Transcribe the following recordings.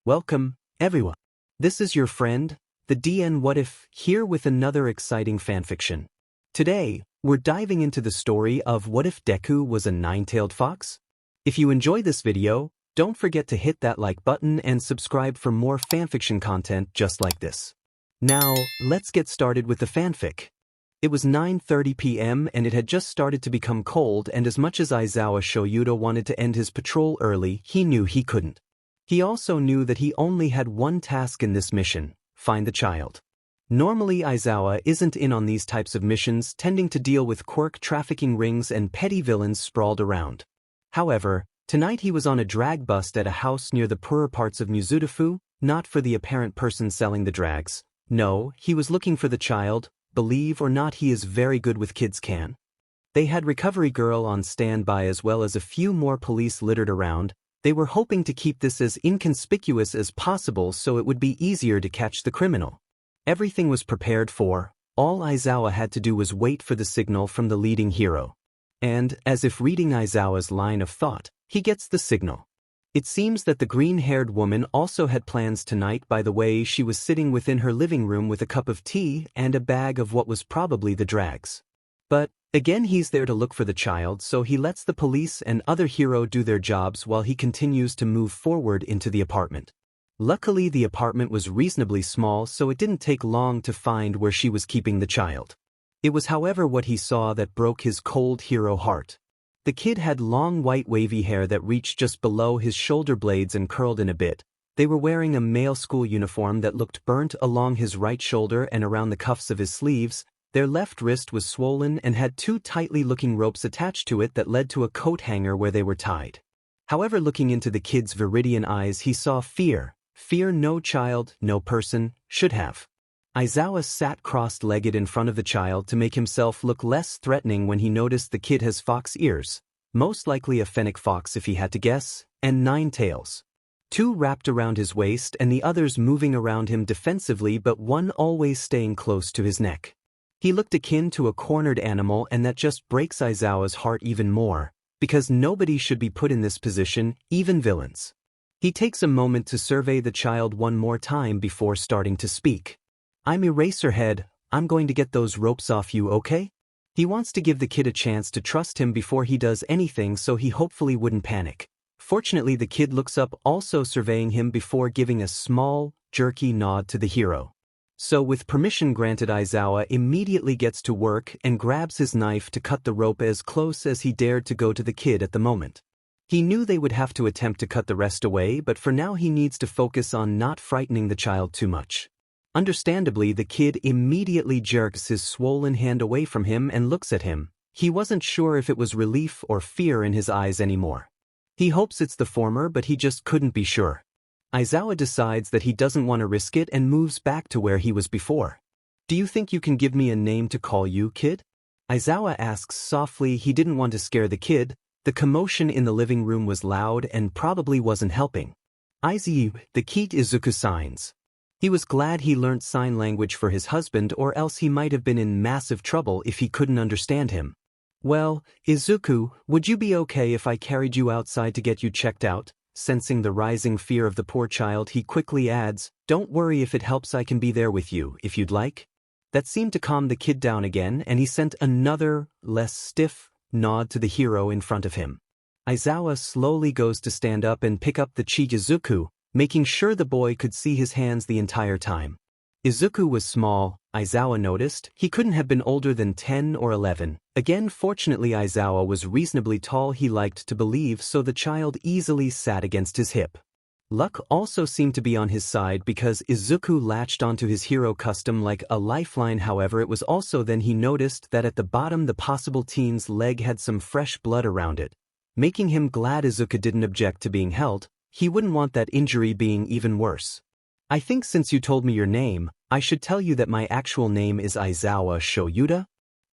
Welcome, everyone. This is your friend, the DN What If, here with another exciting fanfiction. Today, we're diving into the story of What If Deku Was a Nine-Tailed Fox? If you enjoy this video, don't forget to hit that like button and subscribe for more fanfiction content just like this. Now, let's get started with the fanfic. It was 9:30 p.m. and it had just started to become cold, and as much as Aizawa Shouta wanted to end his patrol early, he knew he couldn't. He also knew that he only had one task in this mission: find the child. Normally Aizawa isn't in on these types of missions, tending to deal with quirk trafficking rings and petty villains sprawled around. However, tonight he was on a drag bust at a house near the poorer parts of Muzutafu, not for the apparent person selling the drags. No, he was looking for the child. Believe or not, he is very good with kids can. They had Recovery Girl on standby as well as a few more police littered around. They were hoping to keep this as inconspicuous as possible so it would be easier to catch the criminal. Everything was prepared for. All Aizawa had to do was wait for the signal from the leading hero. And, as if reading Aizawa's line of thought, he gets the signal. It seems that the green-haired woman also had plans tonight. By the way, she was sitting within her living room with a cup of tea and a bag of what was probably the drags. But, again, he's there to look for the child, so he lets the police and other hero do their jobs while he continues to move forward into the apartment. Luckily, the apartment was reasonably small, so it didn't take long to find where she was keeping the child. It was, however, what he saw that broke his cold hero heart. The kid had long white wavy hair that reached just below his shoulder blades and curled in a bit. They were wearing a male school uniform that looked burnt along his right shoulder and around the cuffs of his sleeves. Their left wrist was swollen and had two tightly-looking ropes attached to it that led to a coat hanger where they were tied. However, looking into the kid's viridian eyes, he saw fear. Fear no child, no person, should have. Aizawa sat crossed-legged in front of the child to make himself look less threatening when he noticed the kid has fox ears, most likely a fennec fox if he had to guess, and 9 tails. 2 wrapped around his waist and the others moving around him defensively, but one always staying close to his neck. He looked akin to a cornered animal, and that just breaks Aizawa's heart even more, because nobody should be put in this position, even villains. He takes a moment to survey the child one more time before starting to speak. "I'm Eraserhead, I'm going to get those ropes off you, okay?" He wants to give the kid a chance to trust him before he does anything, so he hopefully wouldn't panic. Fortunately, the kid looks up, also surveying him before giving a small, jerky nod to the hero. So with permission granted, Aizawa immediately gets to work and grabs his knife to cut the rope as close as he dared to go to the kid at the moment. He knew they would have to attempt to cut the rest away, but for now he needs to focus on not frightening the child too much. Understandably, the kid immediately jerks his swollen hand away from him and looks at him. He wasn't sure if it was relief or fear in his eyes anymore. He hopes it's the former, but he just couldn't be sure. Aizawa decides that he doesn't want to risk it and moves back to where he was before. "Do you think you can give me a name to call you, kid?" Aizawa asks softly. He didn't want to scare the kid. The commotion in the living room was loud and probably wasn't helping. Izuku, the key to Izuku signs. He was glad he learnt sign language for his husband, or else he might have been in massive trouble if he couldn't understand him. "Well, Izuku, would you be okay if I carried you outside to get you checked out?" Sensing the rising fear of the poor child, he quickly adds, "Don't worry, if it helps I can be there with you, if you'd like." That seemed to calm the kid down again, and he sent another, less stiff, nod to the hero in front of him. Aizawa slowly goes to stand up and pick up the Izuku, making sure the boy could see his hands the entire time. Izuku was small, Aizawa noticed. He couldn't have been older than 10 or 11. Again, fortunately, Aizawa was reasonably tall, he liked to believe, so the child easily sat against his hip. Luck also seemed to be on his side because Izuku latched onto his hero custom like a lifeline. However, it was also then he noticed that at the bottom the possible teen's leg had some fresh blood around it, making him glad Izuku didn't object to being held. He wouldn't want that injury being even worse. "I think since you told me your name, I should tell you that my actual name is Aizawa Shouta,"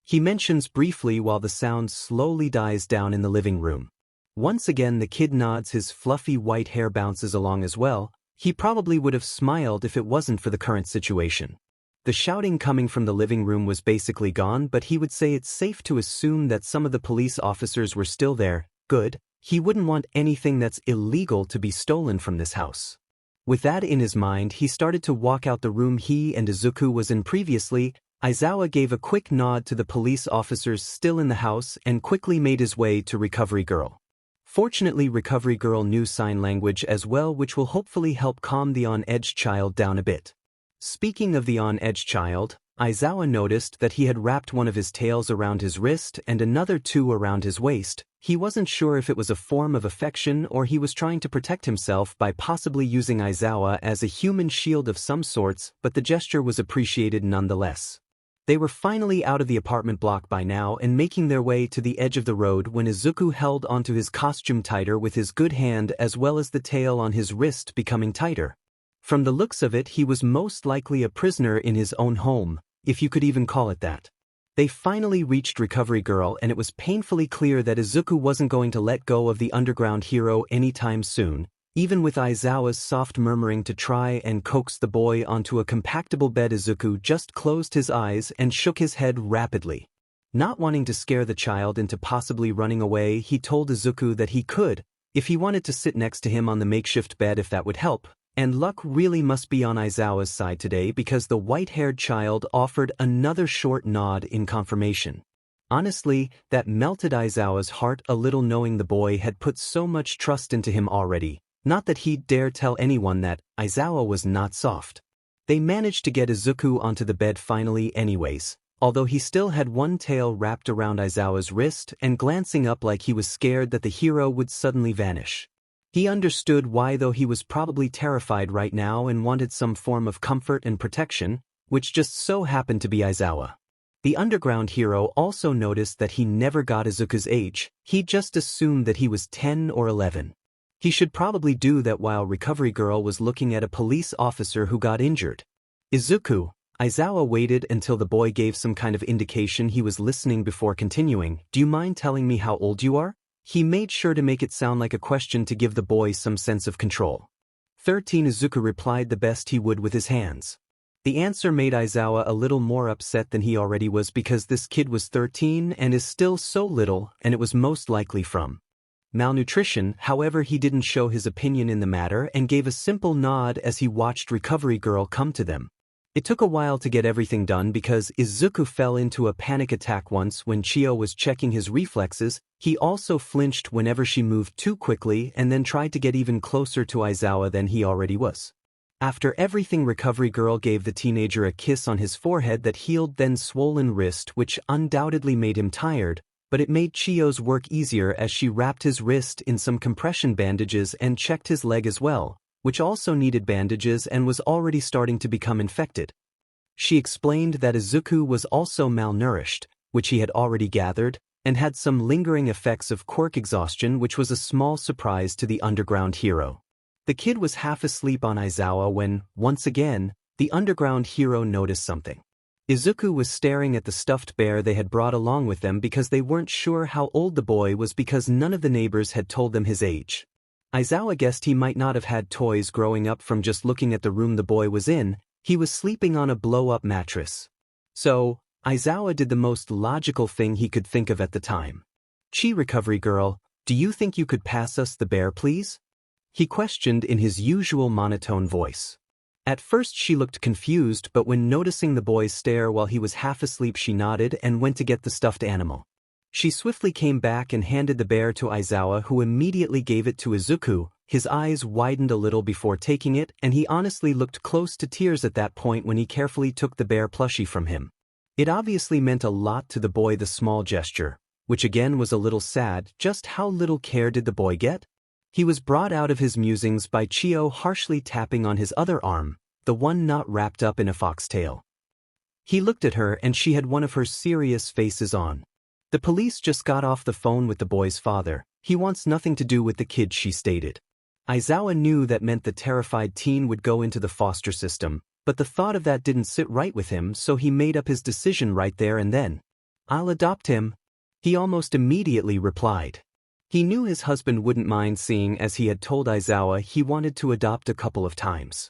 he mentions briefly while the sound slowly dies down in the living room. Once again the kid nods, his fluffy white hair bounces along as well. He probably would have smiled if it wasn't for the current situation. The shouting coming from the living room was basically gone, but he would say it's safe to assume that some of the police officers were still there. Good. He wouldn't want anything that's illegal to be stolen from this house. With that in his mind, he started to walk out the room he and Izuku was in previously. Aizawa gave a quick nod to the police officers still in the house and quickly made his way to Recovery Girl. Fortunately, Recovery Girl knew sign language as well, which will hopefully help calm the on-edge child down a bit. Speaking of the on-edge child, Aizawa noticed that he had wrapped one of his tails around his wrist and another two around his waist. He wasn't sure if it was a form of affection or he was trying to protect himself by possibly using Aizawa as a human shield of some sorts, but the gesture was appreciated nonetheless. They were finally out of the apartment block by now and making their way to the edge of the road when Izuku held onto his costume tighter with his good hand, as well as the tail on his wrist becoming tighter. From the looks of it, he was most likely a prisoner in his own home, if you could even call it that. They finally reached Recovery Girl, and it was painfully clear that Izuku wasn't going to let go of the underground hero anytime soon, even with Aizawa's soft murmuring to try and coax the boy onto a compactable bed. Izuku just closed his eyes and shook his head rapidly. Not wanting to scare the child into possibly running away, he told Izuku that he could, if he wanted to sit next to him on the makeshift bed if that would help. And luck really must be on Aizawa's side today, because the white-haired child offered another short nod in confirmation. Honestly, that melted Aizawa's heart a little, knowing the boy had put so much trust into him already. Not that he'd dare tell anyone that Aizawa was not soft. They managed to get Izuku onto the bed finally anyways, although he still had one tail wrapped around Aizawa's wrist and glancing up like he was scared that the hero would suddenly vanish. He understood why, though he was probably terrified right now and wanted some form of comfort and protection, which just so happened to be Aizawa. The underground hero also noticed that he never got Izuku's age. He just assumed that he was 10 or 11. He should probably do that while Recovery Girl was looking at a police officer who got injured. Izuku, Aizawa waited until the boy gave some kind of indication he was listening before continuing. Do you mind telling me how old you are? He made sure to make it sound like a question to give the boy some sense of control. 13. Izuku replied the best he would with his hands. The answer made Aizawa a little more upset than he already was, because this kid was 13 and is still so little, and it was most likely from malnutrition. However, he didn't show his opinion in the matter and gave a simple nod as he watched Recovery Girl come to them. It took a while to get everything done because Izuku fell into a panic attack once when Chio was checking his reflexes. He also flinched whenever she moved too quickly and then tried to get even closer to Aizawa than he already was. After everything, Recovery Girl gave the teenager a kiss on his forehead that healed then swollen wrist, which undoubtedly made him tired, but it made Chio's work easier as she wrapped his wrist in some compression bandages and checked his leg as well, which also needed bandages and was already starting to become infected. She explained that Izuku was also malnourished, which he had already gathered, and had some lingering effects of quirk exhaustion, which was a small surprise to the underground hero. The kid was half asleep on Aizawa when, once again, the underground hero noticed something. Izuku was staring at the stuffed bear they had brought along with them because they weren't sure how old the boy was because none of the neighbors had told them his age. Aizawa guessed he might not have had toys growing up from just looking at the room the boy was in. He was sleeping on a blow-up mattress. So, Aizawa did the most logical thing he could think of at the time. Recovery Girl, do you think you could pass us the bear, please? He questioned in his usual monotone voice. At first she looked confused, but when noticing the boy's stare while he was half asleep, she nodded and went to get the stuffed animal. She swiftly came back and handed the bear to Aizawa, who immediately gave it to Izuku. His eyes widened a little before taking it, and he honestly looked close to tears at that point when he carefully took the bear plushie from him. It obviously meant a lot to the boy, the small gesture, which again was a little sad. Just how little care did the boy get? He was brought out of his musings by Chio harshly tapping on his other arm, the one not wrapped up in a foxtail. He looked at her and she had one of her serious faces on. The police just got off the phone with the boy's father. He wants nothing to do with the kid, she stated. Aizawa knew that meant the terrified teen would go into the foster system, but the thought of that didn't sit right with him, so he made up his decision right there and then. I'll adopt him, he almost immediately replied. He knew his husband wouldn't mind, seeing as he had told Aizawa he wanted to adopt a couple of times.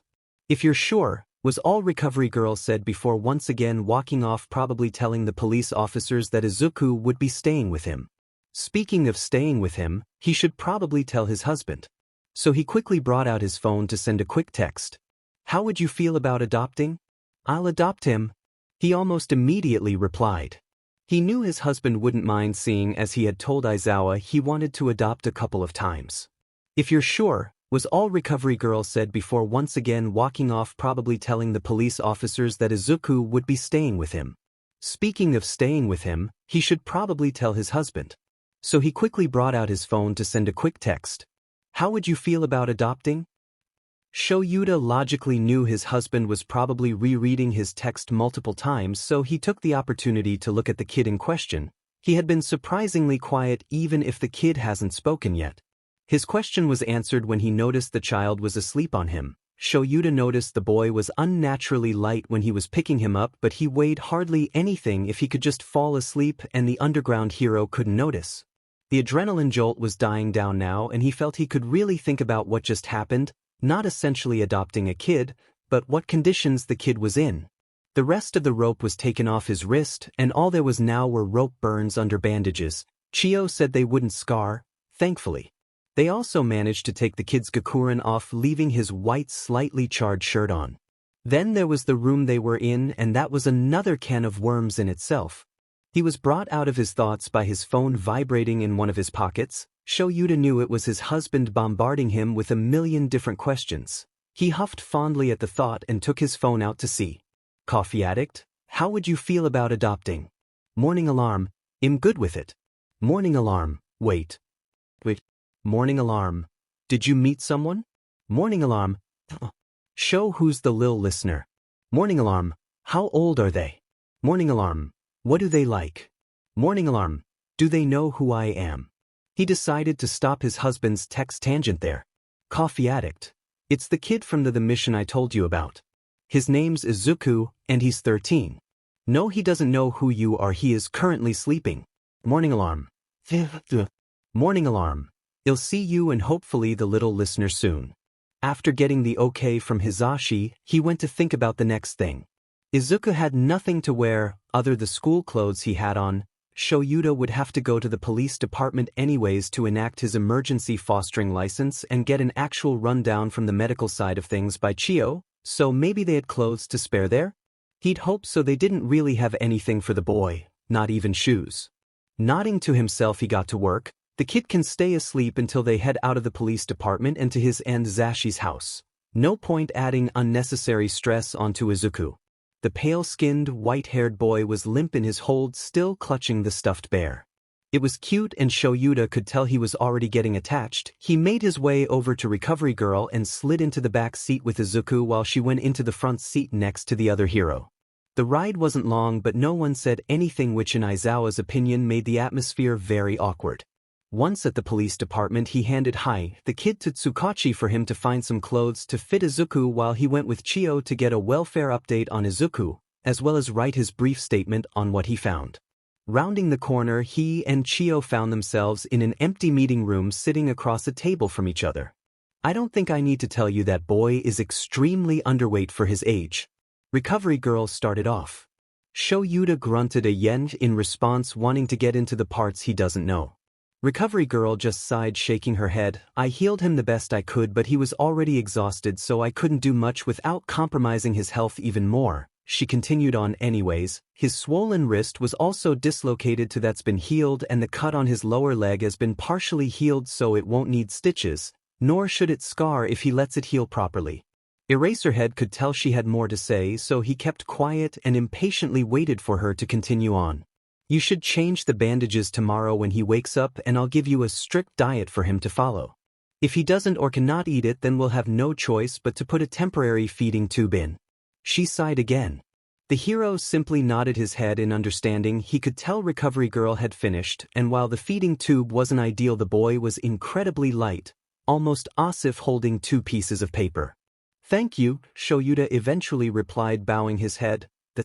If you're sure, was all Recovery Girl said before once again walking off, probably telling the police officers that Izuku would be staying with him. Speaking of staying with him, he should probably tell his husband. So he quickly brought out his phone to send a quick text. How would you feel about adopting? I'll adopt him. He almost immediately replied. He knew his husband wouldn't mind seeing, as he had told Aizawa he wanted to adopt a couple of times. If you're sure, was all Recovery Girl said before once again walking off, probably telling the police officers that Izuku would be staying with him. Speaking of staying with him, he should probably tell his husband. So he quickly brought out his phone to send a quick text. How would you feel about adopting? Shouta logically knew his husband was probably rereading his text multiple times, so he took the opportunity to look at the kid in question. He had been surprisingly quiet even if the kid hasn't spoken yet. His question was answered when he noticed the child was asleep on him. Shouta noticed the boy was unnaturally light when he was picking him up, but he weighed hardly anything if he could just fall asleep and the underground hero couldn't notice. The adrenaline jolt was dying down now and he felt he could really think about what just happened, not essentially adopting a kid, but what conditions the kid was in. The rest of the rope was taken off his wrist and all there was now were rope burns under bandages. Chio said they wouldn't scar, thankfully. They also managed to take the kid's gakuren off, leaving his white slightly charred shirt on. Then there was the room they were in, and that was another can of worms in itself. He was brought out of his thoughts by his phone vibrating in one of his pockets. Shouta knew it was his husband bombarding him with a million different questions. He huffed fondly at the thought and took his phone out to see. Coffee addict, how would you feel about adopting? Morning alarm, I'm good with it. Morning alarm, wait. Morning alarm, did you meet someone? Morning alarm, show who's the lil listener. Morning alarm, how old are they? Morning alarm, what do they like? Morning alarm, do they know who I am? He decided to stop his husband's text tangent there. Coffee addict, it's the kid from the mission I told you about. His name's Izuku, and he's 13. No, he doesn't know who you are, he is currently sleeping. Morning alarm. Morning alarm. I'll see you and hopefully the little listener soon. After getting the okay from Hizashi, he went to think about the next thing. Izuku had nothing to wear other the school clothes he had on. Shouta would have to go to the police department anyways to enact his emergency fostering license and get an actual rundown from the medical side of things by Chio, so maybe they had clothes to spare there? He'd hope so. They didn't really have anything for the boy, not even shoes. Nodding to himself, he got to work. The kid can stay asleep until they head out of the police department and to his and Zashi's house. No point adding unnecessary stress onto Izuku. The pale-skinned, white-haired boy was limp in his hold, still clutching the stuffed bear. It was cute and Shouta could tell he was already getting attached. He made his way over to Recovery Girl and slid into the back seat with Izuku while she went into the front seat next to the other hero. The ride wasn't long, but no one said anything, which in Aizawa's opinion made the atmosphere very awkward. Once at the police department, he handed the kid to Tsukachi for him to find some clothes to fit Izuku while he went with Chio to get a welfare update on Izuku, as well as write his brief statement on what he found. Rounding the corner, he and Chio found themselves in an empty meeting room sitting across a table from each other. I don't think I need to tell you that boy is extremely underweight for his age. Recovery Girl started off. Shouta grunted a yen in response, wanting to get into the parts he doesn't know. Recovery Girl just sighed, shaking her head. I healed him the best I could, but he was already exhausted, so I couldn't do much without compromising his health even more. She continued on anyways. His swollen wrist was also dislocated to that's been healed, and the cut on his lower leg has been partially healed, so it won't need stitches, nor should it scar if he lets it heal properly. Eraserhead could tell she had more to say, so he kept quiet and impatiently waited for her to continue on. You should change the bandages tomorrow when he wakes up, and I'll give you a strict diet for him to follow. If he doesn't or cannot eat it, then we'll have no choice but to put a temporary feeding tube in. She sighed again. The hero simply nodded his head in understanding. He could tell Recovery Girl had finished, and while the feeding tube wasn't ideal, the boy was incredibly light, almost as if holding 2 pieces of paper. Thank you, Shouta eventually replied, bowing his head. The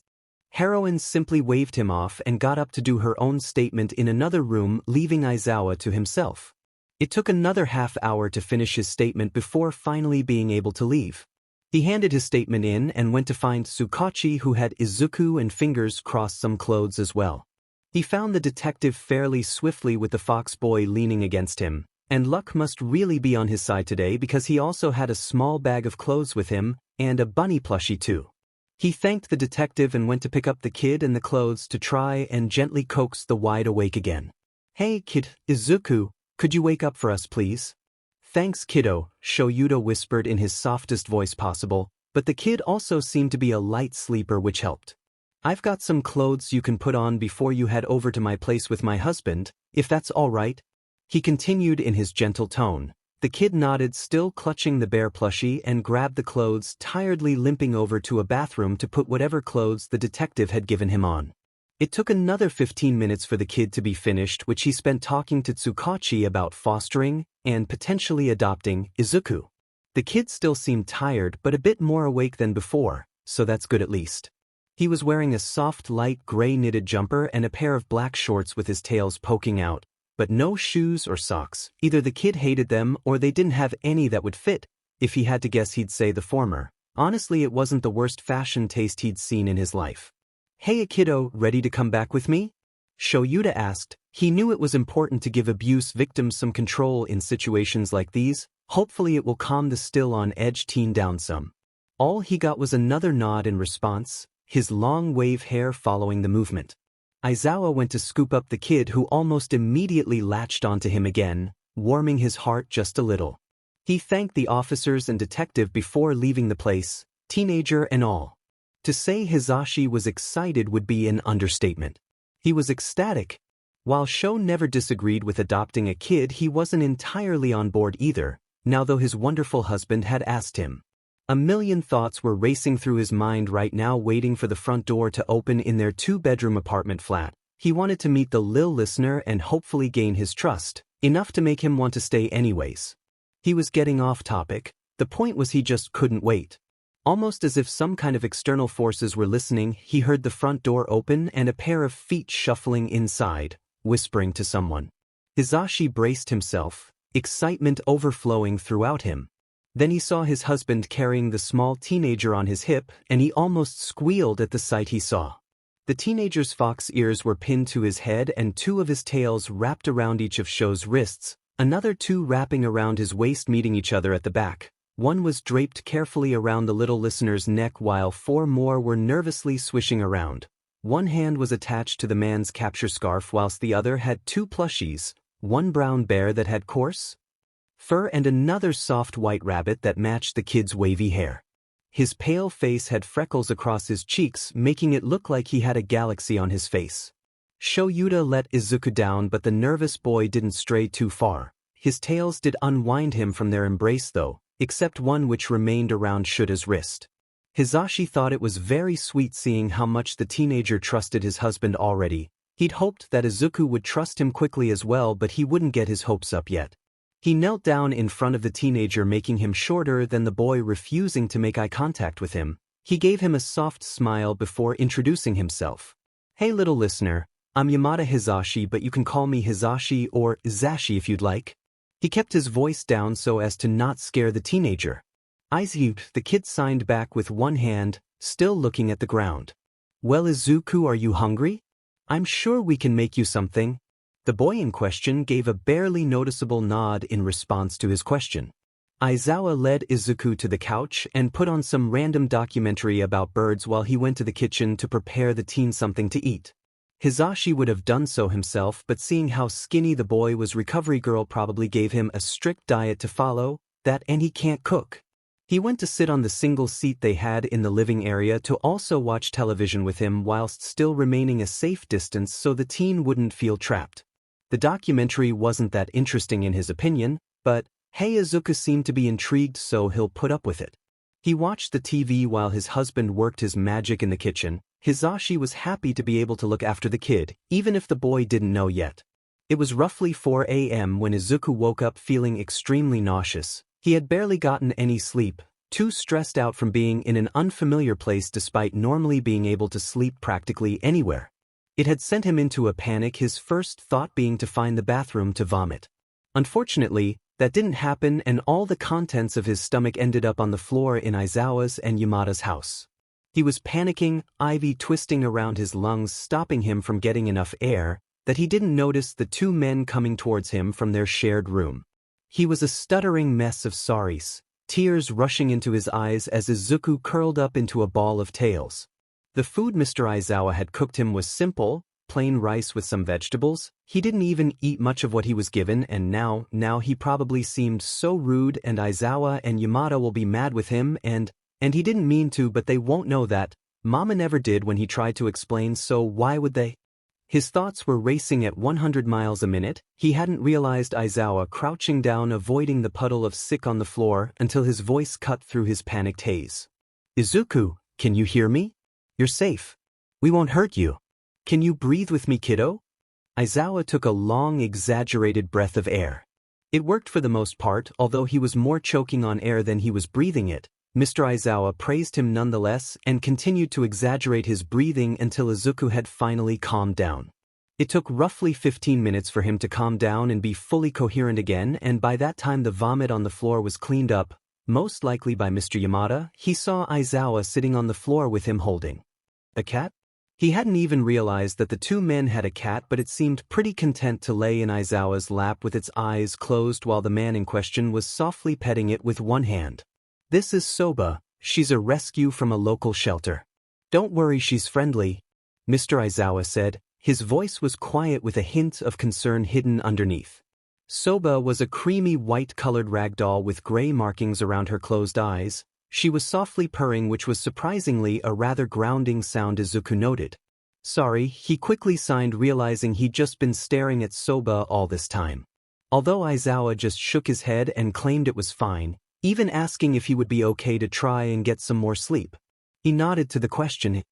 heroine simply waved him off and got up to do her own statement in another room, leaving Aizawa to himself. It took another half hour to finish his statement before finally being able to leave. He handed his statement in and went to find Tsukachi, who had Izuku and fingers crossed some clothes as well. He found the detective fairly swiftly with the fox boy leaning against him. And luck must really be on his side today because he also had a small bag of clothes with him, and a bunny plushie too. He thanked the detective and went to pick up the kid and the clothes to try and gently coax the wide awake again. "Hey kid, Izuku, could you wake up for us please?" "Thanks kiddo," Shouta whispered in his softest voice possible, but the kid also seemed to be a light sleeper which helped. "I've got some clothes you can put on before you head over to my place with my husband, if that's all right," he continued in his gentle tone. The kid nodded, still clutching the bear plushie, and grabbed the clothes, tiredly limping over to a bathroom to put whatever clothes the detective had given him on. It took another 15 minutes for the kid to be finished, which he spent talking to Tsukachi about fostering and potentially adopting Izuku. The kid still seemed tired but a bit more awake than before, so that's good at least. He was wearing a soft light gray knitted jumper and a pair of black shorts with his tails poking out, but no shoes or socks. Either the kid hated them or they didn't have any that would fit. If he had to guess, he'd say the former. Honestly, it wasn't the worst fashion taste he'd seen in his life. "Hey kiddo, ready to come back with me?" Shouta asked. He knew it was important to give abuse victims some control in situations like these. Hopefully it will calm the still-on-edge teen down some. All he got was another nod in response, his long wave hair following the movement. Aizawa went to scoop up the kid, who almost immediately latched onto him again, warming his heart just a little. He thanked the officers and detective before leaving the place, teenager and all. To say Hizashi was excited would be an understatement. He was ecstatic. While Sho never disagreed with adopting a kid, he wasn't entirely on board either, now though his wonderful husband had asked him. A million thoughts were racing through his mind right now, waiting for the front door to open in their two-bedroom apartment flat. He wanted to meet the lil listener and hopefully gain his trust, enough to make him want to stay anyways. He was getting off topic. The point was he just couldn't wait. Almost as if some kind of external forces were listening, he heard the front door open and a pair of feet shuffling inside, whispering to someone. Hizashi braced himself, excitement overflowing throughout him. Then he saw his husband carrying the small teenager on his hip, and he almost squealed at the sight he saw. The teenager's fox ears were pinned to his head and two of his tails wrapped around each of Sho's wrists, another two wrapping around his waist, meeting each other at the back. One was draped carefully around the little listener's neck while four more were nervously swishing around. One hand was attached to the man's capture scarf whilst the other had two plushies, one brown bear that had coarse fur and another soft white rabbit that matched the kid's wavy hair. His pale face had freckles across his cheeks, making it look like he had a galaxy on his face. Shouta let Izuku down, but the nervous boy didn't stray too far. His tails did unwind him from their embrace though, except one which remained around Shuta's wrist. Hizashi thought it was very sweet seeing how much the teenager trusted his husband already. He'd hoped that Izuku would trust him quickly as well, but he wouldn't get his hopes up yet. He knelt down in front of the teenager, making him shorter than the boy, refusing to make eye contact with him. He gave him a soft smile before introducing himself. "Hey little listener, I'm Yamada Hizashi, but you can call me Hizashi or Izashi if you'd like." He kept his voice down so as to not scare the teenager. "Izuku," the kid signed back with one hand, still looking at the ground. "Well Izuku, are you hungry? I'm sure we can make you something." The boy in question gave a barely noticeable nod in response to his question. Aizawa led Izuku to the couch and put on some random documentary about birds while he went to the kitchen to prepare the teen something to eat. Hizashi would have done so himself, but seeing how skinny the boy was, Recovery Girl probably gave him a strict diet to follow, that and he can't cook. He went to sit on the single seat they had in the living area to also watch television with him whilst still remaining a safe distance so the teen wouldn't feel trapped. The documentary wasn't that interesting in his opinion, but hey, Izuku seemed to be intrigued, so he'll put up with it. He watched the TV while his husband worked his magic in the kitchen. Hizashi was happy to be able to look after the kid, even if the boy didn't know yet. It was roughly 4 a.m. when Izuku woke up feeling extremely nauseous. He had barely gotten any sleep, too stressed out from being in an unfamiliar place despite normally being able to sleep practically anywhere. It had sent him into a panic, his first thought being to find the bathroom to vomit. Unfortunately, that didn't happen, and all the contents of his stomach ended up on the floor in Aizawa's and Yamada's house. He was panicking, ivy twisting around his lungs, stopping him from getting enough air, that he didn't notice the two men coming towards him from their shared room. He was a stuttering mess of sorries, tears rushing into his eyes as Izuku curled up into a ball of tails. The food Mr. Aizawa had cooked him was simple, plain rice with some vegetables. He didn't even eat much of what he was given, and now he probably seemed so rude, and Aizawa and Yamada will be mad with him, and he didn't mean to, but they won't know that. Mama never did when he tried to explain, so why would they? His thoughts were racing at 100 miles a minute. He hadn't realized Aizawa crouching down, avoiding the puddle of sick on the floor, until his voice cut through his panicked haze. "Izuku, can you hear me? You're safe. We won't hurt you. Can you breathe with me, kiddo?" Aizawa took a long, exaggerated breath of air. It worked for the most part, although he was more choking on air than he was breathing it. Mr. Aizawa praised him nonetheless and continued to exaggerate his breathing until Izuku had finally calmed down. It took roughly 15 minutes for him to calm down and be fully coherent again, and by that time the vomit on the floor was cleaned up, most likely by Mr. Yamada. He saw Aizawa sitting on the floor with him holding a cat. He hadn't even realized that the two men had a cat, but it seemed pretty content to lay in Aizawa's lap with its eyes closed while the man in question was softly petting it with one hand. "This is Soba. She's a rescue from a local shelter. Don't worry, she's friendly," Mr. Aizawa said. His voice was quiet with a hint of concern hidden underneath. Soba was a creamy white-colored ragdoll with gray markings around her closed eyes. She was softly purring, which was surprisingly a rather grounding sound, Izuku noted. "Sorry," he quickly signed, realizing he'd just been staring at Soba all this time. Although Aizawa just shook his head and claimed it was fine, even asking if he would be okay to try and get some more sleep. He nodded to the question,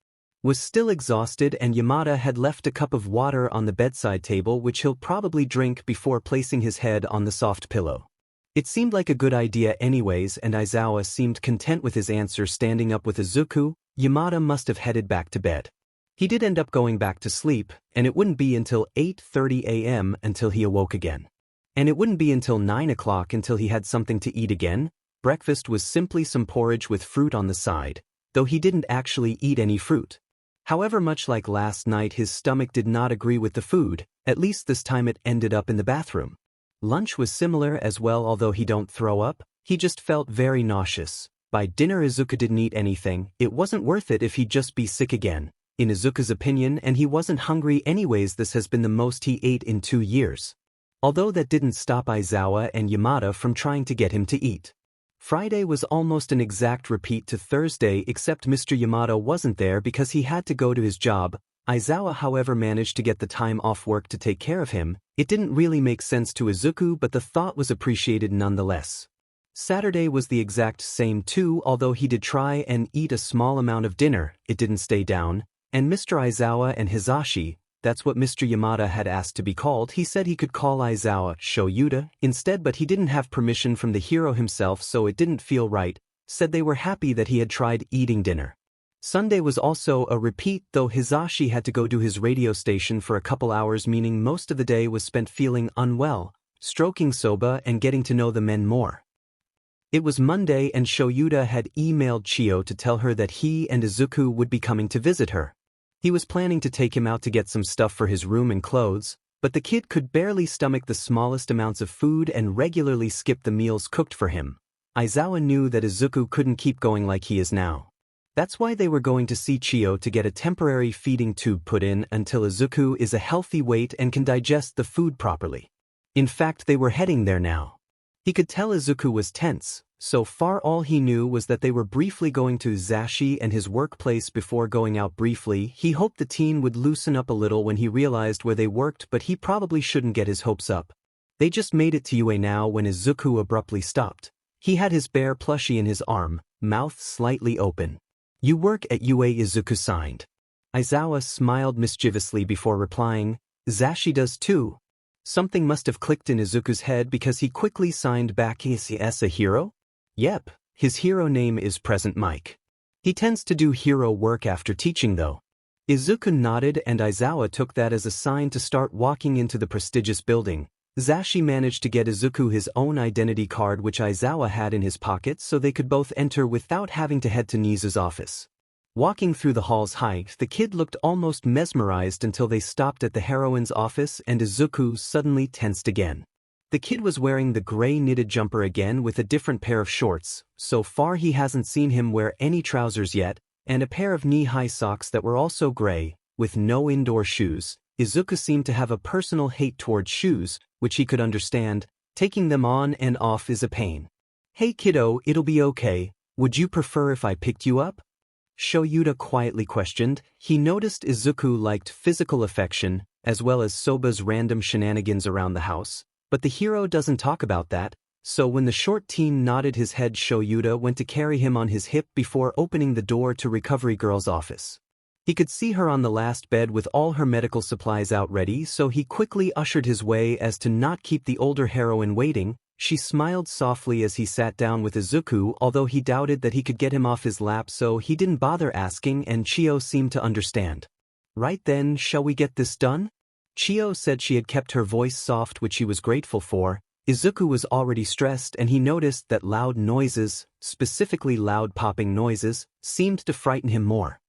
was still exhausted, and Yamada had left a cup of water on the bedside table which he'll probably drink before placing his head on the soft pillow. It seemed like a good idea anyways, and Aizawa seemed content with his answer. Standing up with Izuku, Yamada must have headed back to bed. He did end up going back to sleep, and it wouldn't be until 8:30 a.m. until he awoke again. And it wouldn't be until 9 o'clock until he had something to eat again. Breakfast was simply some porridge with fruit on the side, though he didn't actually eat any fruit. However, much like last night, his stomach did not agree with the food. At least this time it ended up in the bathroom. Lunch was similar as well, although he don't throw up, he just felt very nauseous. By dinner, Izuku didn't eat anything. It wasn't worth it if he'd just be sick again, in Izuku's opinion, and he wasn't hungry anyways. This has been the most he ate in 2 years. Although that didn't stop Aizawa and Yamada from trying to get him to eat. Friday was almost an exact repeat to Thursday, except Mr. Yamada wasn't there because he had to go to his job. Aizawa, however, managed to get the time off work to take care of him. It didn't really make sense to Izuku, but the thought was appreciated nonetheless. Saturday was the exact same too, although he did try and eat a small amount of dinner, it didn't stay down. And Mr. Aizawa and Hizashi, that's what Mr. Yamada had asked to be called. He said he could call Aizawa Shouta instead, but he didn't have permission from the hero himself, so it didn't feel right. Said they were happy that he had tried eating dinner. Sunday was also a repeat, though Hizashi had to go to his radio station for a couple hours, meaning most of the day was spent feeling unwell, stroking Soba and getting to know the men more. It was Monday, and Shouta had emailed Chio to tell her that he and Izuku would be coming to visit her. He was planning to take him out to get some stuff for his room and clothes, but the kid could barely stomach the smallest amounts of food and regularly skipped the meals cooked for him. Aizawa knew that Izuku couldn't keep going like he is now. That's why they were going to see Chio to get a temporary feeding tube put in until Izuku is a healthy weight and can digest the food properly. In fact, they were heading there now. He could tell Izuku was tense. So far all he knew was that they were briefly going to Hizashi and his workplace before going out briefly. He hoped the teen would loosen up a little when he realized where they worked, but he probably shouldn't get his hopes up. They just made it to UA now when Izuku abruptly stopped. He had his bear plushie in his arm, mouth slightly open. "You work at UA?" Izuku signed. Aizawa smiled mischievously before replying, "Hizashi does too." Something must have clicked in Izuku's head because he quickly signed back, "Is he a hero?" "Yep, his hero name is Present Mike. He tends to do hero work after teaching though." Izuku nodded, and Aizawa took that as a sign to start walking into the prestigious building. Hizashi managed to get Izuku his own identity card, which Aizawa had in his pocket, so they could both enter without having to head to Nizu's office. Walking through the hall's height, the kid looked almost mesmerized until they stopped at the heroine's office, and Izuku suddenly tensed again. The kid was wearing the gray knitted jumper again with a different pair of shorts. So far he hasn't seen him wear any trousers yet, and a pair of knee-high socks that were also gray, with no indoor shoes. Izuku seemed to have a personal hate towards shoes, which he could understand. Taking them on and off is a pain. "Hey kiddo, it'll be okay. Would you prefer if I picked you up?" Shouta quietly questioned. He noticed Izuku liked physical affection, as well as Soba's random shenanigans around the house. But the hero doesn't talk about that, so when the short teen nodded his head, Shouta went to carry him on his hip before opening the door to Recovery Girl's office. He could see her on the last bed with all her medical supplies out ready, so he quickly ushered his way as to not keep the older heroine waiting. She smiled softly as he sat down with Izuku, although he doubted that he could get him off his lap, so he didn't bother asking, and Chio seemed to understand. "Right then, shall we get this done?" Chio said. She had kept her voice soft, which he was grateful for. Izuku was already stressed, and he noticed that loud noises, specifically loud popping noises, seemed to frighten him more.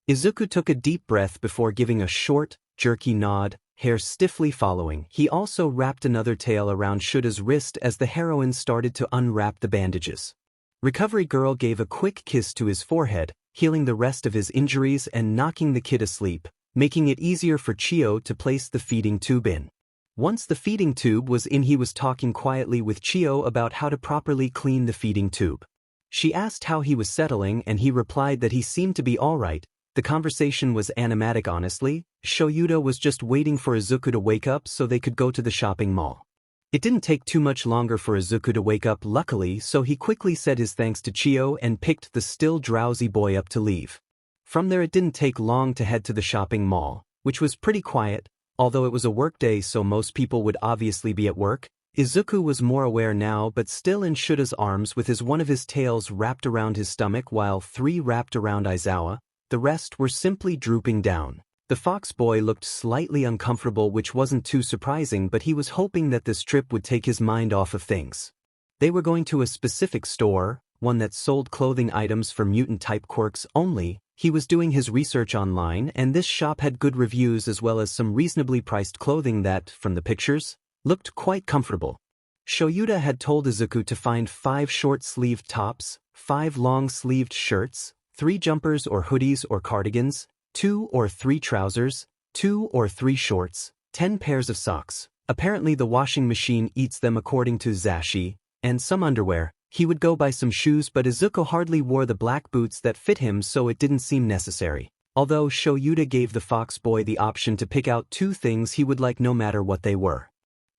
Izuku took a deep breath before giving a short, jerky nod, hair stiffly following. He also wrapped another tail around Shouta's wrist as the heroine started to unwrap the bandages. Recovery Girl gave a quick kiss to his forehead, healing the rest of his injuries and knocking the kid asleep, making it easier for Chio to place the feeding tube in. Once the feeding tube was in, he was talking quietly with Chio about how to properly clean the feeding tube. She asked how he was settling, and he replied that he seemed to be alright. The conversation was animatic. Honestly, Shouta was just waiting for Izuku to wake up so they could go to the shopping mall. It didn't take too much longer for Izuku to wake up, luckily, so he quickly said his thanks to Chio and picked the still drowsy boy up to leave. From there it didn't take long to head to the shopping mall, which was pretty quiet, although it was a work day so most people would obviously be at work. Izuku was more aware now, but still in Shouta's arms with one of his tails wrapped around his stomach while 3 wrapped around Aizawa. The rest were simply drooping down. The fox boy looked slightly uncomfortable, which wasn't too surprising, but he was hoping that this trip would take his mind off of things. They were going to a specific store, one that sold clothing items for mutant-type quirks only. He was doing his research online, and this shop had good reviews as well as some reasonably priced clothing that, from the pictures, looked quite comfortable. Shouta had told Izuku to find 5 short-sleeved tops, 5 long-sleeved shirts, 3 jumpers or hoodies or cardigans, 2 or 3 trousers, 2 or 3 shorts, 10 pairs of socks. Apparently the washing machine eats them according to Hizashi, and some underwear. He would go buy some shoes, but Izuku hardly wore the black boots that fit him, so it didn't seem necessary. Although Shouta gave the fox boy the option to pick out 2 things he would like no matter what they were.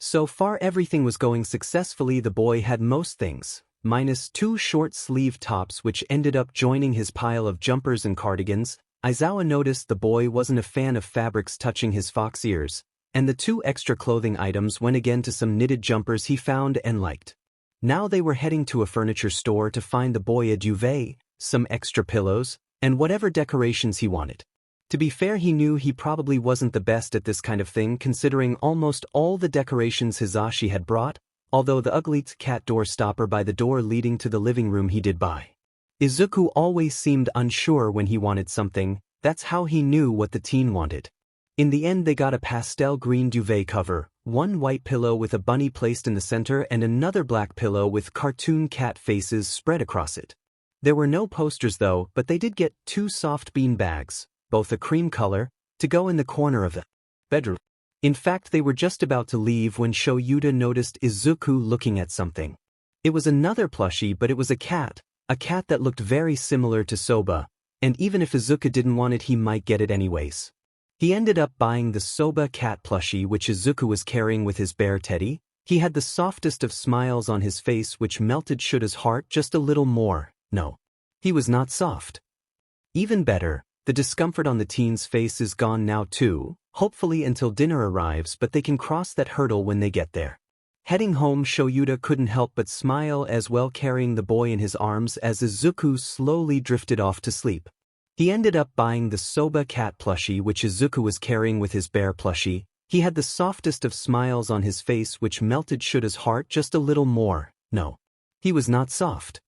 So far everything was going successfully. The boy had most things, minus 2 short-sleeved tops which ended up joining his pile of jumpers and cardigans. Aizawa noticed the boy wasn't a fan of fabrics touching his fox ears, and the 2 extra clothing items went again to some knitted jumpers he found and liked. Now they were heading to a furniture store to find the boy a duvet, some extra pillows, and whatever decorations he wanted. To be fair, he knew he probably wasn't the best at this kind of thing considering almost all the decorations Hizashi had brought, although the ugly cat door stopper by the door leading to the living room he did buy. Izuku always seemed unsure when he wanted something. That's how he knew what the teen wanted. In the end they got a pastel green duvet cover, 1 white pillow with a bunny placed in the center and another black pillow with cartoon cat faces spread across it. There were no posters though, but they did get 2 soft bean bags, both a cream color, to go in the corner of the bedroom. In fact, they were just about to leave when Shouta noticed Izuku looking at something. It was another plushie, but it was a cat that looked very similar to Soba, and even if Izuku didn't want it he might get it anyways. He ended up buying the Soba cat plushie which Izuku was carrying with his bear teddy. He had the softest of smiles on his face which melted Shouta's heart just a little more. No, he was not soft. Even better, the discomfort on the teen's face is gone now too, hopefully until dinner arrives, but they can cross that hurdle when they get there. Heading home, Shouta couldn't help but smile as well, carrying the boy in his arms as Izuku slowly drifted off to sleep. He ended up buying the Soba cat plushie which Izuku was carrying with his bear plushie. He had the softest of smiles on his face which melted Shouta's heart just a little more. No, he was not soft.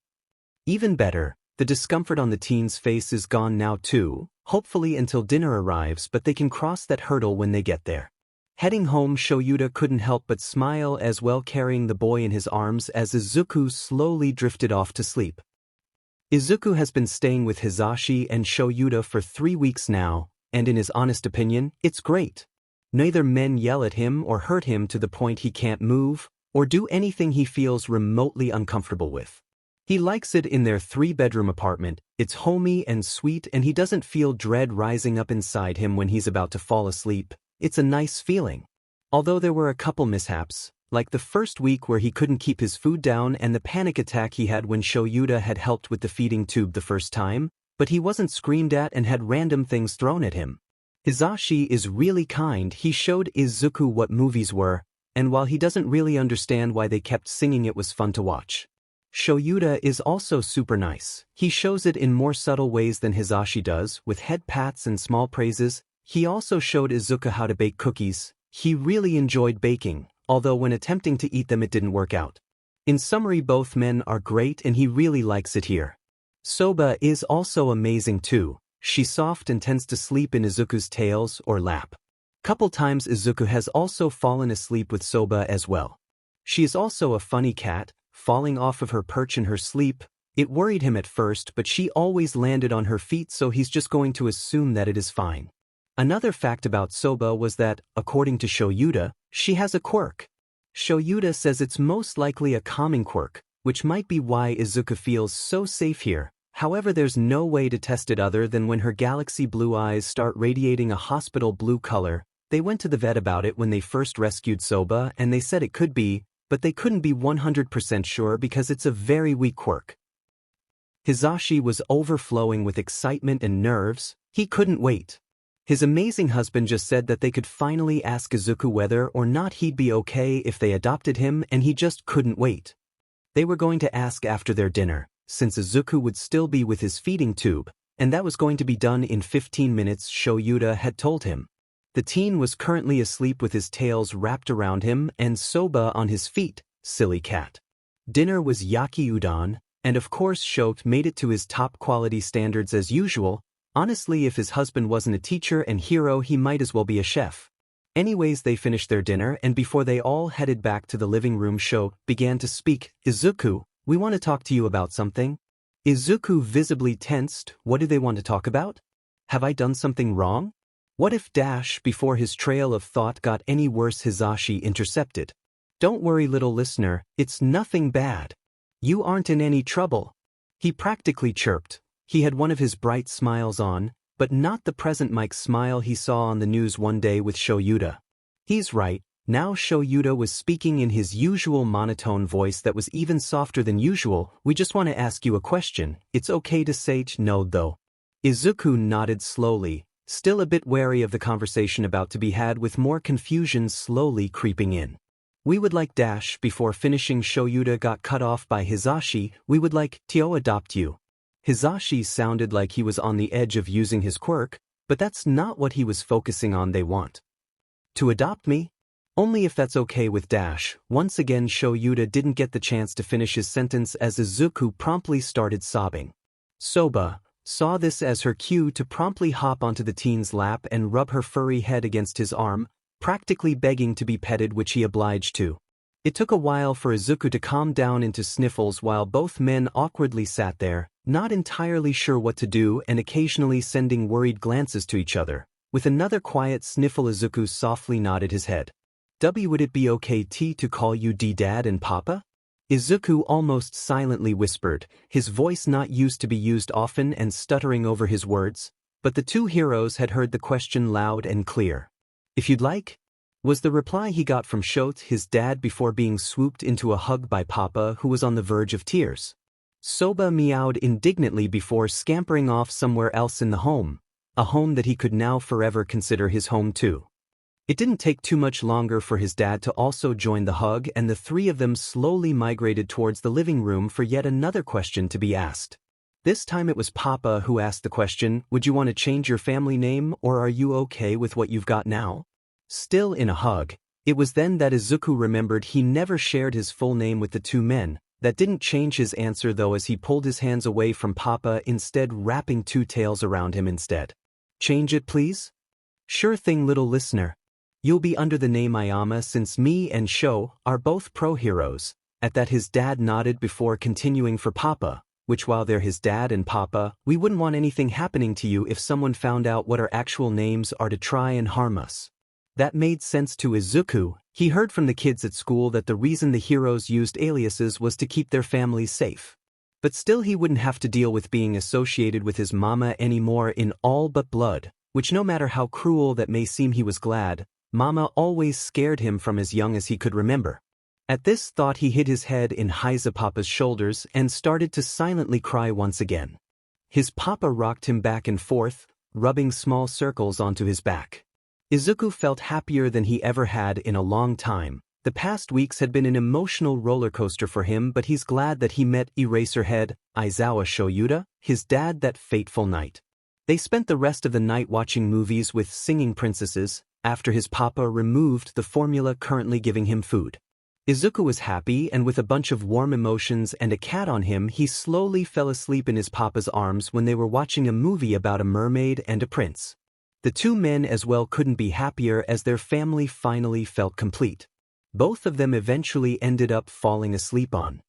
Even better, the discomfort on the teen's face is gone now too, hopefully until dinner arrives, but they can cross that hurdle when they get there. Heading home, Shouta couldn't help but smile as well, carrying the boy in his arms as Izuku slowly drifted off to sleep. Izuku has been staying with Hizashi and Shouta for 3 weeks now, and in his honest opinion, it's great. Neither men yell at him or hurt him to the point he can't move or do anything he feels remotely uncomfortable with. He likes it in their 3-bedroom apartment. It's homey and sweet, and he doesn't feel dread rising up inside him when he's about to fall asleep. It's a nice feeling. Although there were a couple mishaps, like the first week where he couldn't keep his food down and the panic attack he had when Shouta had helped with the feeding tube the first time, but he wasn't screamed at and had random things thrown at him. Hizashi is really kind. He showed Izuku what movies were, and while he doesn't really understand why they kept singing, it was fun to watch. Shouta is also super nice. He shows it in more subtle ways than Hizashi does, with head pats and small praises. He also showed Izuku how to bake cookies. He really enjoyed baking, although when attempting to eat them it didn't work out. In summary, both men are great and he really likes it here. Soba is also amazing too. She's soft and tends to sleep in Izuku's tails or lap. Couple times Izuku has also fallen asleep with Soba as well. She is also a funny cat, falling off of her perch in her sleep. It worried him at first, but she always landed on her feet, so he's just going to assume that it is fine. Another fact about Soba was that, according to Shouta, she has a quirk. Shouta says it's most likely a calming quirk, which might be why Izuku feels so safe here. However, there's no way to test it other than when her galaxy blue eyes start radiating a hospital blue color. They went to the vet about it when they first rescued Soba, and they said it could be, but they couldn't be 100% sure because it's a very weak quirk. Hizashi was overflowing with excitement and nerves. He couldn't wait. His amazing husband just said that they could finally ask Izuku whether or not he'd be okay if they adopted him, and he just couldn't wait. They were going to ask after their dinner, since Izuku would still be with his feeding tube, and that was going to be done in 15 minutes, Shouta had told him. The teen was currently asleep with his tails wrapped around him and Soba on his feet, silly cat. Dinner was yaki udon, and of course Shouta made it to his top quality standards as usual. Honestly, if his husband wasn't a teacher and hero, he might as well be a chef. Anyways, they finished their dinner, and before they all headed back to the living room, Shouta began to speak. Izuku, we want to talk to you about something. Izuku visibly tensed. What do they want to talk about? Have I done something wrong? What if before his trail of thought got any worse, Hizashi intercepted. Don't worry, little listener, it's nothing bad. You aren't in any trouble. He practically chirped. He had one of his bright smiles on, but not the present Mike smile he saw on the news one day with Shouta. He's right. Now Shouta was speaking in his usual monotone voice that was even softer than usual. We just want to ask you a question. It's okay to say no though. Izuku nodded slowly, still a bit wary of the conversation about to be had, with more confusion slowly creeping in. We would like before finishing, Shouta got cut off by Hizashi. We would like to adopt you. Hizashi sounded like he was on the edge of using his quirk, but that's not what he was focusing on. They want to adopt me? Only if that's okay with Once again, Shouta didn't get the chance to finish his sentence as Izuku promptly started sobbing. Soba saw this as her cue to promptly hop onto the teen's lap and rub her furry head against his arm, practically begging to be petted, which he obliged to. It took a while for Izuku to calm down into sniffles while both men awkwardly sat there, not entirely sure what to do and occasionally sending worried glances to each other. With another quiet sniffle, Izuku softly nodded his head. Would it be okay to call you Dad and Papa? Izuku almost silently whispered, his voice not used to be used often and stuttering over his words, but the two heroes had heard the question loud and clear. If you'd like, was the reply he got from Shouta, his dad, before being swooped into a hug by Papa, who was on the verge of tears. Soba meowed indignantly before scampering off somewhere else in the home, a home that he could now forever consider his home too. It didn't take too much longer for his dad to also join the hug, and the three of them slowly migrated towards the living room for yet another question to be asked. This time it was Papa who asked the question, would you want to change your family name, or are you okay with what you've got now? Still in a hug, it was then that Izuku remembered he never shared his full name with the two men. That didn't change his answer though, as he pulled his hands away from Papa, instead wrapping two tails around him instead. Change it please? Sure thing, little listener. You'll be under the name Ayama since me and Sho are both pro-heroes. At that his dad nodded before continuing for Papa, which while they're his dad and Papa, we wouldn't want anything happening to you if someone found out what our actual names are to try and harm us. That made sense to Izuku. He heard from the kids at school that the reason the heroes used aliases was to keep their families safe. But still he wouldn't have to deal with being associated with his mama anymore in all but blood, which no matter how cruel that may seem he was glad, Mama always scared him from as young as he could remember. At this thought he hid his head in Papa's shoulders and started to silently cry once again. His papa rocked him back and forth, rubbing small circles onto his back. Izuku felt happier than he ever had in a long time. The past weeks had been an emotional roller coaster for him, but he's glad that he met Eraserhead, Aizawa Shouta, his dad, that fateful night. They spent the rest of the night watching movies with singing princesses, after his papa removed the formula currently giving him food. Izuku was happy, and with a bunch of warm emotions and a cat on him, he slowly fell asleep in his papa's arms when they were watching a movie about a mermaid and a prince. The two men as well couldn't be happier as their family finally felt complete. Both of them eventually ended up falling asleep on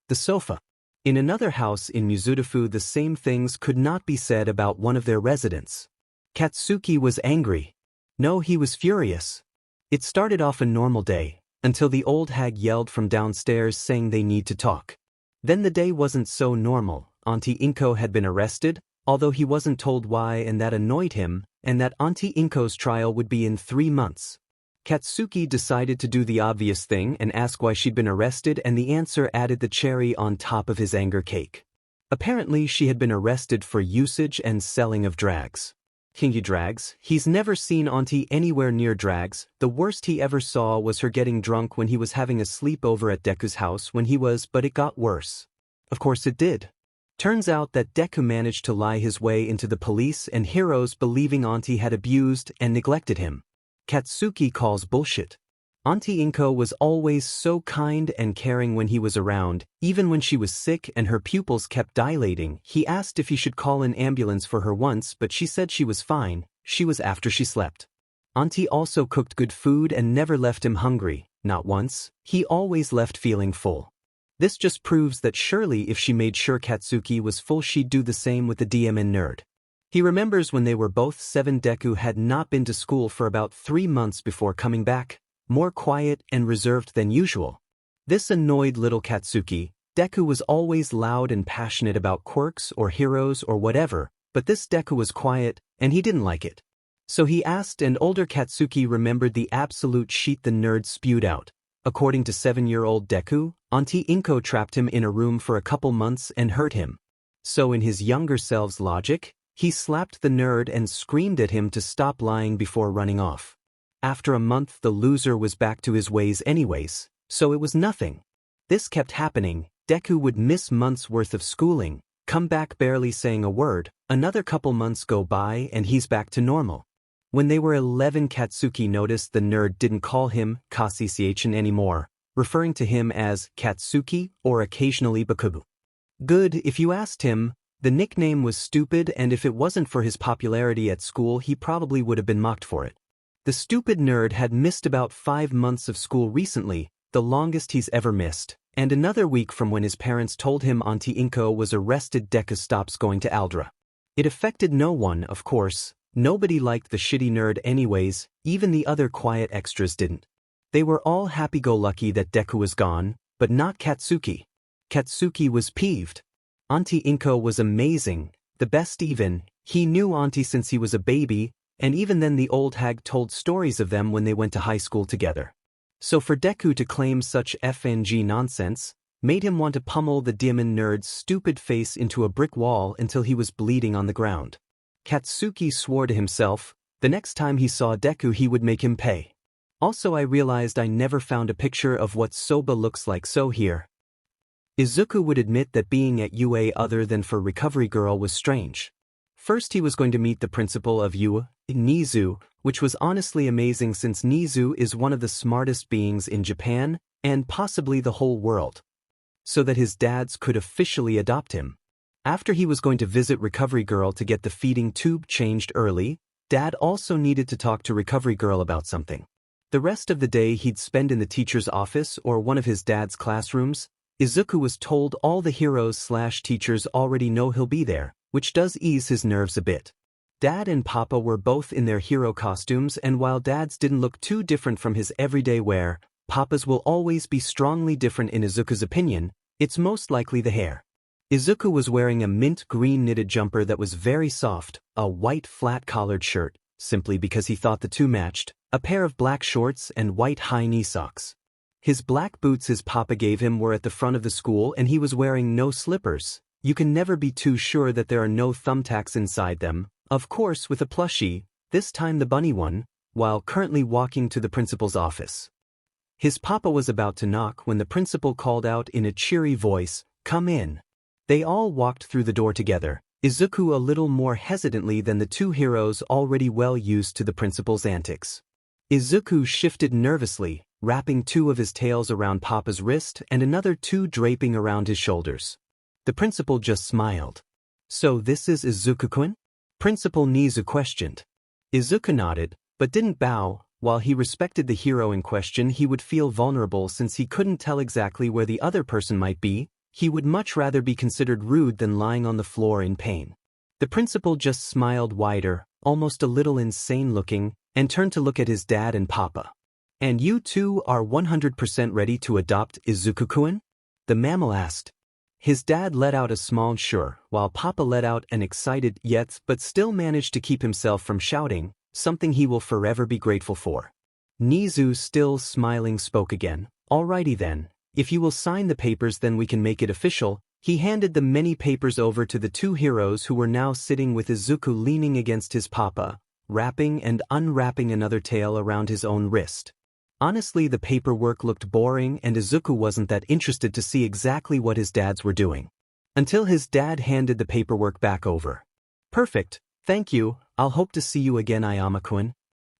the sofa. In another house in Mizudafu, the same things could not be said about one of their residents. Katsuki was angry. No, he was furious. It started off a normal day, until the old hag yelled from downstairs saying they need to talk. Then the day wasn't so normal. Auntie Inko had been arrested, although he wasn't told why, and that annoyed him, and that Auntie Inko's trial would be in 3 months. Katsuki decided to do the obvious thing and ask why she'd been arrested, and the answer added the cherry on top of his anger cake. Apparently she had been arrested for usage and selling of drags. Kingy drags. He's never seen Auntie anywhere near drags. The worst he ever saw was her getting drunk when he was having a sleepover at Deku's house but it got worse. Of course it did. Turns out that Deku managed to lie his way into the police and heroes believing Auntie had abused and neglected him. Katsuki calls bullshit. Auntie Inko was always so kind and caring when he was around, even when she was sick and her pupils kept dilating. He asked if he should call an ambulance for her once, but she said she was fine. She was after she slept. Auntie also cooked good food and never left him hungry, not once. He always left feeling full. This just proves that surely if she made sure Katsuki was full, she'd do the same with the DMN nerd. He remembers when they were both 7, Deku had not been to school for about 3 months before coming back, more quiet and reserved than usual. This annoyed little Katsuki. Deku was always loud and passionate about quirks or heroes or whatever, but this Deku was quiet, and he didn't like it. So he asked, and older Katsuki remembered the absolute shit the nerd spewed out. According to 7-year-old Deku, Auntie Inko trapped him in a room for a couple months and hurt him. So in his younger self's logic, he slapped the nerd and screamed at him to stop lying before running off. After a month the loser was back to his ways anyways, so it was nothing. This kept happening. Deku would miss months worth of schooling, come back barely saying a word, another couple months go by and he's back to normal. When they were 11, Katsuki noticed the nerd didn't call him Kasichin anymore, referring to him as Katsuki or occasionally Bakugo. Good, if you asked him. The nickname was stupid, and if it wasn't for his popularity at school he probably would have been mocked for it. The stupid nerd had missed about 5 months of school recently, the longest he's ever missed, and another week from when his parents told him Auntie Inko was arrested. Deku stops going to Aldra. It affected no one, of course. Nobody liked the shitty nerd anyways, even the other quiet extras didn't. They were all happy-go-lucky that Deku was gone, but not Katsuki. Katsuki was peeved. Auntie Inko was amazing, the best even. He knew Auntie since he was a baby, and even then the old hag told stories of them when they went to high school together. So for Deku to claim such FNG nonsense made him want to pummel the demon nerd's stupid face into a brick wall until he was bleeding on the ground. Katsuki swore to himself, the next time he saw Deku he would make him pay. Also, I realized I never found a picture of what Soba looks like, so here. Izuku would admit that being at UA other than for Recovery Girl was strange. First he was going to meet the principal of UA, Nizu, which was honestly amazing since Nizu is one of the smartest beings in Japan, and possibly the whole world. So that his dads could officially adopt him. After he was going to visit Recovery Girl to get the feeding tube changed early, Dad also needed to talk to Recovery Girl about something. The rest of the day he'd spend in the teacher's office or one of his dad's classrooms. Izuku was told all the heroes/teachers already know he'll be there, which does ease his nerves a bit. Dad and Papa were both in their hero costumes, and while Dad's didn't look too different from his everyday wear, Papa's will always be strongly different in Izuku's opinion. It's most likely the hair. Izuku was wearing a mint green knitted jumper that was very soft, a white flat-collared shirt, simply because he thought the two matched, a pair of black shorts and white high-knee socks. His black boots his papa gave him were at the front of the school, and he was wearing no slippers. You can never be too sure that there are no thumbtacks inside them, of course with a plushie, this time the bunny one, while currently walking to the principal's office. His papa was about to knock when the principal called out in a cheery voice, "Come in." They all walked through the door together, Izuku a little more hesitantly than the two heroes already well used to the principal's antics. Izuku shifted nervously, wrapping two of his tails around Papa's wrist and another two draping around his shoulders. The principal just smiled. "So this is Izuku-kun?" Principal Nizu questioned. Izuku nodded, but didn't bow. While he respected the hero in question, he would feel vulnerable since he couldn't tell exactly where the other person might be. He would much rather be considered rude than lying on the floor in pain. The principal just smiled wider, almost a little insane looking, and turned to look at his dad and Papa. "And you two are 100% ready to adopt Izuku-kun?" the mammal asked. His dad let out a small sure, while Papa let out an excited yes, but still managed to keep himself from shouting, something he will forever be grateful for. Nizu, still smiling, spoke again. "Alrighty then, if you will sign the papers then we can make it official." He handed the many papers over to the two heroes who were now sitting with Izuku leaning against his papa, wrapping and unwrapping another tail around his own wrist. Honestly, the paperwork looked boring and Izuku wasn't that interested to see exactly what his dads were doing. Until his dad handed the paperwork back over. "Perfect, thank you, I'll hope to see you again, Ayama-kun."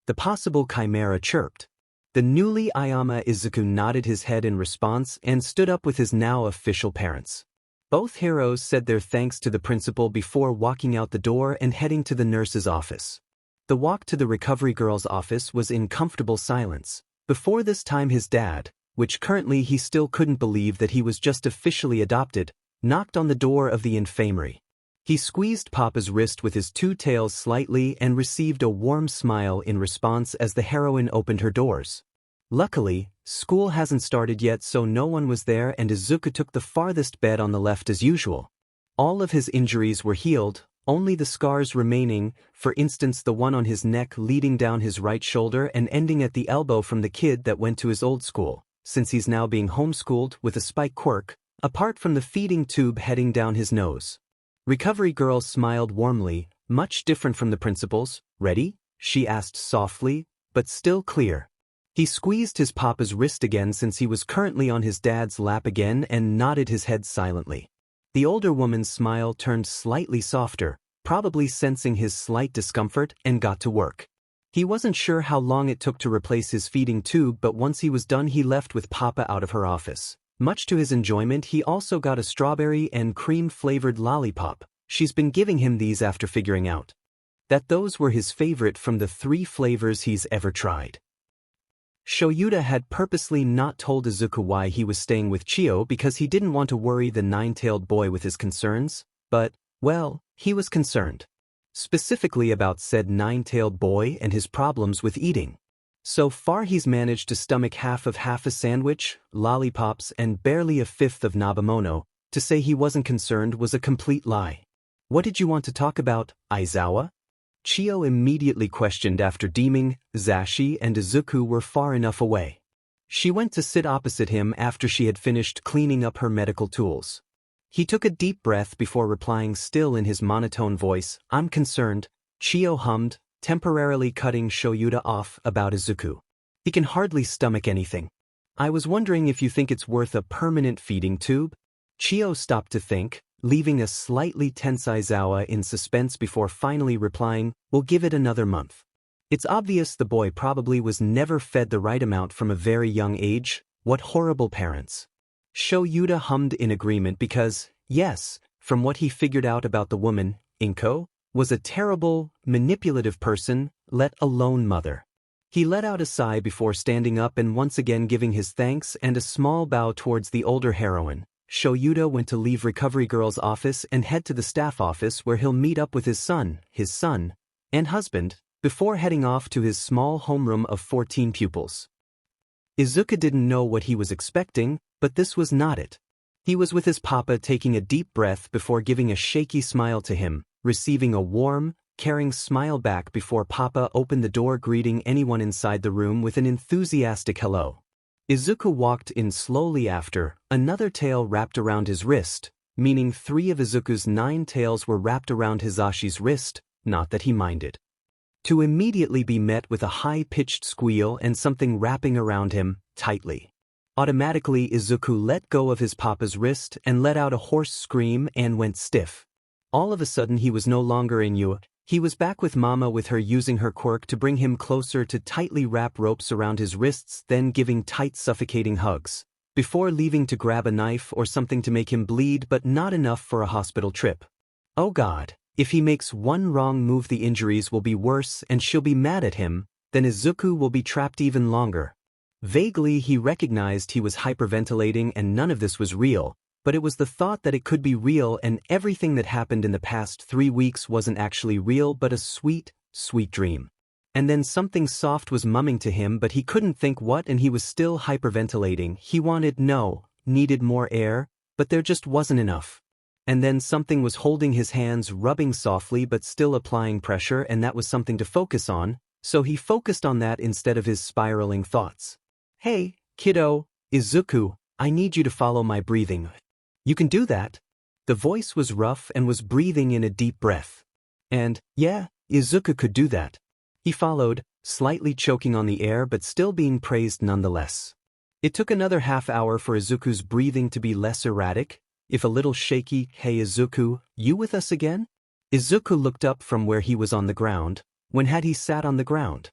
The possible chimera chirped. The newly Ayama Izuku nodded his head in response and stood up with his now official parents. Both heroes said their thanks to the principal before walking out the door and heading to the nurse's office. The walk to the recovery girl's office was in comfortable silence. Before this time his dad, which currently he still couldn't believe that he was just officially adopted, knocked on the door of the infirmary. He squeezed Papa's wrist with his two tails slightly and received a warm smile in response as the heroine opened her doors. Luckily, school hasn't started yet, so no one was there, and Izuku took the farthest bed on the left as usual. All of his injuries were healed, only the scars remaining, for instance the one on his neck leading down his right shoulder and ending at the elbow from the kid that went to his old school, since he's now being homeschooled with a spike quirk, apart from the feeding tube heading down his nose. Recovery girl smiled warmly, much different from the principal's. "Ready?" she asked softly, but still clear. He squeezed his papa's wrist again since he was currently on his dad's lap again and nodded his head silently. The older woman's smile turned slightly softer, probably sensing his slight discomfort, and got to work. He wasn't sure how long it took to replace his feeding tube, but once he was done he left with Papa out of her office. Much to his enjoyment, he also got a strawberry and cream-flavored lollipop. She's been giving him these after figuring out that those were his favorite from the 3 flavors he's ever tried. Shouta had purposely not told Izuku why he was staying with Chio because he didn't want to worry the 9-tailed boy with his concerns, but, well, he was concerned. Specifically about said 9-tailed boy and his problems with eating. So far he's managed to stomach half a sandwich, lollipops, and barely a fifth of Nabamono. To say he wasn't concerned was a complete lie. "What did you want to talk about, Aizawa?" Chio immediately questioned after deeming Hizashi and Izuku were far enough away. She went to sit opposite him after she had finished cleaning up her medical tools. He took a deep breath before replying, still in his monotone voice, "I'm concerned," Chio hummed, temporarily cutting Shouta off, "about Izuku. He can hardly stomach anything. I was wondering if you think it's worth a permanent feeding tube?" Chio stopped to think, leaving a slightly tense Aizawa in suspense before finally replying, "We'll give it another month. It's obvious the boy probably was never fed the right amount from a very young age. What horrible parents." Shouta hummed in agreement because, yes, from what he figured out about the woman, Inko, was a terrible, manipulative person, let alone mother. He let out a sigh before standing up and once again giving his thanks and a small bow towards the older heroine. Shouta went to leave Recovery Girl's office and head to the staff office where he'll meet up with his son, and husband, before heading off to his small homeroom of 14 pupils. Izuku didn't know what he was expecting, but this was not it. He was with his papa taking a deep breath before giving a shaky smile to him, receiving a warm, caring smile back before papa opened the door greeting anyone inside the room with an enthusiastic hello. Izuku walked in slowly after, another tail wrapped around his wrist, meaning 3 of Izuku's 9 tails were wrapped around Hizashi's wrist, not that he minded. To immediately be met with a high-pitched squeal and something wrapping around him, tightly. Automatically Izuku let go of his papa's wrist and let out a hoarse scream and went stiff. All of a sudden he was no longer in you. He was back with Mama with her using her quirk to bring him closer to tightly wrap ropes around his wrists then giving tight suffocating hugs, before leaving to grab a knife or something to make him bleed but not enough for a hospital trip. Oh God, if he makes one wrong move the injuries will be worse and she'll be mad at him, then Izuku will be trapped even longer. Vaguely he recognized he was hyperventilating and none of this was real, but it was the thought that it could be real and everything that happened in the past 3 weeks wasn't actually real but a sweet, sweet dream. And then something soft was mumming to him but he couldn't think what and he was still hyperventilating. He needed more air, but there just wasn't enough. And then something was holding his hands rubbing softly but still applying pressure and that was something to focus on, so he focused on that instead of his spiraling thoughts. Hey, kiddo, Izuku, I need you to follow my breathing. You can do that? The voice was rough and was breathing in a deep breath. And, yeah, Izuku could do that. He followed, slightly choking on the air but still being praised nonetheless. It took another half hour for Izuku's breathing to be less erratic, if a little shaky. Hey Izuku, you with us again? Izuku looked up from where he was on the ground. When had he sat on the ground?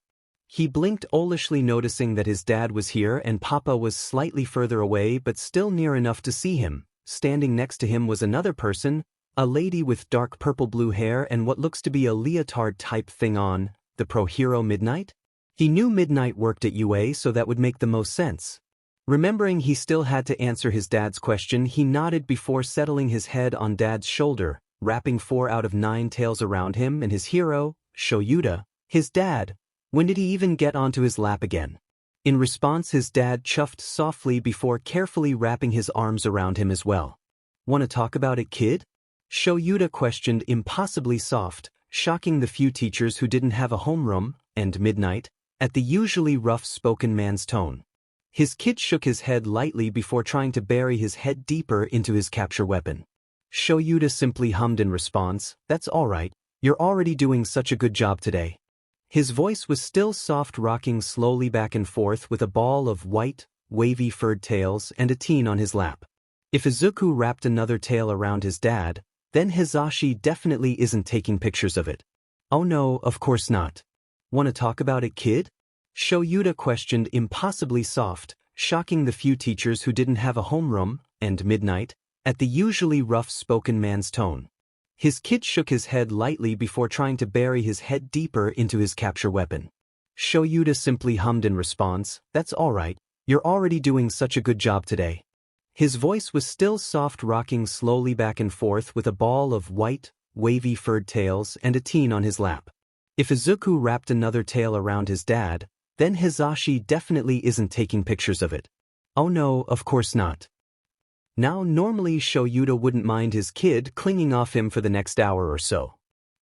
He blinked owlishly noticing that his dad was here and Papa was slightly further away but still near enough to see him. Standing next to him was another person, a lady with dark purple-blue hair and what looks to be a leotard-type thing on, the pro-hero Midnight? He knew Midnight worked at UA so that would make the most sense. Remembering he still had to answer his dad's question, he nodded before settling his head on Dad's shoulder, wrapping 4 out of 9 tails around him and his hero, Shouta, his dad. When did he even get onto his lap again? In response his dad chuffed softly before carefully wrapping his arms around him as well. "Wanna talk about it, kid?" Shouta questioned impossibly soft, shocking the few teachers who didn't have a homeroom, and Midnight, at the usually rough-spoken man's tone. His kid shook his head lightly before trying to bury his head deeper into his capture weapon. Shouta simply hummed in response, "That's alright, you're already doing such a good job today." His voice was still soft, rocking slowly back and forth with a ball of white, wavy furred tails and a teen on his lap. If Izuku wrapped another tail around his dad, then Hizashi definitely isn't taking pictures of it. "Oh no, of course not. Wanna talk about it, kid?" Shouta questioned impossibly soft, shocking the few teachers who didn't have a homeroom, and Midnight, at the usually rough-spoken man's tone. His kid shook his head lightly before trying to bury his head deeper into his capture weapon. Shouta simply hummed in response, "That's alright, you're already doing such a good job today." His voice was still soft, rocking slowly back and forth with a ball of white, wavy furred tails and a teen on his lap. If Izuku wrapped another tail around his dad, then Hizashi definitely isn't taking pictures of it. "Oh no, of course not." Now normally Shouta wouldn't mind his kid clinging off him for the next hour or so.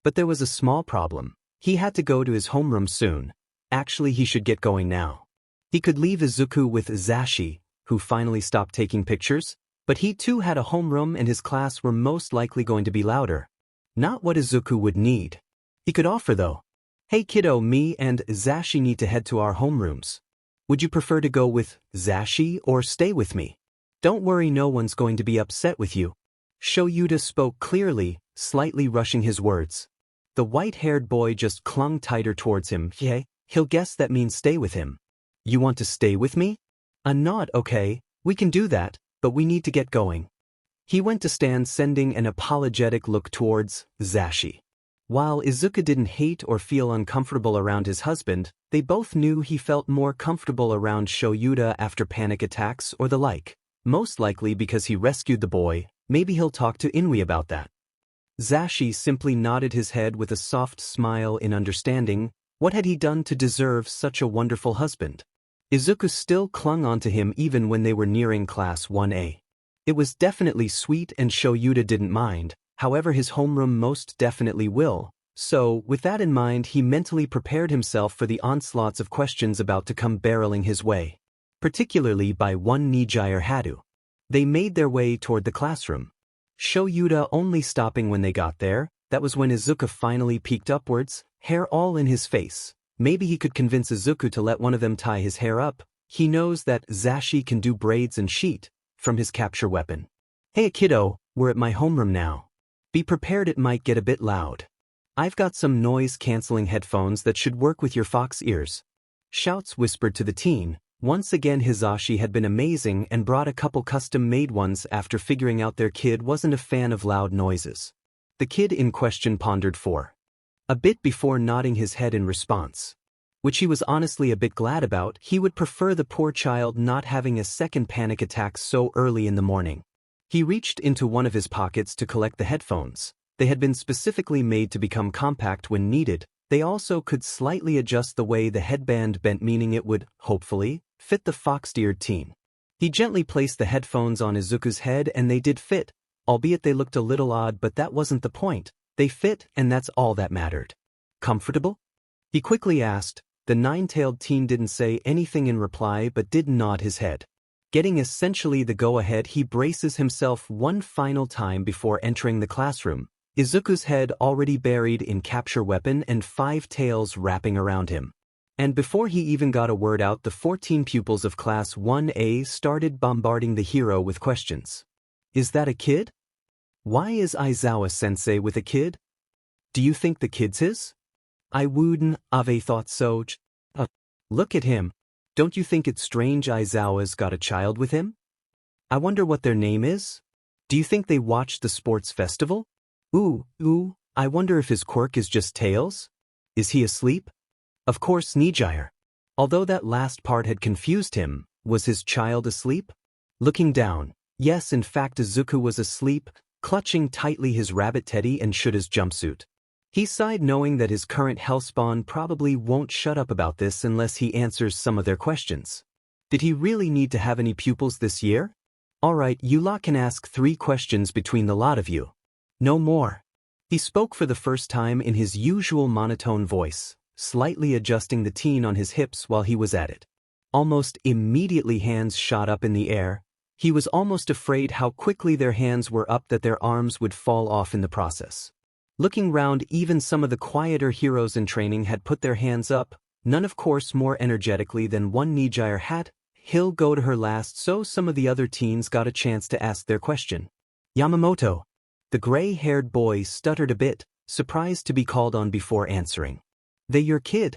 But there was a small problem. He had to go to his homeroom soon. Actually he should get going now. He could leave Izuku with Hizashi, who finally stopped taking pictures, but he too had a homeroom and his class were most likely going to be louder. Not what Izuku would need. He could offer though. "Hey kiddo, me and Hizashi need to head to our homerooms. Would you prefer to go with Hizashi or stay with me? Don't worry, no one's going to be upset with you." Shouta spoke clearly, slightly rushing his words. The white-haired boy just clung tighter towards him. "Yeah, he'll guess that means stay with him." "You want to stay with me?" A nod. "Okay, we can do that, but we need to get going." He went to stand, sending an apologetic look towards Hizashi. While Izuku didn't hate or feel uncomfortable around his husband, they both knew he felt more comfortable around Shouta after panic attacks or the like. Most likely because he rescued the boy. Maybe he'll talk to Inui about that. Hizashi simply nodded his head with a soft smile in understanding. What had he done to deserve such a wonderful husband? Izuku still clung onto him even when they were nearing Class 1A. It was definitely sweet and Shouta didn't mind, however his homeroom most definitely will. So, with that in mind, he mentally prepared himself for the onslaughts of questions about to come barreling his way. Particularly by one Nijier Hadu. They made their way toward the classroom. Shouta only stopping when they got there. That was when Izuku finally peeked upwards, hair all in his face. Maybe he could convince Izuku to let one of them tie his hair up. He knows that Hizashi can do braids and sheet from his capture weapon. Hey kiddo, we're at my homeroom now. Be prepared, it might get a bit loud. I've got some noise-canceling headphones that should work with your fox ears. Shouts whispered to the teen. Once again Hizashi had been amazing and brought a couple custom-made ones after figuring out their kid wasn't a fan of loud noises. The kid in question pondered for a bit before nodding his head in response. Which he was honestly a bit glad about. He would prefer the poor child not having a second panic attack so early in the morning. He reached into one of his pockets to collect the headphones. They had been specifically made to become compact when needed. They also could slightly adjust the way the headband bent, meaning it would, hopefully, fit the fox-eared teen. He gently placed the headphones on Izuku's head and they did fit, albeit they looked a little odd, but that wasn't the point. They fit and that's all that mattered. Comfortable? He quickly asked. The nine-tailed teen didn't say anything in reply but did nod his head. Getting essentially the go-ahead, he braces himself one final time before entering the classroom. Izuku's head already buried in capture weapon and 5 tails wrapping around him. And before he even got a word out, the 14 pupils of Class 1A started bombarding the hero with questions. Is that a kid? Why is Aizawa-sensei with a kid? Do you think the kid's his? I wouldn't have thought so. Look at him. Don't you think it's strange Aizawa's got a child with him? I wonder what their name is? Do you think they watched the sports festival? Ooh, I wonder if his quirk is just tails? Is he asleep? Of course Nijier. Although that last part had confused him, was his child asleep? Looking down, yes, in fact Izuku was asleep, clutching tightly his rabbit teddy and Shouda's jumpsuit. He sighed knowing that his current hellspawn probably won't shut up about this unless he answers some of their questions. Did he really need to have any pupils this year? Alright, you lot can ask 3 questions between the lot of you. No more. He spoke for the first time in his usual monotone voice, slightly adjusting the teen on his hips while he was at it. Almost immediately hands shot up in the air. He was almost afraid how quickly their hands were up that their arms would fall off in the process. Looking round, even some of the quieter heroes in training had put their hands up, none of course more energetically than one Nijier had. He'll go to her last, so some of the other teens got a chance to ask their question. Yamamoto. The gray-haired boy stuttered a bit, surprised to be called on before answering. They your kid?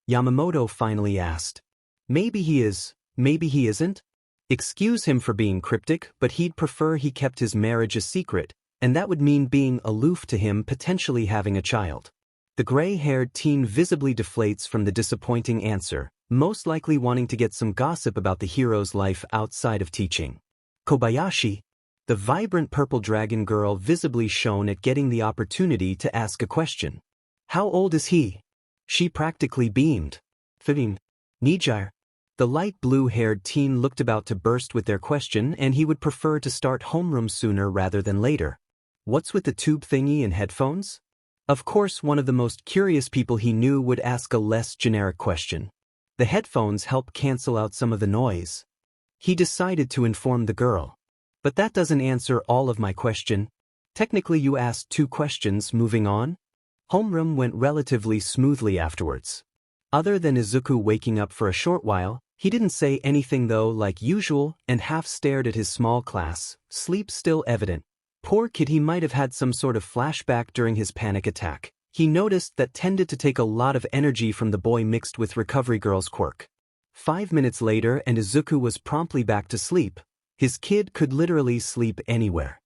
Yamamoto finally asked. Maybe he is, maybe he isn't. Excuse him for being cryptic, but he'd prefer he kept his marriage a secret, and that would mean being aloof to him potentially having a child. The gray-haired teen visibly deflates from the disappointing answer, most likely wanting to get some gossip about the hero's life outside of teaching. Kobayashi. The vibrant purple dragon girl visibly shone at getting the opportunity to ask a question. How old is he? She practically beamed. 15. Nijier. The light blue-haired teen looked about to burst with their question, and he would prefer to start homeroom sooner rather than later. What's with the tube thingy and headphones? Of course, one of the most curious people he knew would ask a less generic question. The headphones help cancel out some of the noise. He decided to inform the girl. But that doesn't answer all of my question. Technically you asked 2 questions, moving on. Homeroom went relatively smoothly afterwards. Other than Izuku waking up for a short while, he didn't say anything though, like usual, and half stared at his small class, sleep still evident. Poor kid, he might have had some sort of flashback during his panic attack. He noticed that tended to take a lot of energy from the boy mixed with recovery girl's quirk. 5 minutes later and Izuku was promptly back to sleep. His kid could literally sleep anywhere.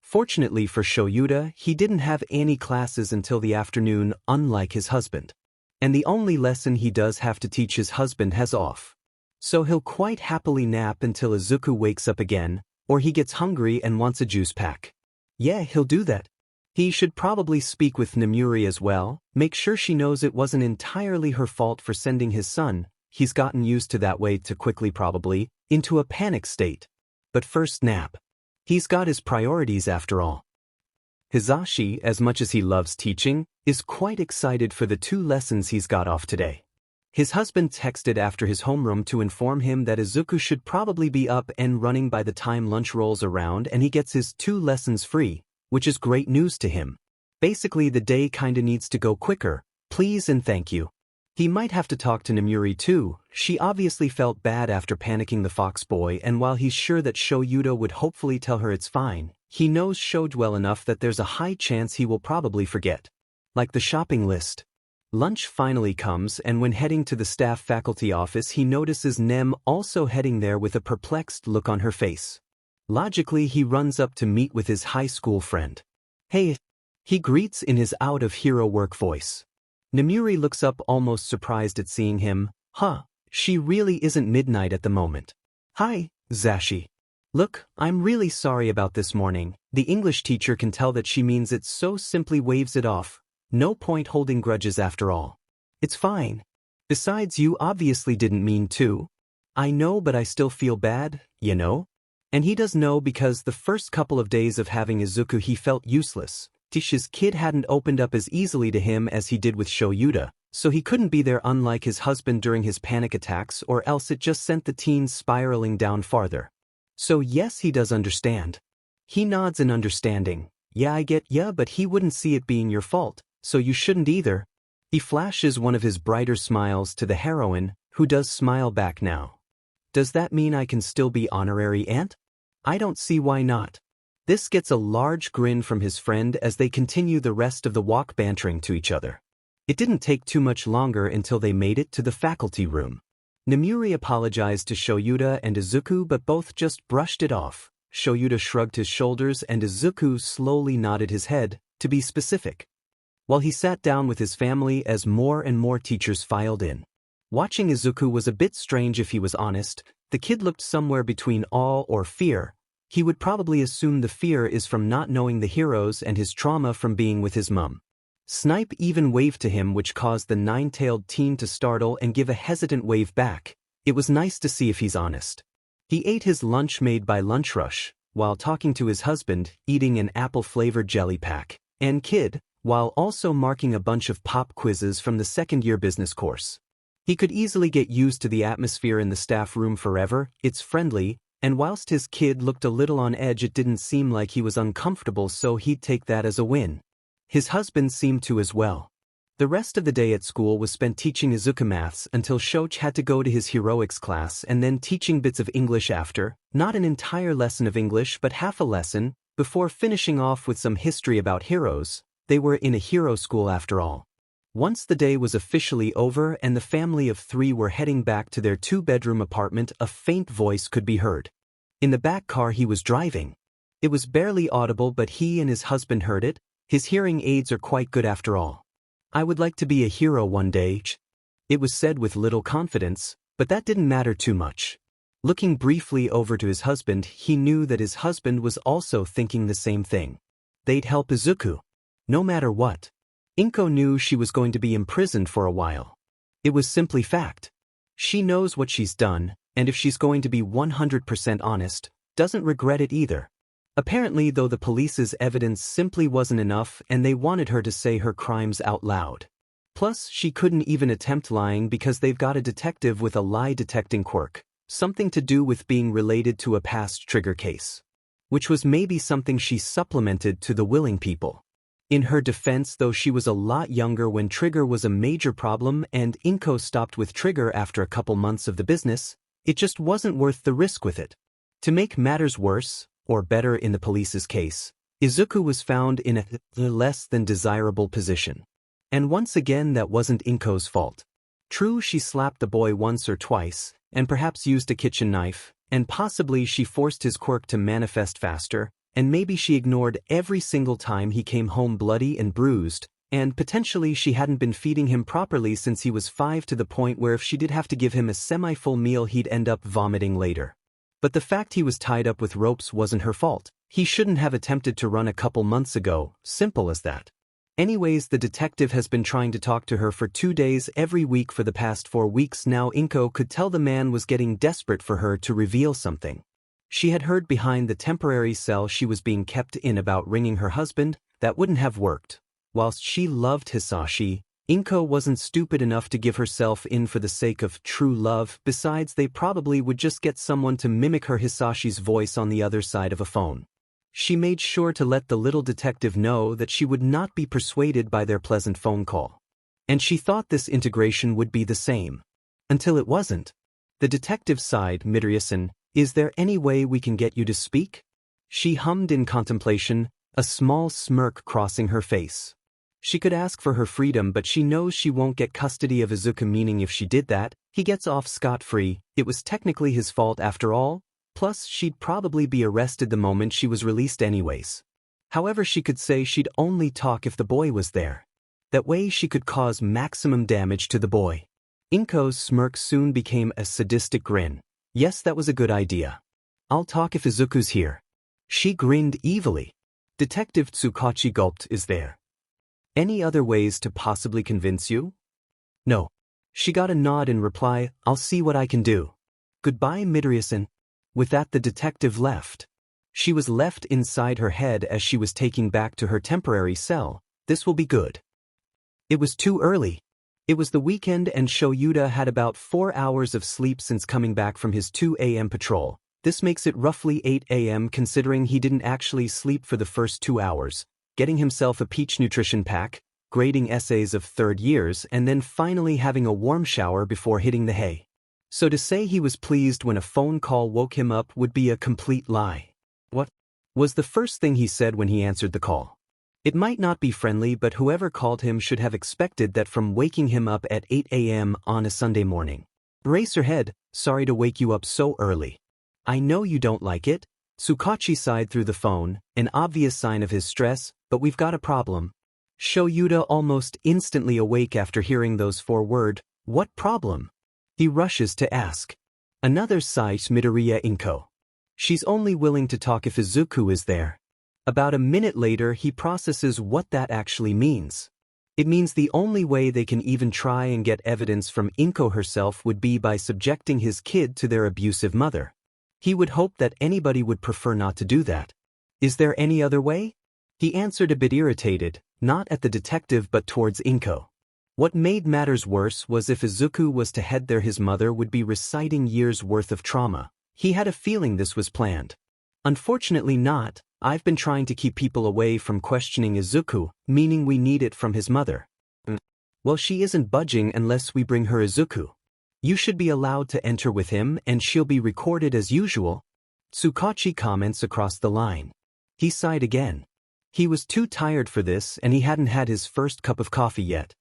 Fortunately for Shouta, he didn't have any classes until the afternoon, unlike his husband. And the only lesson he does have to teach his husband has off. So he'll quite happily nap until Izuku wakes up again, or he gets hungry and wants a juice pack. Yeah, he'll do that. He should probably speak with Nemuri as well, make sure she knows it wasn't entirely her fault for sending his son, he's gotten used to that way too quickly probably, into a panic state. But first nap. He's got his priorities after all. Hizashi, as much as he loves teaching, is quite excited for the 2 lessons he's got off today. His husband texted after his homeroom to inform him that Izuku should probably be up and running by the time lunch rolls around and he gets his 2 lessons free, which is great news to him. Basically the day kinda needs to go quicker, please and thank you. He might have to talk to Nemuri too, she obviously felt bad after panicking the fox boy, and while he's sure that Shouta would hopefully tell her it's fine, he knows Shouj well enough that there's a high chance he will probably forget. Like the shopping list. Lunch finally comes, and when heading to the staff faculty office he notices Nem also heading there with a perplexed look on her face. Logically he runs up to meet with his high school friend. Hey, he greets in his out-of-hero work voice. Nemuri looks up almost surprised at seeing him. She really isn't midnight at the moment. Hi, Zashi. Look, I'm really sorry about this morning. The English teacher can tell that she means it, so simply waves it off. No point holding grudges after all. It's fine. Besides, you obviously didn't mean to. I know, but I still feel bad, you know? And he does know because the first couple of days of having Izuku he felt useless. His kid hadn't opened up as easily to him as he did with Shouta, so he couldn't be there unlike his husband during his panic attacks, or else it just sent the teen spiraling down farther. So yes, he does understand. He nods in understanding. Yeah, I get ya, but he wouldn't see it being your fault, so you shouldn't either. He flashes one of his brighter smiles to the heroine, who does smile back now. Does that mean I can still be honorary aunt? I don't see why not. This gets a large grin from his friend as they continue the rest of the walk bantering to each other. It didn't take too much longer until they made it to the faculty room. Nemuri apologized to Shouta and Izuku, but both just brushed it off. Shouta shrugged his shoulders and Izuku slowly nodded his head, to be specific. While he sat down with his family as more and more teachers filed in. Watching Izuku was a bit strange if he was honest. The kid looked somewhere between awe or fear. He would probably assume the fear is from not knowing the heroes and his trauma from being with his mum. Snipe even waved to him, which caused the 9-tailed teen to startle and give a hesitant wave back. It was nice to see if he's honest. He ate his lunch made by Lunch Rush, while talking to his husband, eating an apple-flavored jelly pack, and kid, while also marking a bunch of pop quizzes from the second-year business course. He could easily get used to the atmosphere in the staff room forever. It's friendly, and whilst his kid looked a little on edge, it didn't seem like he was uncomfortable, so he'd take that as a win. His husband seemed to as well. The rest of the day at school was spent teaching Izuku maths until Shouch had to go to his heroics class, and then teaching bits of English after, not an entire lesson of English but half a lesson, before finishing off with some history about heroes. They were in a hero school after all. Once the day was officially over and the family of 3 were heading back to their 2-bedroom apartment, a faint voice could be heard. In the back car he was driving. It was barely audible, but he and his husband heard it. His hearing aids are quite good after all. I would like to be a hero one day. It was said with little confidence, but that didn't matter too much. Looking briefly over to his husband, he knew that his husband was also thinking the same thing. They'd help Izuku. No matter what. Inko knew she was going to be imprisoned for a while. It was simply fact. She knows what she's done, and if she's going to be 100% honest, doesn't regret it either. Apparently, though, the police's evidence simply wasn't enough and they wanted her to say her crimes out loud. Plus, she couldn't even attempt lying because they've got a detective with a lie-detecting quirk, something to do with being related to a past trigger case. Which was maybe something she supplemented to the willing people. In her defense, though, she was a lot younger when Trigger was a major problem and Inko stopped with Trigger after a couple months of the business, it just wasn't worth the risk with it. To make matters worse, or better in the police's case, Izuku was found in a less than desirable position. And once again, that wasn't Inko's fault. True, she slapped the boy once or twice, and perhaps used a kitchen knife, and possibly she forced his quirk to manifest faster, And maybe she ignored every single time he came home bloody and bruised, and potentially she hadn't been feeding him properly since he was 5 to the point where if she did have to give him a semi-full meal he'd end up vomiting later. But the fact he was tied up with ropes wasn't her fault. He shouldn't have attempted to run a couple months ago, simple as that. Anyways, the detective has been trying to talk to her for 2 days every week for the past 4 weeks now. Inko could tell the man was getting desperate for her to reveal something. She had heard behind the temporary cell she was being kept in about ringing her husband. That wouldn't have worked. Whilst she loved Hizashi, Inko wasn't stupid enough to give herself in for the sake of true love. Besides, they probably would just get someone to mimic her Hisashi's voice on the other side of a phone. She made sure to let the little detective know that she would not be persuaded by their pleasant phone call. And she thought this integration would be the same. Until it wasn't. The detective sighed. Midoriya-san, is there any way we can get you to speak? She hummed in contemplation, a small smirk crossing her face. She could ask for her freedom, but she knows she won't get custody of Izuku, meaning if she did that, he gets off scot-free. It was technically his fault after all, plus she'd probably be arrested the moment she was released anyways. However, she could say she'd only talk if the boy was there. That way she could cause maximum damage to the boy. Inko's smirk soon became a sadistic grin. Yes, that was a good idea. I'll talk if Izuku's here. She grinned evilly. Detective Tsukachi gulped. Is there any other ways to possibly convince you? No. She got a nod in reply. I'll see what I can do. Goodbye, Midoriya-san. With that, the detective left. She was left inside her head as she was taking back to her temporary cell. This will be good. It was too early. It was the weekend and Shouta had about 4 hours of sleep since coming back from his 2 a.m. patrol. This makes it roughly 8 a.m. considering he didn't actually sleep for the first 2 hours, getting himself a peach nutrition pack, grading essays of 3rd years, and then finally having a warm shower before hitting the hay. So to say he was pleased when a phone call woke him up would be a complete lie. What was the first thing he said when he answered the call? It might not be friendly, but whoever called him should have expected that from waking him up at 8 a.m. on a Sunday morning. Eraserhead, sorry to wake you up so early. I know you don't like it. Tsukachi sighed through the phone, an obvious sign of his stress, but we've got a problem. Shouta almost instantly awake after hearing those 4 words. What problem? He rushes to ask. Another sigh. Midoriya Inko. She's only willing to talk if Izuku is there. About a minute later he processes what that actually means. It means the only way they can even try and get evidence from Inko herself would be by subjecting his kid to their abusive mother. He would hope that anybody would prefer not to do that. Is there any other way? He answered a bit irritated, not at the detective but towards Inko. What made matters worse was if Izuku was to head there his mother would be reciting years' worth of trauma. He had a feeling this was planned. Unfortunately not. I've been trying to keep people away from questioning Izuku, meaning we need it from his mother. Well, she isn't budging unless we bring her Izuku. You should be allowed to enter with him and she'll be recorded as usual. Tsukachi comments across the line. He sighed again. He was too tired for this and he hadn't had his first cup of coffee yet.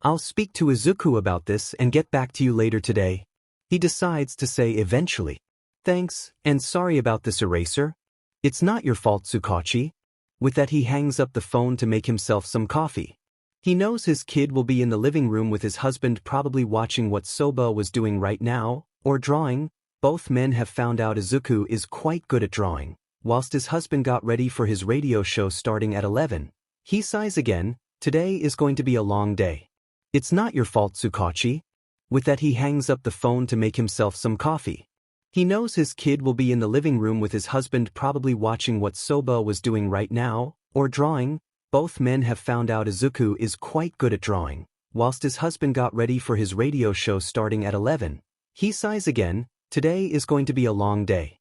I'll speak to Izuku about this and get back to you later today. He decides to say eventually. Thanks, and sorry about this, Eraser. It's not your fault, Tsukachi. With that he hangs up the phone to make himself some coffee. He knows his kid will be in the living room with his husband probably watching what Soba was doing right now, or drawing. Both men have found out Izuku is quite good at drawing. Whilst his husband got ready for his radio show starting at 11, he sighs again. Today is going to be a long day. It's not your fault, Tsukachi. With that he hangs up the phone to make himself some coffee. He knows his kid will be in the living room with his husband probably watching what Soba was doing right now, or drawing. Both men have found out Izuku is quite good at drawing. Whilst his husband got ready for his radio show starting at 11, he sighs again. Today is going to be a long day.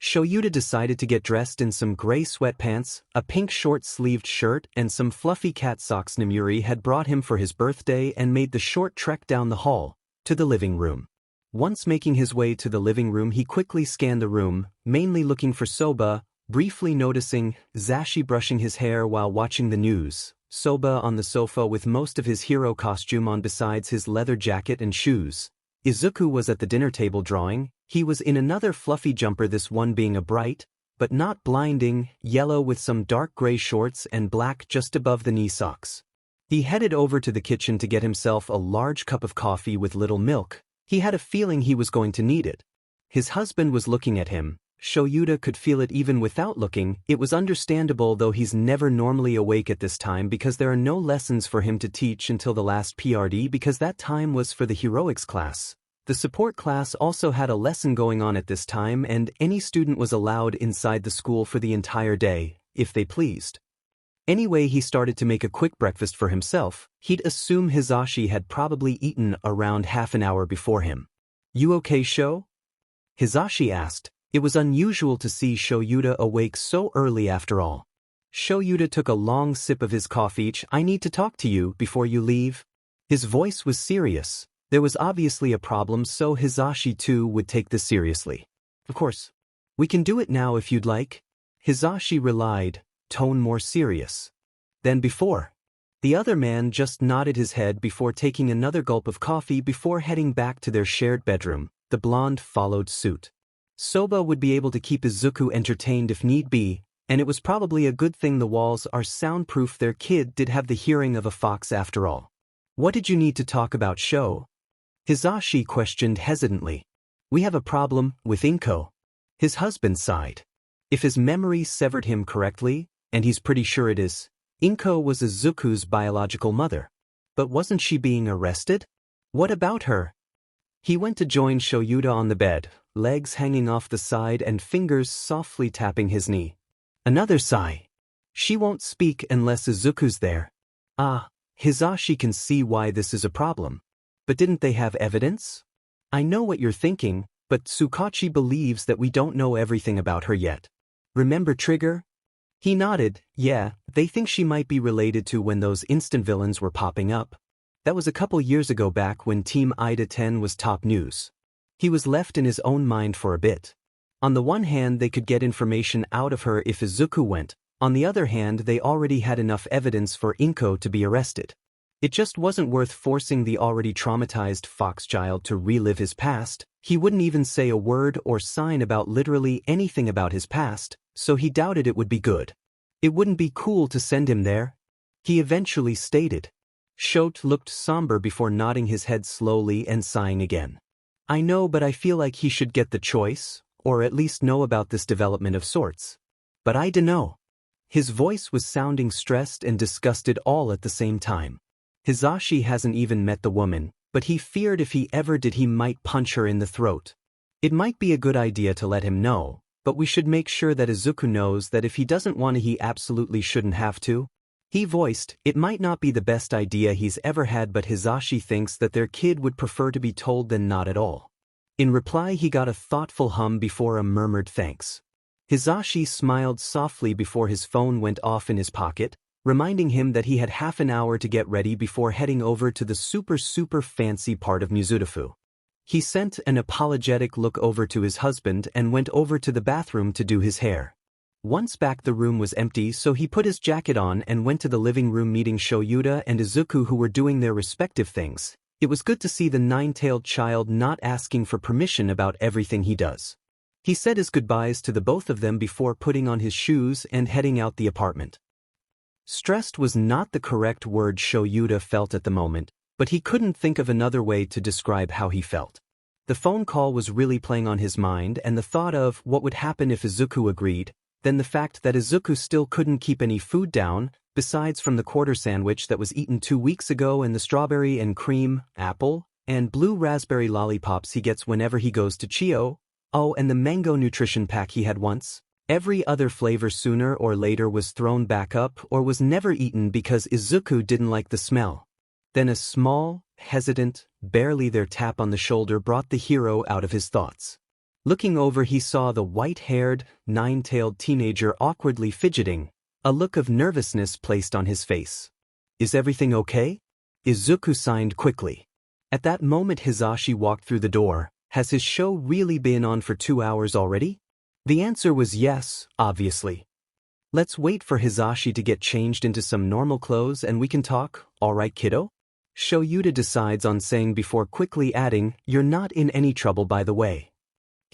Shouta decided to get dressed in some gray sweatpants, a pink short-sleeved shirt, and some fluffy cat socks Namuri had brought him for his birthday and made the short trek down the hall, to the living room. Once making his way to the living room he quickly scanned the room, mainly looking for Soba, briefly noticing Hizashi brushing his hair while watching the news, Soba on the sofa with most of his hero costume on besides his leather jacket and shoes. Izuku was at the dinner table drawing. He was in another fluffy jumper, this one being a bright, but not blinding, yellow with some dark gray shorts and black just above the knee socks. He headed over to the kitchen to get himself a large cup of coffee with little milk. He had a feeling he was going to need it. His husband was looking at him. Shouta could feel it even without looking. It was understandable, though he's never normally awake at this time because there are no lessons for him to teach until the last PRD because that time was for the heroics class. The support class also had a lesson going on at this time, and any student was allowed inside the school for the entire day, if they pleased. Anyway, he started to make a quick breakfast for himself. He'd assume Hizashi had probably eaten around half an hour before him. "You okay, Sho?" Hizashi asked. It was unusual to see Shouta awake so early after all. Shouta took a long sip of his coffee. "I need to talk to you before you leave." His voice was serious. There was obviously a problem, so Hizashi too would take this seriously. "Of course. We can do it now if you'd like." Hizashi relied, tone more serious than before. The other man just nodded his head before taking another gulp of coffee before heading back to their shared bedroom. The blonde followed suit. Soba would be able to keep Izuku entertained if need be, and it was probably a good thing the walls are soundproof. Their kid did have the hearing of a fox after all. "What did you need to talk about, Sho?" Hizashi questioned hesitantly. "We have a problem with Inko." His husband sighed. If his memory severed him correctly, and he's pretty sure it is, Inko was Izuku's biological mother. But wasn't she being arrested? What about her? He went to join Shouta on the bed, legs hanging off the side and fingers softly tapping his knee. Another sigh. "She won't speak unless Izuku's there." Ah, Hizashi can see why this is a problem. But didn't they have evidence? "I know what you're thinking, but Tsukachi believes that we don't know everything about her yet. Remember Trigger?" He nodded. "Yeah, they think she might be related to when those instant villains were popping up. That was a couple years ago, back when Team Ida 10 was top news." He was left in his own mind for a bit. On the one hand, they could get information out of her if Izuku went. On the other hand, they already had enough evidence for Inko to be arrested. It just wasn't worth forcing the already traumatized fox child to relive his past. He wouldn't even say a word or sign about literally anything about his past, so he doubted it would be good. It wouldn't be cool to send him there, he eventually stated. Shouta looked somber before nodding his head slowly and sighing again. "I know, but I feel like he should get the choice, or at least know about this development of sorts. But I dunno." His voice was sounding stressed and disgusted all at the same time. Hizashi hasn't even met the woman, but he feared if he ever did he might punch her in the throat. It might be a good idea to let him know, but we should make sure that Izuku knows that if he doesn't want to, he absolutely shouldn't have to. He voiced, it might not be the best idea he's ever had, but Hizashi thinks that their kid would prefer to be told than not at all. In reply, he got a thoughtful hum before a murmured thanks. Hizashi smiled softly before his phone went off in his pocket, reminding him that he had half an hour to get ready before heading over to the super fancy part of Mizudafu. He sent an apologetic look over to his husband and went over to the bathroom to do his hair. Once back, the room was empty, so he put his jacket on and went to the living room, meeting Shouta and Izuku, who were doing their respective things. It was good to see the nine-tailed child not asking for permission about everything he does. He said his goodbyes to the both of them before putting on his shoes and heading out the apartment. Stressed was not the correct word Shouta felt at the moment, but he couldn't think of another way to describe how he felt. The phone call was really playing on his mind, and the thought of what would happen if Izuku agreed, then the fact that Izuku still couldn't keep any food down, besides from the quarter sandwich that was eaten 2 weeks ago and the strawberry and cream, apple, and blue raspberry lollipops he gets whenever he goes to Chio. Oh, and the mango nutrition pack he had once. Every other flavor sooner or later was thrown back up or was never eaten because Izuku didn't like the smell. Then a small, hesitant, barely there tap on the shoulder brought the hero out of his thoughts. Looking over, he saw the white-haired, nine-tailed teenager awkwardly fidgeting, a look of nervousness placed on his face. "Is everything okay?" Izuku signed quickly. At that moment, Hizashi walked through the door. "Has his show really been on for 2 hours already?" The answer was yes, obviously. "Let's wait for Hizashi to get changed into some normal clothes and we can talk, all right, kiddo?" Shouta decides on saying before quickly adding, "You're not in any trouble, by the way."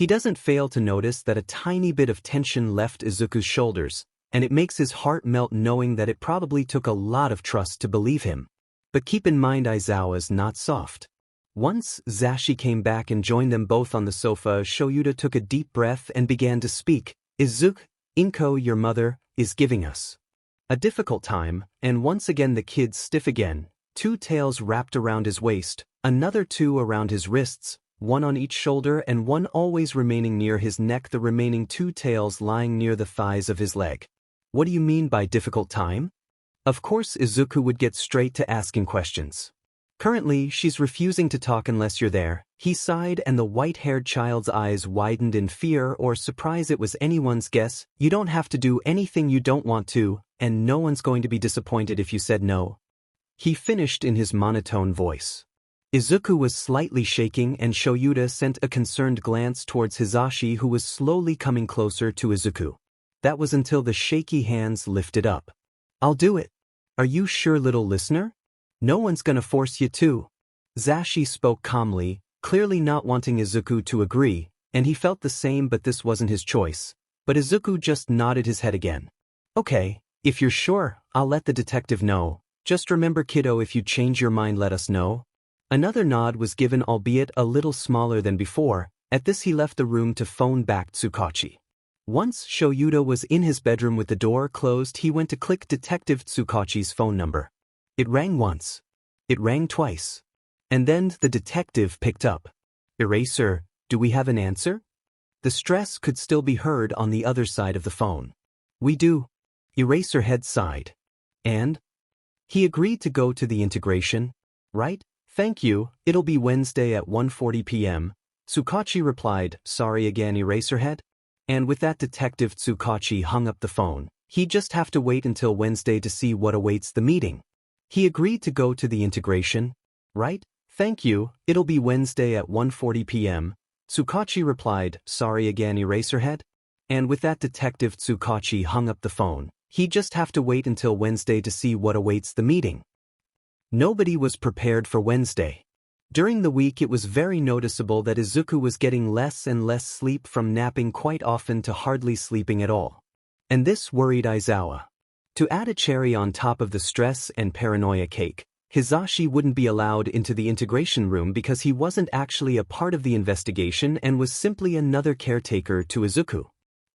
He doesn't fail to notice that a tiny bit of tension left Izuku's shoulders, and it makes his heart melt knowing that it probably took a lot of trust to believe him. But keep in mind Aizawa's not soft. Once Hizashi came back and joined them both on the sofa, Shouta took a deep breath and began to speak. Izuku, Inko, your mother, is giving us a difficult time, and once again the kid's stiff again, 2 tails wrapped around his waist, another 2 around his wrists, 1 on each shoulder and 1 always remaining near his neck, the remaining 2 tails lying near the thighs of his leg. What do you mean by difficult time? Of course Izuku would get straight to asking questions. Currently, she's refusing to talk unless you're there. He sighed and the white-haired child's eyes widened in fear or surprise. It was anyone's guess. You don't have to do anything you don't want to, and no one's going to be disappointed if you said no. He finished in his monotone voice. Izuku was slightly shaking and Shouta sent a concerned glance towards Hizashi, who was slowly coming closer to Izuku. That was until the shaky hands lifted up. I'll do it. Are you sure, little listener? No one's gonna force you to. Hizashi spoke calmly, clearly not wanting Izuku to agree, and he felt the same, but this wasn't his choice. But Izuku just nodded his head again. Okay, if you're sure, I'll let the detective know. Just remember, kiddo, if you change your mind, let us know. Another nod was given, albeit a little smaller than before. At this he left the room to phone back Tsukachi. Once Shouta was in his bedroom with the door closed, he went to click Detective Tsukachi's phone number. It rang once. It rang twice. And then the detective picked up. Eraser, do we have an answer? The stress could still be heard on the other side of the phone. We do. Eraserhead sighed. And? He agreed to go to the integration. Right? Thank you, it'll be Wednesday at 1:40 p.m. Tsukachi replied, sorry again, Eraserhead. And with that, Detective Tsukachi hung up the phone. He'd just have to wait until Wednesday to see what awaits the meeting. He agreed to go to the integration. Right? Thank you, it'll be Wednesday at 1:40 p.m. Tsukachi replied, sorry again, Eraserhead. And with that, Detective Tsukachi hung up the phone. He'd just have to wait until Wednesday to see what awaits the meeting. Nobody was prepared for Wednesday. During the week it was very noticeable that Izuku was getting less and less sleep, from napping quite often to hardly sleeping at all. And this worried Aizawa. To add a cherry on top of the stress and paranoia cake, Hizashi wouldn't be allowed into the integration room because he wasn't actually a part of the investigation and was simply another caretaker to Izuku.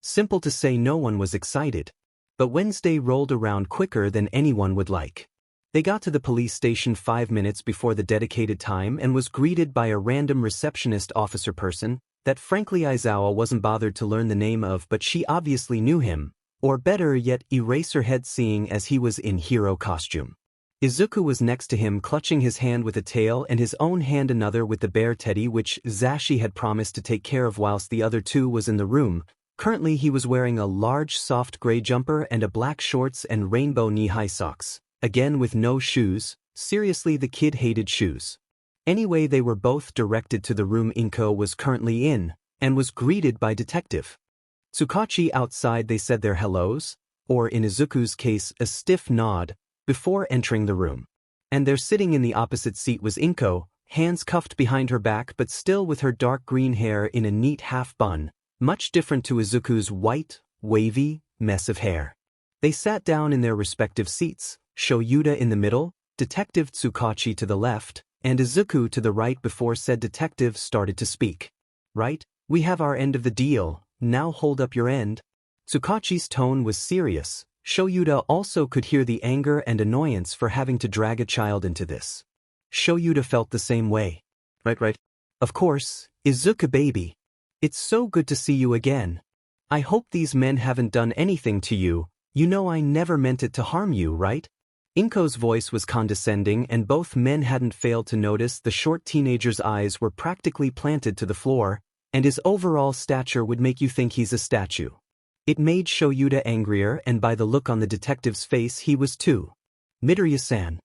Simple to say, no one was excited. But Wednesday rolled around quicker than anyone would like. They got to the police station 5 minutes before the dedicated time and was greeted by a random receptionist officer person that frankly Aizawa wasn't bothered to learn the name of, but she obviously knew him, or better yet, Eraserhead, seeing as he was in hero costume. Izuku was next to him, clutching his hand with a tail and his own hand another with the bear teddy, which Hizashi had promised to take care of whilst the other two was in the room. Currently he was wearing a large soft gray jumper and a black shorts and rainbow knee-high socks. Again with no shoes. Seriously, the kid hated shoes. Anyway, they were both directed to the room Inko was currently in, and was greeted by Detective Tsukachi. Outside they said their hellos, or in Izuku's case a stiff nod, before entering the room. And there sitting in the opposite seat was Inko, hands cuffed behind her back but still with her dark green hair in a neat half bun, much different to Izuku's white, wavy mess of hair. They sat down in their respective seats, Shouta in the middle, Detective Tsukachi to the left, and Izuku to the right. Before said detective started to speak. Right, we have our end of the deal, now hold up your end. Tsukachi's tone was serious. Shouta also could hear the anger and annoyance for having to drag a child into this. Shouta felt the same way. Right. Of course, Izuku baby. It's so good to see you again. I hope these men haven't done anything to you. You know I never meant it to harm you, right? Inko's voice was condescending, and both men hadn't failed to notice the short teenager's eyes were practically planted to the floor, and his overall stature would make you think he's a statue. It made Shouta angrier, and by the look on the detective's face he was too. Midoriya-san.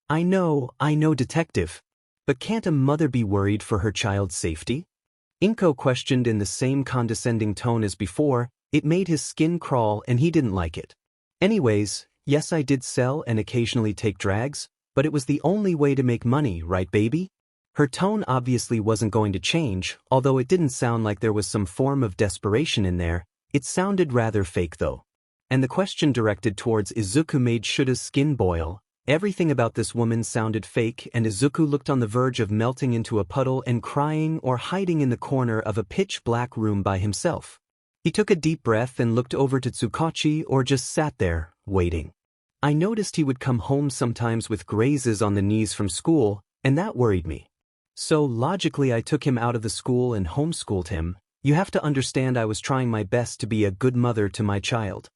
I know, detective. But can't a mother be worried for her child's safety? Inko questioned in the same condescending tone as before. It made his skin crawl and he didn't like it. Anyways, yes, I did sell and occasionally take drags, but it was the only way to make money, right baby? Her tone obviously wasn't going to change, although it didn't sound like there was some form of desperation in there. It sounded rather fake though. And the question directed towards Izuku made Shouta's skin boil. Everything about this woman sounded fake, and Izuku looked on the verge of melting into a puddle and crying or hiding in the corner of a pitch-black room by himself. He took a deep breath and looked over to Tsukachi or just sat there, waiting. I noticed he would come home sometimes with grazes on the knees from school, and that worried me. So logically I took him out of the school and homeschooled him. You have to understand I was trying my best to be a good mother to my child.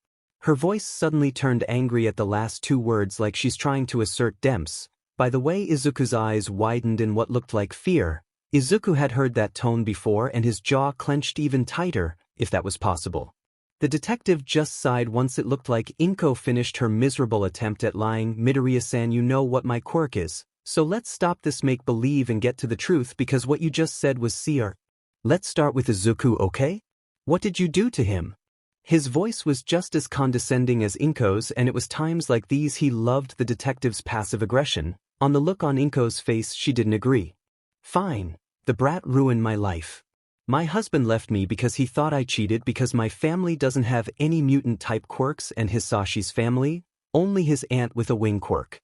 Her voice suddenly turned angry at the last two words like she's trying to assert demps. By the way, Izuku's eyes widened in what looked like fear. Izuku had heard that tone before and his jaw clenched even tighter, if that was possible. The detective just sighed once it looked like Inko finished her miserable attempt at lying. Midoriya-san, you know what my quirk is. So let's stop this make-believe and get to the truth because what you just said was seer. Let's start with Izuku, okay? What did you do to him? His voice was just as condescending as Inko's, and it was times like these he loved the detective's passive aggression. On the look on Inko's face she didn't agree. Fine. The brat ruined my life. My husband left me because he thought I cheated because my family doesn't have any mutant-type quirks and Hisashi's family, only his aunt with a wing quirk.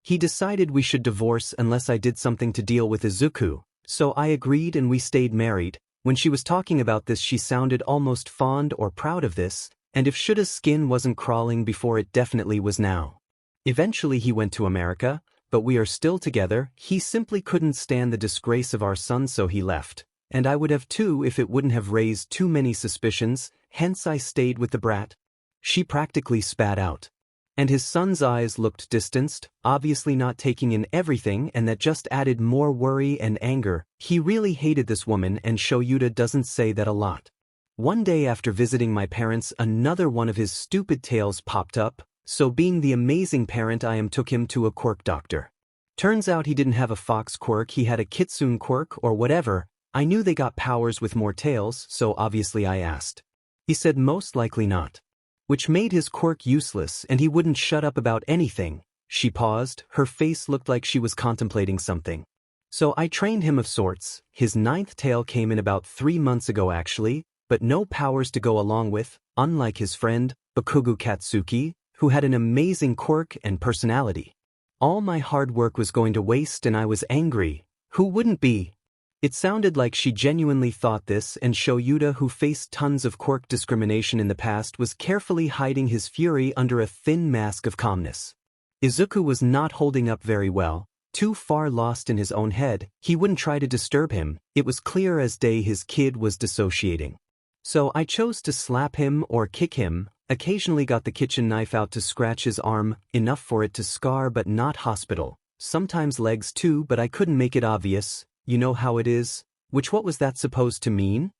He decided we should divorce unless I did something to deal with Izuku, so I agreed and we stayed married. When she was talking about this she sounded almost fond or proud of this, and if Shouta's skin wasn't crawling before it definitely was now. Eventually he went to America, but we are still together. He simply couldn't stand the disgrace of our son so he left, and I would have too if it wouldn't have raised too many suspicions, hence I stayed with the brat. She practically spat out. And his son's eyes looked distanced, obviously not taking in everything, and that just added more worry and anger. He really hated this woman, and Shouta doesn't say that a lot. One day after visiting my parents, another one of his stupid tales popped up, so being the amazing parent I am took him to a quirk doctor. Turns out he didn't have a fox quirk, he had a kitsune quirk or whatever. I knew they got powers with more tails, so obviously I asked. He said most likely not. Which made his quirk useless and he wouldn't shut up about anything. She paused, her face looked like she was contemplating something. So I trained him of sorts. His 9th tail came in about 3 months ago actually, but no powers to go along with, unlike his friend, Bakugo Katsuki, who had an amazing quirk and personality. All my hard work was going to waste and I was angry. Who wouldn't be? It sounded like she genuinely thought this, and Shouta, who faced tons of quirk discrimination in the past, was carefully hiding his fury under a thin mask of calmness. Izuku was not holding up very well, too far lost in his own head. He wouldn't try to disturb him. It was clear as day his kid was dissociating. So I chose to slap him or kick him, occasionally got the kitchen knife out to scratch his arm, enough for it to scar but not hospital. Sometimes legs too, but I couldn't make it obvious. You know how it is? Which what was that supposed to mean?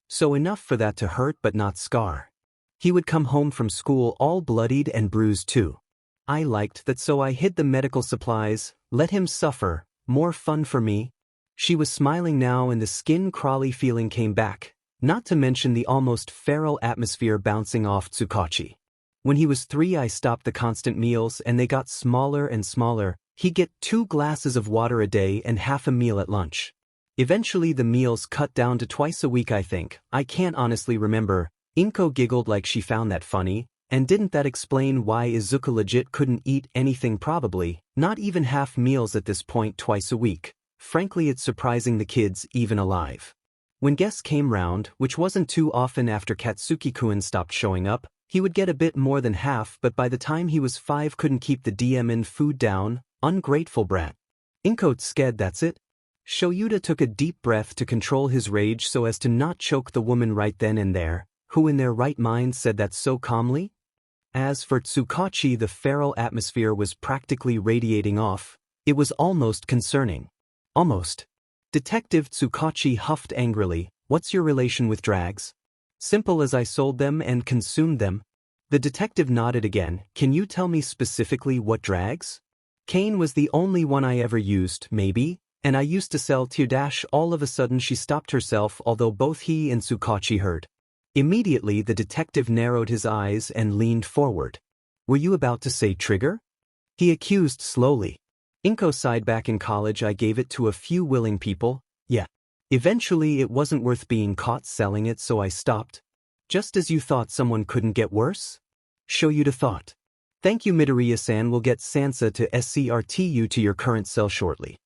So enough for that to hurt but not scar. He would come home from school all bloodied and bruised too. I liked that, so I hid the medical supplies, let him suffer, more fun for me. She was smiling now and the skin crawly feeling came back, not to mention the almost feral atmosphere bouncing off Tsukachi. When he was 3 I stopped the constant meals and they got smaller and smaller. He'd get 2 glasses of water a day and half a meal at lunch. Eventually the meals cut down to twice a week I think. I can't honestly remember. Inko giggled like she found that funny, and didn't that explain why Izuku legit couldn't eat anything probably, not even half meals at this point twice a week. Frankly it's surprising the kid's even alive. When guests came round, which wasn't too often after Katsuki-kun stopped showing up, he would get a bit more than half, but by the time he was 5 couldn't keep the DMN food down. Ungrateful brat. Inko scared, that's it. Shouta took a deep breath to control his rage so as to not choke the woman right then and there, who in their right mind said that so calmly. As for Tsukachi, the feral atmosphere was practically radiating off. It was almost concerning. Almost. Detective Tsukachi huffed angrily. What's your relation with drags? Simple as I sold them and consumed them. The detective nodded again. Can you tell me specifically what drags? Cane was the only one I ever used, maybe, and I used to sell tear. All of a sudden she stopped herself, although both he and Tsukachi heard. Immediately the detective narrowed his eyes and leaned forward. Were you about to say trigger? He accused slowly. Inko sighed. Back in college I gave it to a few willing people, yeah. Eventually it wasn't worth being caught selling it, so I stopped. Just as you thought someone couldn't get worse? Shouta thought. Thank you Midoriya-san, will get Sansa to escort you to your current cell shortly.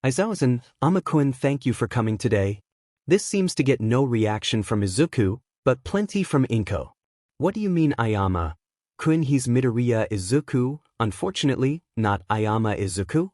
Aizawa-san, Ama-kun, thank you for coming today. This seems to get no reaction from Izuku, but plenty from Inko. What do you mean Ayama-kun? He's Midoriya Izuku, unfortunately, not Ayama Izuku.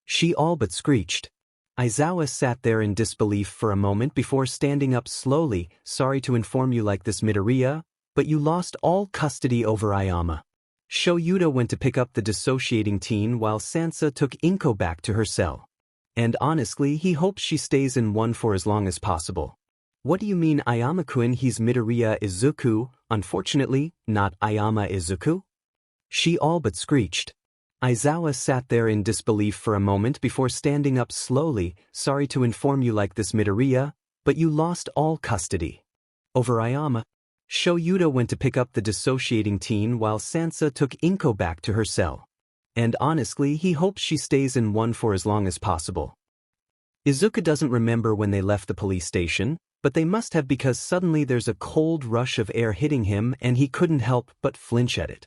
She all but screeched. Aizawa sat there in disbelief for a moment before standing up slowly. Sorry to inform you like this Midoriya, but you lost all custody over Ayama. Shouta went to pick up the dissociating teen while Sansa took Inko back to her cell. And honestly, he hopes she stays in one for as long as possible. What do you mean Ayama-kun? He's Midoriya Izuku, unfortunately, not Ayama Izuku. She all but screeched. Aizawa sat there in disbelief for a moment before standing up slowly. Sorry to inform you like this Midoriya, but you lost all custody over Ayama. Shouta went to pick up the dissociating teen while Sansa took Inko back to her cell. And honestly, he hopes she stays in one for as long as possible. Izuku doesn't remember when they left the police station, but they must have, because suddenly there's a cold rush of air hitting him and he couldn't help but flinch at it.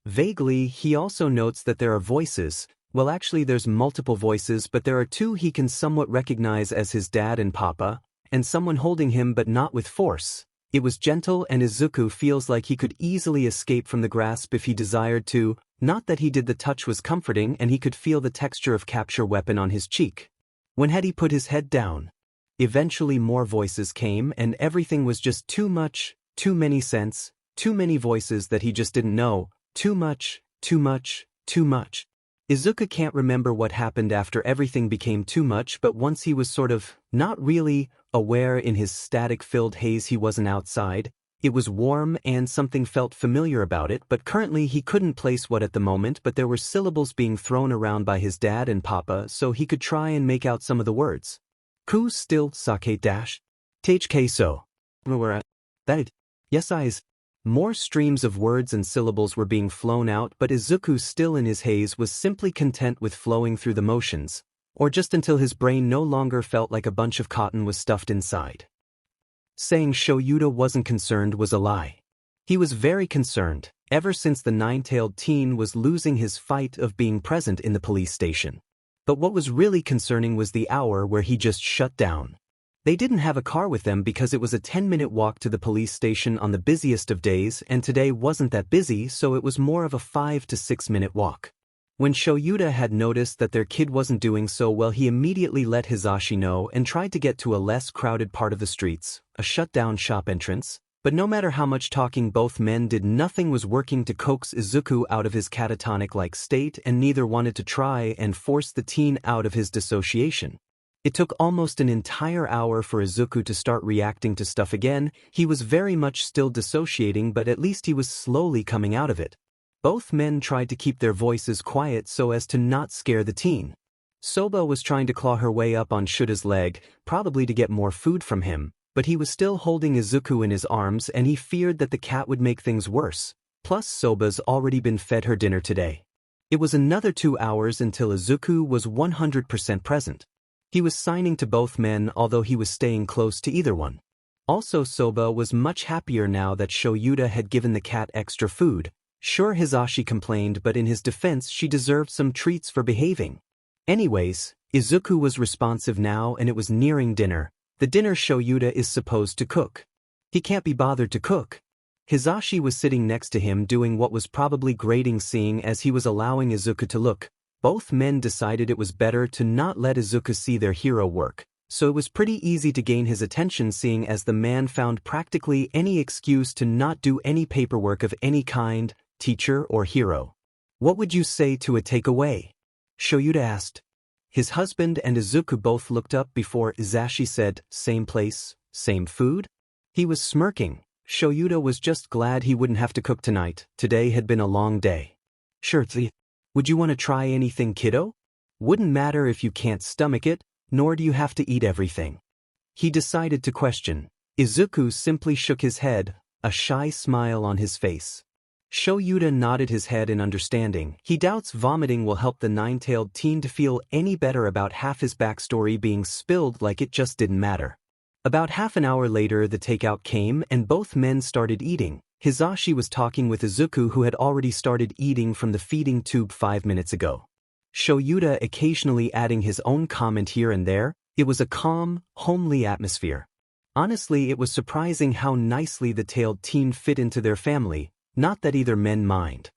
Vaguely, he also notes that there are voices. Well, actually there's multiple voices, but there are two he can somewhat recognize as his dad and Papa, and someone holding him but not with force. It was gentle, and Izuku feels like he could easily escape from the grasp if he desired to. Not that he did. The touch was comforting and he could feel the texture of capture weapon on his cheek. When had he put his head down? Eventually more voices came and everything was just too much, too many scents, too many voices that he just didn't know. Too much, too much, too much. Izuku can't remember what happened after everything became too much, but once he was sort of, not really, aware in his static-filled haze he wasn't outside. It was warm and something felt familiar about it, but currently he couldn't place what at the moment, but there were syllables being thrown around by his dad and Papa, so he could try and make out some of the words. Ku still sake dash? Take so. That. Yes eyes. More streams of words and syllables were being flown out, but Izuku, still in his haze, was simply content with flowing through the motions, or just until his brain no longer felt like a bunch of cotton was stuffed inside. Saying Shouta wasn't concerned was a lie. He was very concerned, ever since the nine-tailed teen was losing his fight of being present in the police station. But what was really concerning was the hour where he just shut down. They didn't have a car with them because it was a 10-minute walk to the police station on the busiest of days, and today wasn't that busy, so it was more of a 5 to 6 minute walk. When Shouta had noticed that their kid wasn't doing so well, he immediately let Hizashi know and tried to get to a less crowded part of the streets, a shut-down shop entrance. But no matter how much talking both men did, nothing was working to coax Izuku out of his catatonic-like state, and neither wanted to try and force the teen out of his dissociation. It took almost an entire hour for Izuku to start reacting to stuff again. He was very much still dissociating, but at least he was slowly coming out of it. Both men tried to keep their voices quiet so as to not scare the teen. Soba was trying to claw her way up on Shuta's leg, probably to get more food from him, but he was still holding Izuku in his arms and he feared that the cat would make things worse. Plus, Soba's already been fed her dinner today. It was another 2 hours until Izuku was 100% present. He was signing to both men, although he was staying close to either one. Also, Soba was much happier now that Shouta had given the cat extra food. Sure, Hizashi complained, but in his defense she deserved some treats for behaving. Anyways, Izuku was responsive now and it was nearing dinner. The dinner Shouta is supposed to cook. He can't be bothered to cook. Hizashi was sitting next to him doing what was probably grating, seeing as he was allowing Izuku to look. Both men decided it was better to not let Izuku see their hero work, so it was pretty easy to gain his attention, seeing as the man found practically any excuse to not do any paperwork of any kind, teacher or hero. What would you say to a takeaway? Shouta asked. His husband and Izuku both looked up before Hizashi said, same place, same food? He was smirking. Shouta was just glad he wouldn't have to cook tonight. Today had been a long day. Sure. Would you want to try anything, kiddo? Wouldn't matter if you can't stomach it, nor do you have to eat everything. He decided to question. Izuku simply shook his head, a shy smile on his face. Shouta nodded his head in understanding. He doubts vomiting will help the nine-tailed teen to feel any better about half his backstory being spilled like it just didn't matter. About half an hour later the takeout came and both men started eating. Hizashi was talking with Izuku who had already started eating from the feeding tube 5 minutes ago. Shouta occasionally adding his own comment here and there. It was a calm, homely atmosphere. Honestly, it was surprising how nicely the tailed teen fit into their family, not that either men mind.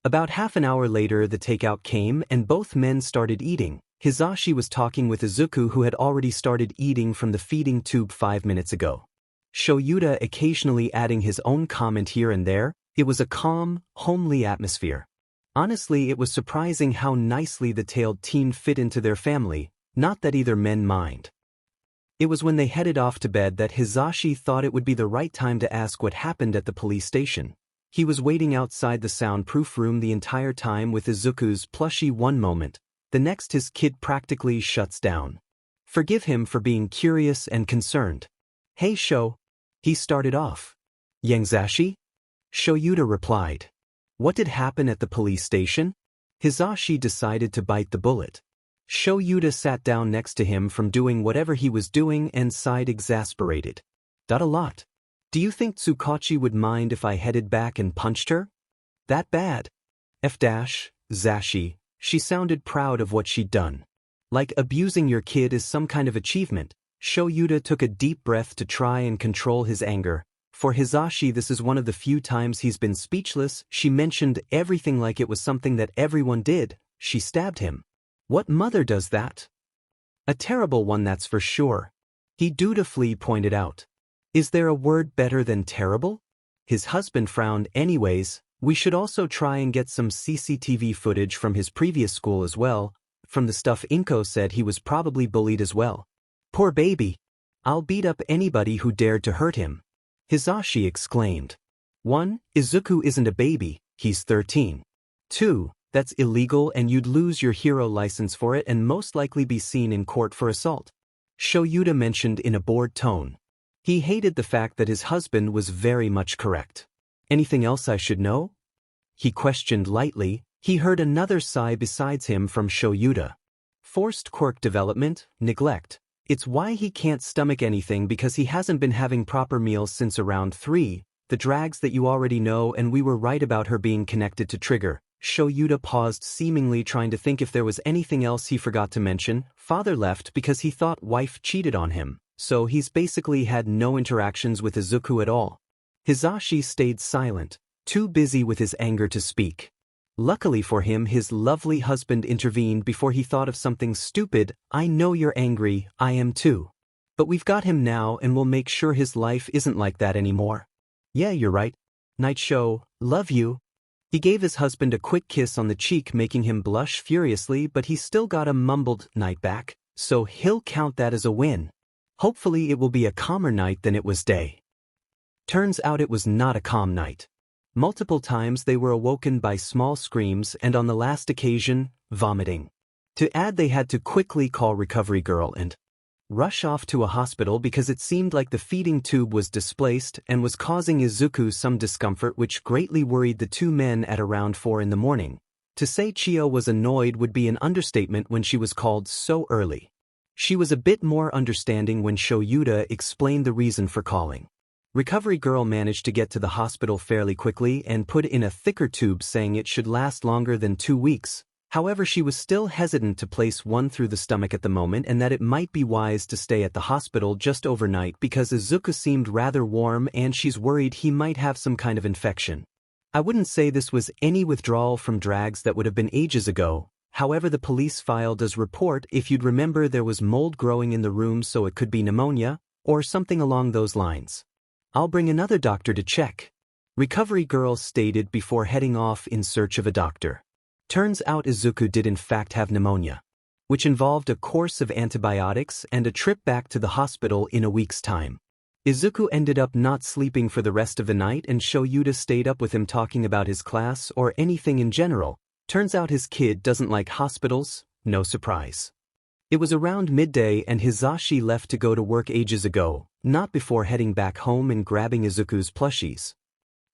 About half an hour later the takeout came and both men started eating. Hizashi was talking with Izuku who had already started eating from the feeding tube 5 minutes ago. Shouta occasionally adding his own comment here and there. It was a calm, homely atmosphere. Honestly, it was surprising how nicely the tailed teen fit into their family, not that either men mind. It was when they headed off to bed that Hizashi thought it would be the right time to ask what happened at the police station. He was waiting outside the soundproof room the entire time with Izuku's plushie. One moment, the next his kid practically shuts down. Forgive him for being curious and concerned. Hey Sho. He started off. Hizashi? Shouta replied. What did happen at the police station? Hizashi decided to bite the bullet. Shouta sat down next to him from doing whatever he was doing and sighed exasperated. A lot. Do you think Tsukachi would mind if I headed back and punched her? That bad? Zashi. She sounded proud of what she'd done. Like abusing your kid is some kind of achievement. Shouta took a deep breath to try and control his anger. For Hizashi, this is one of the few times he's been speechless. She mentioned everything like it was something that everyone did. She stabbed him. What mother does that? A terrible one, that's for sure. He dutifully pointed out. Is there a word better than terrible? His husband frowned. Anyways, we should also try and get some CCTV footage from his previous school as well. From the stuff Inko said, he was probably bullied as well. Poor baby. I'll beat up anybody who dared to hurt him. Hizashi exclaimed. 1. Izuku isn't a baby, he's 13. 2. That's illegal and you'd lose your hero license for it and most likely be seen in court for assault. Shouta mentioned in a bored tone. He hated the fact that his husband was very much correct. Anything else I should know? He questioned lightly. He heard another sigh besides him from Shouta. Forced quirk development, neglect. It's why he can't stomach anything because he hasn't been having proper meals since around 3, the drags that you already know, and we were right about her being connected to Trigger. Shouta paused, seemingly trying to think if there was anything else he forgot to mention. Father left because he thought wife cheated on him, so he's basically had no interactions with Izuku at all. Hizashi stayed silent, too busy with his anger to speak. Luckily for him, his lovely husband intervened before he thought of something stupid. I know you're angry, I am too. But we've got him now and we'll make sure his life isn't like that anymore. Yeah, you're right. Night Show, love you. He gave his husband a quick kiss on the cheek, making him blush furiously, but he still got a mumbled night back, so he'll count that as a win. Hopefully it will be a calmer night than it was day. Turns out it was not a calm night. Multiple times they were awoken by small screams and on the last occasion, vomiting. To add, they had to quickly call Recovery Girl and rush off to a hospital because it seemed like the feeding tube was displaced and was causing Izuku some discomfort, which greatly worried the two men at around 4 in the morning. To say Chio was annoyed would be an understatement when she was called so early. She was a bit more understanding when Shouta explained the reason for calling. Recovery Girl managed to get to the hospital fairly quickly and put in a thicker tube, saying it should last longer than 2 weeks. However, she was still hesitant to place one through the stomach at the moment and that it might be wise to stay at the hospital just overnight because Izuku seemed rather warm and she's worried he might have some kind of infection. I wouldn't say this was any withdrawal from drags, that would have been ages ago. However, the police file does report, if you'd remember, there was mold growing in the room, so it could be pneumonia or something along those lines. I'll bring another doctor to check. Recovery Girl stated before heading off in search of a doctor. Turns out Izuku did in fact have pneumonia, which involved a course of antibiotics and a trip back to the hospital in a week's time. Izuku ended up not sleeping for the rest of the night and Shouta stayed up with him talking about his class or anything in general. Turns out his kid doesn't like hospitals, no surprise. It was around midday and Hizashi left to go to work ages ago, not before heading back home and grabbing Izuku's plushies.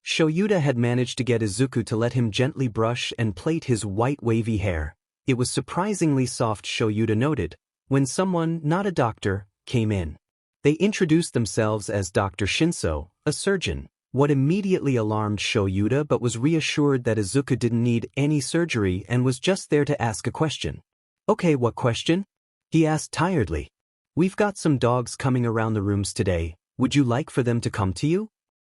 Shouta had managed to get Izuku to let him gently brush and plait his white wavy hair. It was surprisingly soft, Shouta noted, when someone, not a doctor, came in. They introduced themselves as Dr. Shinso, a surgeon. What immediately alarmed Shouta but was reassured that Izuku didn't need any surgery and was just there to ask a question. Okay, what question? He asked tiredly. We've got some dogs coming around the rooms today. Would you like for them to come to you?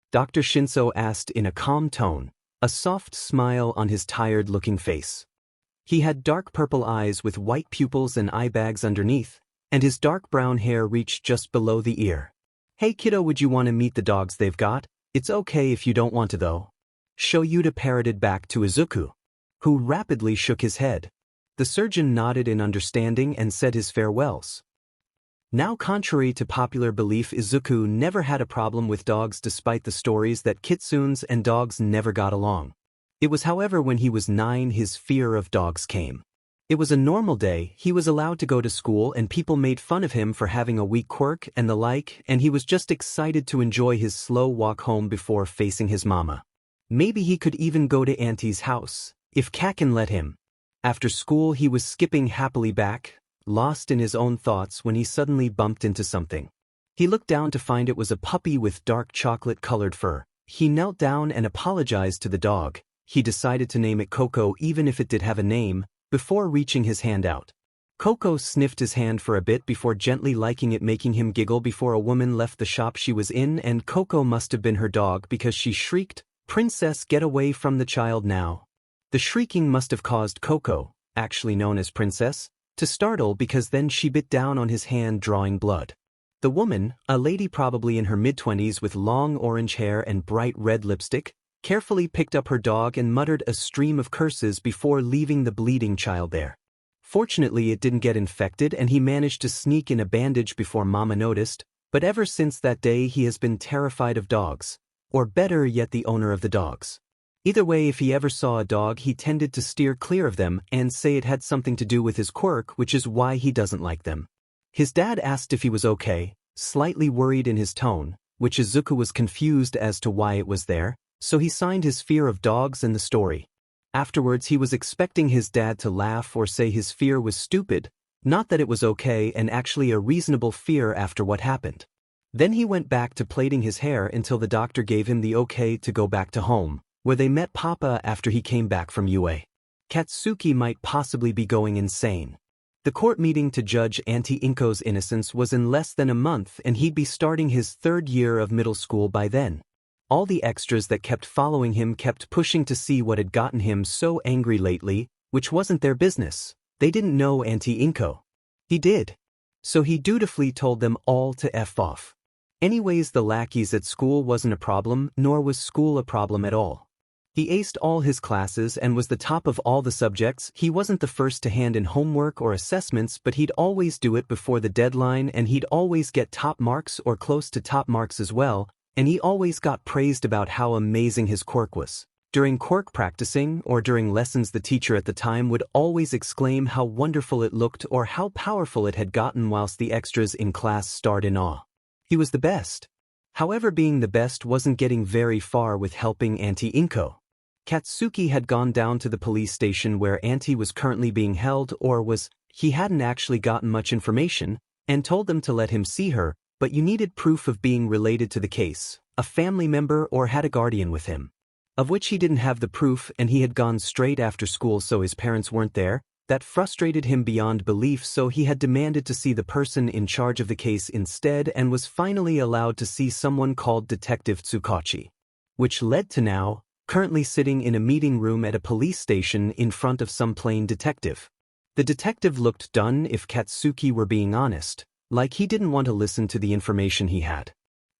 Dr. Shinso asked in a calm tone, a soft smile on his tired-looking face. He had dark purple eyes with white pupils and eye bags underneath, and his dark brown hair reached just below the ear. Hey kiddo, would you want to meet the dogs they've got? It's okay if you don't want to though. Shouta parroted back to Izuku, who rapidly shook his head. The surgeon nodded in understanding and said his farewells. Now, contrary to popular belief, Izuku never had a problem with dogs despite the stories that kitsunes and dogs never got along. It was, however, when he was 9 his fear of dogs came. It was a normal day, he was allowed to go to school and people made fun of him for having a weak quirk and the like, and he was just excited to enjoy his slow walk home before facing his mama. Maybe he could even go to Auntie's house, if Kakin let him. After school he was skipping happily back, lost in his own thoughts when he suddenly bumped into something. He looked down to find it was a puppy with dark chocolate-colored fur. He knelt down and apologized to the dog. He decided to name it Coco even if it did have a name, before reaching his hand out. Coco sniffed his hand for a bit before gently liking it, making him giggle before a woman left the shop she was in, and Coco must have been her dog because she shrieked, "Princess, get away from the child now." The shrieking must have caused Coco, actually known as Princess, to startle because then she bit down on his hand, drawing blood. The woman, a lady probably in her mid-20s with long orange hair and bright red lipstick, carefully picked up her dog and muttered a stream of curses before leaving the bleeding child there. Fortunately, it didn't get infected and he managed to sneak in a bandage before Mama noticed, but ever since that day he has been terrified of dogs, or better yet the owner of the dogs. Either way, if he ever saw a dog he tended to steer clear of them and say it had something to do with his quirk, which is why he doesn't like them. His dad asked if he was okay, slightly worried in his tone, which Izuku was confused as to why it was there, so he signed his fear of dogs and the story. Afterwards he was expecting his dad to laugh or say his fear was stupid, not that it was okay and actually a reasonable fear after what happened. Then he went back to plaiting his hair until the doctor gave him the okay to go back to home, where they met Papa after he came back from UA. Katsuki might possibly be going insane. The court meeting to judge Auntie Inko's innocence was in less than a month and he'd be starting his 3rd year of middle school by then. All the extras that kept following him kept pushing to see what had gotten him so angry lately, which wasn't their business. They didn't know Auntie Inko. He did. So he dutifully told them all to F off. Anyways, the lackeys at school wasn't a problem, nor was school a problem at all. He aced all his classes and was the top of all the subjects. He wasn't the first to hand in homework or assessments, but he'd always do it before the deadline and he'd always get top marks or close to top marks as well, and he always got praised about how amazing his quirk was. During quirk practicing or during lessons the teacher at the time would always exclaim how wonderful it looked or how powerful it had gotten whilst the extras in class stared in awe. He was the best. However, being the best wasn't getting very far with helping Auntie Inko. Katsuki had gone down to the police station where Auntie was currently being held, or was, he hadn't actually gotten much information, and told them to let him see her, but you needed proof of being related to the case, a family member or had a guardian with him. Of which he didn't have the proof and he had gone straight after school so his parents weren't there. That frustrated him beyond belief, so he had demanded to see the person in charge of the case instead and was finally allowed to see someone called Detective Tsukachi. Which led to now, currently sitting in a meeting room at a police station in front of some plain detective. The detective looked done, if Katsuki were being honest, like he didn't want to listen to the information he had.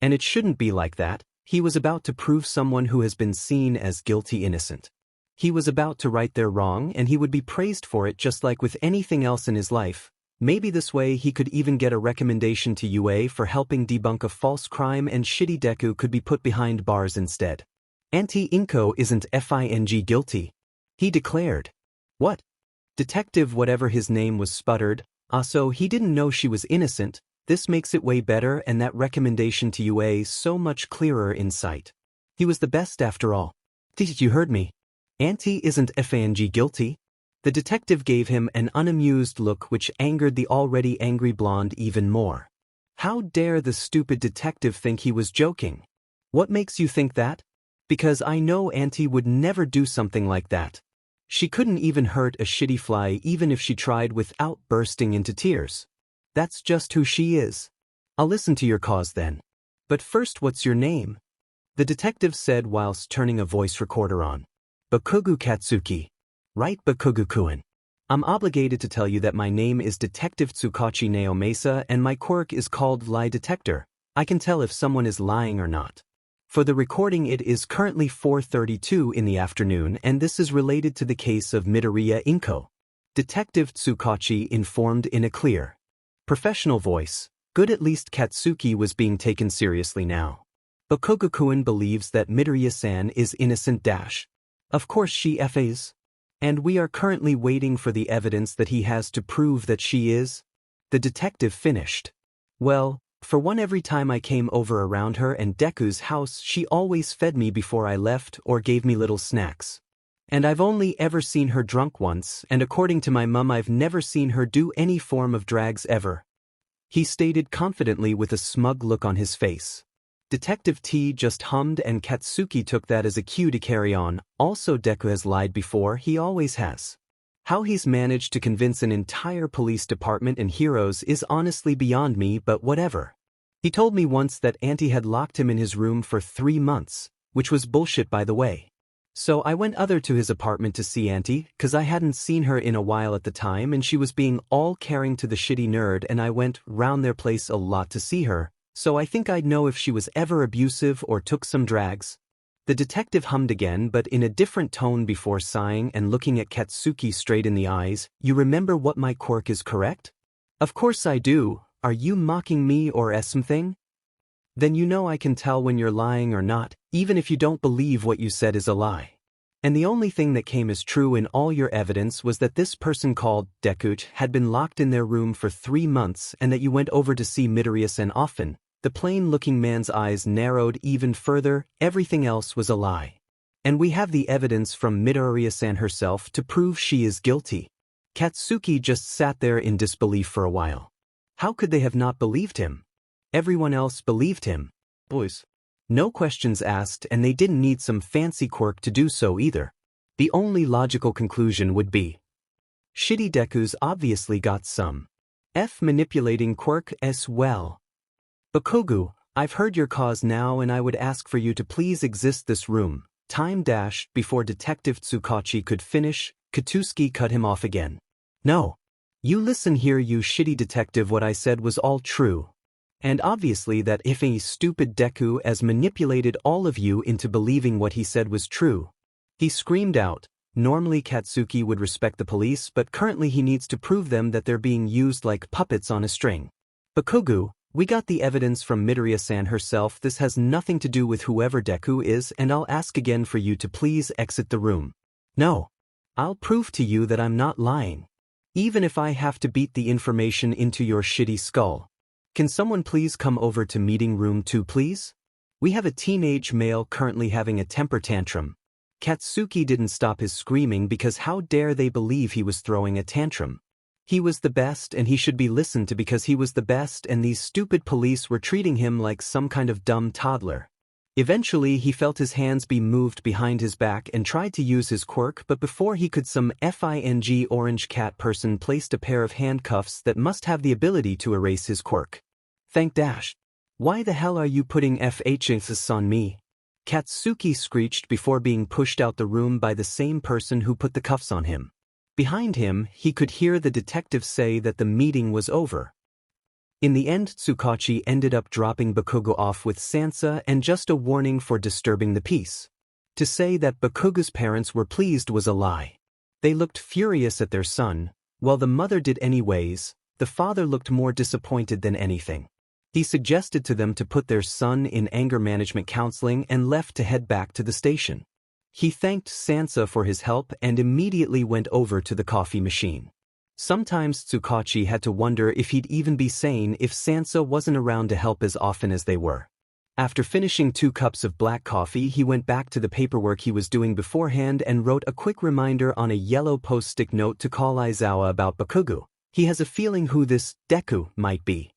And it shouldn't be like that. He was about to prove someone who has been seen as guilty innocent. He was about to right their wrong and he would be praised for it just like with anything else in his life. Maybe this way he could even get a recommendation to UA for helping debunk a false crime and shitty Deku could be put behind bars instead. Auntie Inko isn't FING guilty, he declared. What? Detective whatever his name was sputtered. So he didn't know she was innocent. This makes it way better and that recommendation to UA so much clearer in sight. He was the best after all. Did you heard me? Auntie isn't fang guilty? The detective gave him an unamused look which angered the already angry blonde even more. How dare the stupid detective think he was joking? What makes you think that? Because I know Auntie would never do something like that. She couldn't even hurt a shitty fly even if she tried without bursting into tears. That's just who she is. I'll listen to your cause then. But first, what's your name? The detective said whilst turning a voice recorder on. Bakugo Katsuki. Right, Bakugo-kun. I'm obligated to tell you that my name is Detective Tsukachi Naomasa and my quirk is called Lie Detector. I can tell if someone is lying or not. For the recording, it is currently 4:32 in the afternoon and this is related to the case of Midoriya Inko. Detective Tsukachi informed in a clear, professional voice. Good, at least Katsuki was being taken seriously now. Bakugo-kun believes that Midoriya-san is innocent dash. Of course she is. And we are currently waiting for the evidence that he has to prove that she is. The detective finished. Well, for one, every time I came over around her and Deku's house, she always fed me before I left or gave me little snacks. And I've only ever seen her drunk once, and according to my mum, I've never seen her do any form of drags ever. He stated confidently with a smug look on his face. Detective T just hummed and Katsuki took that as a cue to carry on. Also, Deku has lied before, he always has. How he's managed to convince an entire police department and heroes is honestly beyond me, but whatever. He told me once that Auntie had locked him in his room for 3 months, which was bullshit by the way. So I went other to his apartment to see Auntie, cause I hadn't seen her in a while at the time and she was being all caring to the shitty nerd and I went round their place a lot to see her. So I think I'd know if she was ever abusive or took some drags. The detective hummed again but in a different tone before sighing and looking at Katsuki straight in the eyes. You remember what my quirk is, correct? Of course I do. Are you mocking me or something? Then you know I can tell when you're lying or not, even if you don't believe what you said is a lie. And the only thing that came as true in all your evidence was that this person called Deku had been locked in their room for 3 months and that you went over to see Midoriya-san often. The plain-looking man's eyes narrowed even further. Everything else was a lie. And we have the evidence from Midoriya-san herself to prove she is guilty. Katsuki just sat there in disbelief for a while. How could they have not believed him? Everyone else believed him. Boys. No questions asked, and they didn't need some fancy quirk to do so either. The only logical conclusion would be shitty Deku's obviously got some manipulating quirk as well. Bakugo, I've heard your cause now and I would ask for you to please exit this room. Time dash. Before Detective Tsukachi could finish, Katsuki cut him off again. No. You listen here, you shitty detective, what I said was all true. And obviously that if a stupid Deku has manipulated all of you into believing what he said was true. He screamed out. Normally Katsuki would respect the police, but currently he needs to prove them that they're being used like puppets on a string. Bakugo, we got the evidence from Midoriya-san herself. This has nothing to do with whoever Deku is, and I'll ask again for you to please exit the room. No. I'll prove to you that I'm not lying. Even if I have to beat the information into your shitty skull. Can someone please come over to meeting room 2, please? We have a teenage male currently having a temper tantrum. Katsuki didn't stop his screaming because how dare they believe he was throwing a tantrum. He was the best and he should be listened to because he was the best, and these stupid police were treating him like some kind of dumb toddler. Eventually he felt his hands be moved behind his back and tried to use his quirk, but before he could, some fing orange cat person placed a pair of handcuffs that must have the ability to erase his quirk. Thank dash. Why the hell are you putting FHs on me? Katsuki screeched before being pushed out the room by the same person who put the cuffs on him. Behind him, he could hear the detective say that the meeting was over. In the end, Tsukachi ended up dropping Bakugo off with Sansa and just a warning for disturbing the peace. To say that Bakugo's parents were pleased was a lie. They looked furious at their son, while the mother did anyways. The father looked more disappointed than anything. He suggested to them to put their son in anger management counseling and left to head back to the station. He thanked Sansa for his help and immediately went over to the coffee machine. Sometimes Tsukachi had to wonder if he'd even be sane if Sansa wasn't around to help as often as they were. After finishing 2 cups of black coffee, he went back to the paperwork he was doing beforehand and wrote a quick reminder on a yellow post-it note to call Aizawa about Bakugo. He has a feeling who this Deku might be.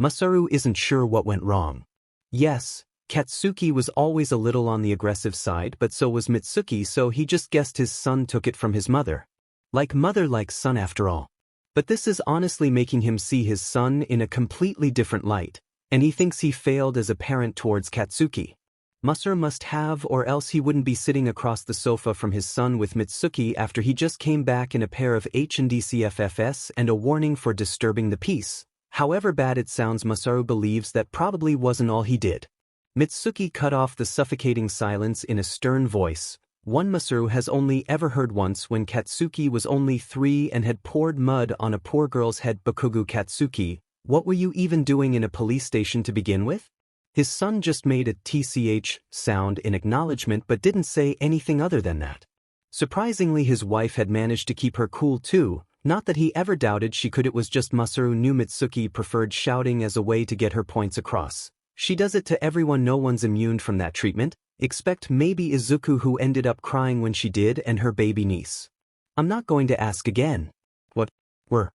Masaru isn't sure what went wrong. Yes, Katsuki was always a little on the aggressive side, but so was Mitsuki, so he just guessed his son took it from his mother. Like mother, like son after all. But this is honestly making him see his son in a completely different light, and he thinks he failed as a parent towards Katsuki. Masaru must have, or else he wouldn't be sitting across the sofa from his son with Mitsuki after he just came back in a pair of HNDCFFS and a warning for disturbing the peace. However bad it sounds, Masaru believes that probably wasn't all he did. Mitsuki cut off the suffocating silence in a stern voice, one Masaru has only ever heard once when Katsuki was only 3 and had poured mud on a poor girl's head. Bakugo, Katsuki, what were you even doing in a police station to begin with? His son just made a TCH sound in acknowledgement but didn't say anything other than that. Surprisingly, his wife had managed to keep her cool too, not that he ever doubted she could. It was just Masaru knew Mitsuki preferred shouting as a way to get her points across. She does it to everyone, no one's immune from that treatment, except maybe Izuku, who ended up crying when she did, and her baby niece. I'm not going to ask again. What were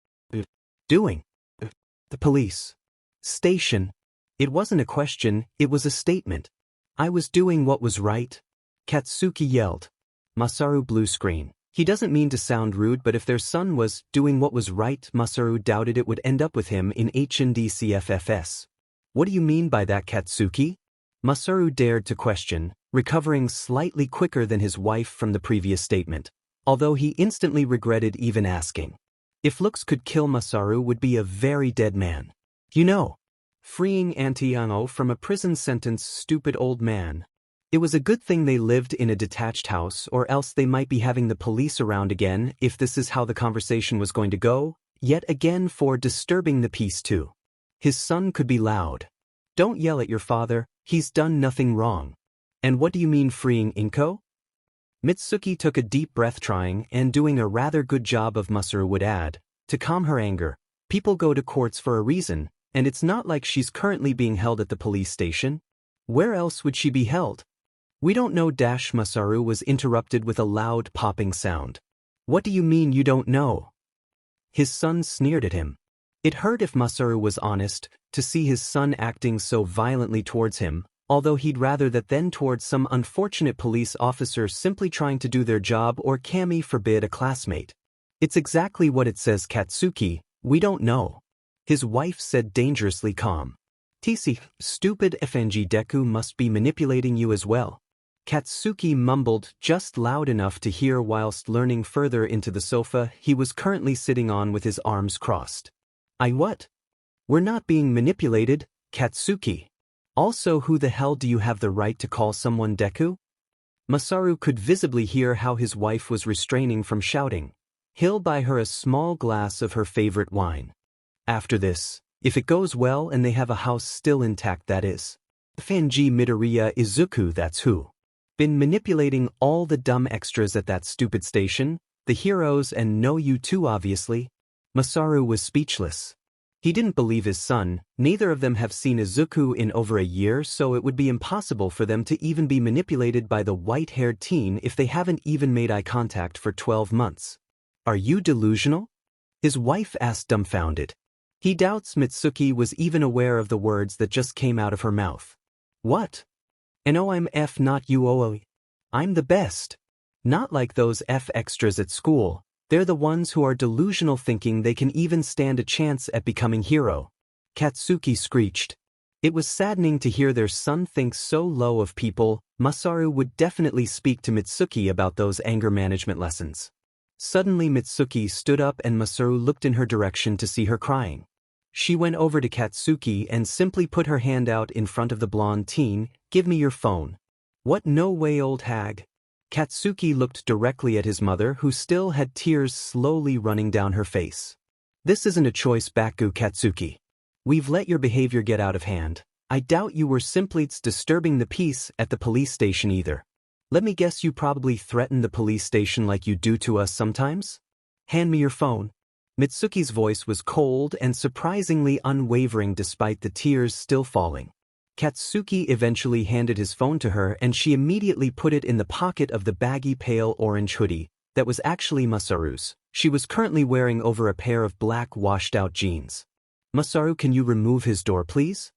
doing? The police station. It wasn't a question, it was a statement. I was doing what was right. Katsuki yelled. Masaru blue screen. He doesn't mean to sound rude, but if their son was doing what was right, Masaru doubted it would end up with him in HNDCFFS. What do you mean by that, Katsuki? Masaru dared to question, recovering slightly quicker than his wife from the previous statement, although he instantly regretted even asking. If looks could kill, Masaru would be a very dead man. You know, freeing Antiano from a prison sentence, stupid old man. It was a good thing they lived in a detached house, or else they might be having the police around again if this is how the conversation was going to go, yet again for disturbing the peace too. His son could be loud. Don't yell at your father, he's done nothing wrong. And what do you mean freeing Inko? Mitsuki took a deep breath, trying and doing a rather good job of, Masaru would add, to calm her anger. People go to courts for a reason, and it's not like she's currently being held at the police station. Where else would she be held? We don't know. Masaru was interrupted with a loud popping sound. What do you mean you don't know? His son sneered at him. It hurt, if Masaru was honest, to see his son acting so violently towards him, although he'd rather that than towards some unfortunate police officer simply trying to do their job, or kami forbid a classmate. It's exactly what it says, Katsuki, we don't know. His wife said, dangerously calm. TC, stupid FNG, Deku must be manipulating you as well. Katsuki mumbled, just loud enough to hear whilst leaning further into the sofa he was currently sitting on with his arms crossed. What? We're not being manipulated, Katsuki. Also, who the hell do you have the right to call someone Deku? Masaru could visibly hear how his wife was refraining from shouting. He'll buy her a small glass of her favorite wine. After this, if it goes well and they have a house still intact, that is. FNG Midoriya Izuku, that's who. Been manipulating all the dumb extras at that stupid station, the heroes, and no, you too, obviously. Masaru was speechless. He didn't believe his son. Neither of them have seen Izuku in over a year, so it would be impossible for them to even be manipulated by the white-haired teen if they haven't even made eye contact for 12 months. Are you delusional? His wife asked, dumbfounded. He doubts Mitsuki was even aware of the words that just came out of her mouth. What? And oh, I'm F, not you. Oh, I'm the best. Not like those F extras at school. They're the ones who are delusional, thinking they can even stand a chance at becoming hero. Katsuki screeched. It was saddening to hear their son think so low of people. Masaru would definitely speak to Mitsuki about those anger management lessons. Suddenly Mitsuki stood up and Masaru looked in her direction to see her crying. She went over to Katsuki and simply put her hand out in front of the blonde teen. Give me your phone. What? No way, old hag. Katsuki looked directly at his mother, who still had tears slowly running down her face. This isn't a choice, Bakugo, Katsuki. We've let your behavior get out of hand. I doubt you were simply disturbing the peace at the police station either. Let me guess, you probably threaten the police station like you do to us sometimes? Hand me your phone. Mitsuki's voice was cold and surprisingly unwavering despite the tears still falling. Katsuki eventually handed his phone to her and she immediately put it in the pocket of the baggy pale orange hoodie that was actually Masaru's. She was currently wearing over a pair of black washed-out jeans. "Masaru, can you remove his door please?"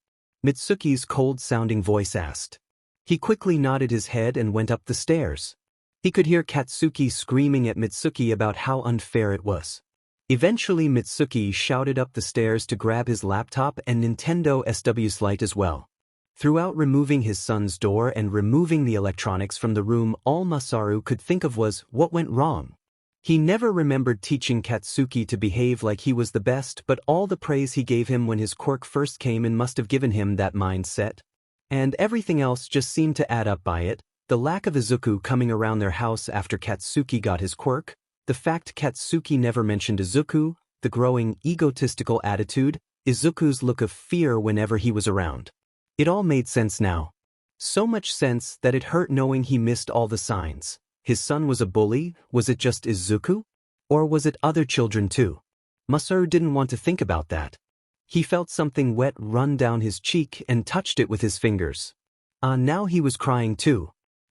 Mitsuki's cold-sounding voice asked. He quickly nodded his head and went up the stairs. He could hear Katsuki screaming at Mitsuki about how unfair it was. Eventually Mitsuki shouted up the stairs to grab his laptop and Nintendo SW's light as well. Throughout removing his son's door and removing the electronics from the room, all Masaru could think of was what went wrong. He never remembered teaching Katsuki to behave like he was the best, but all the praise he gave him when his quirk first came in must have given him that mindset. And everything else just seemed to add up by it. The lack of Izuku coming around their house after Katsuki got his quirk, the fact Katsuki never mentioned Izuku, the growing egotistical attitude, Izuku's look of fear whenever he was around. It all made sense now. So much sense that it hurt knowing he missed all the signs. His son was a bully. Was it just Izuku? Or was it other children too? Masaru didn't want to think about that. He felt something wet run down his cheek and touched it with his fingers. Now he was crying too.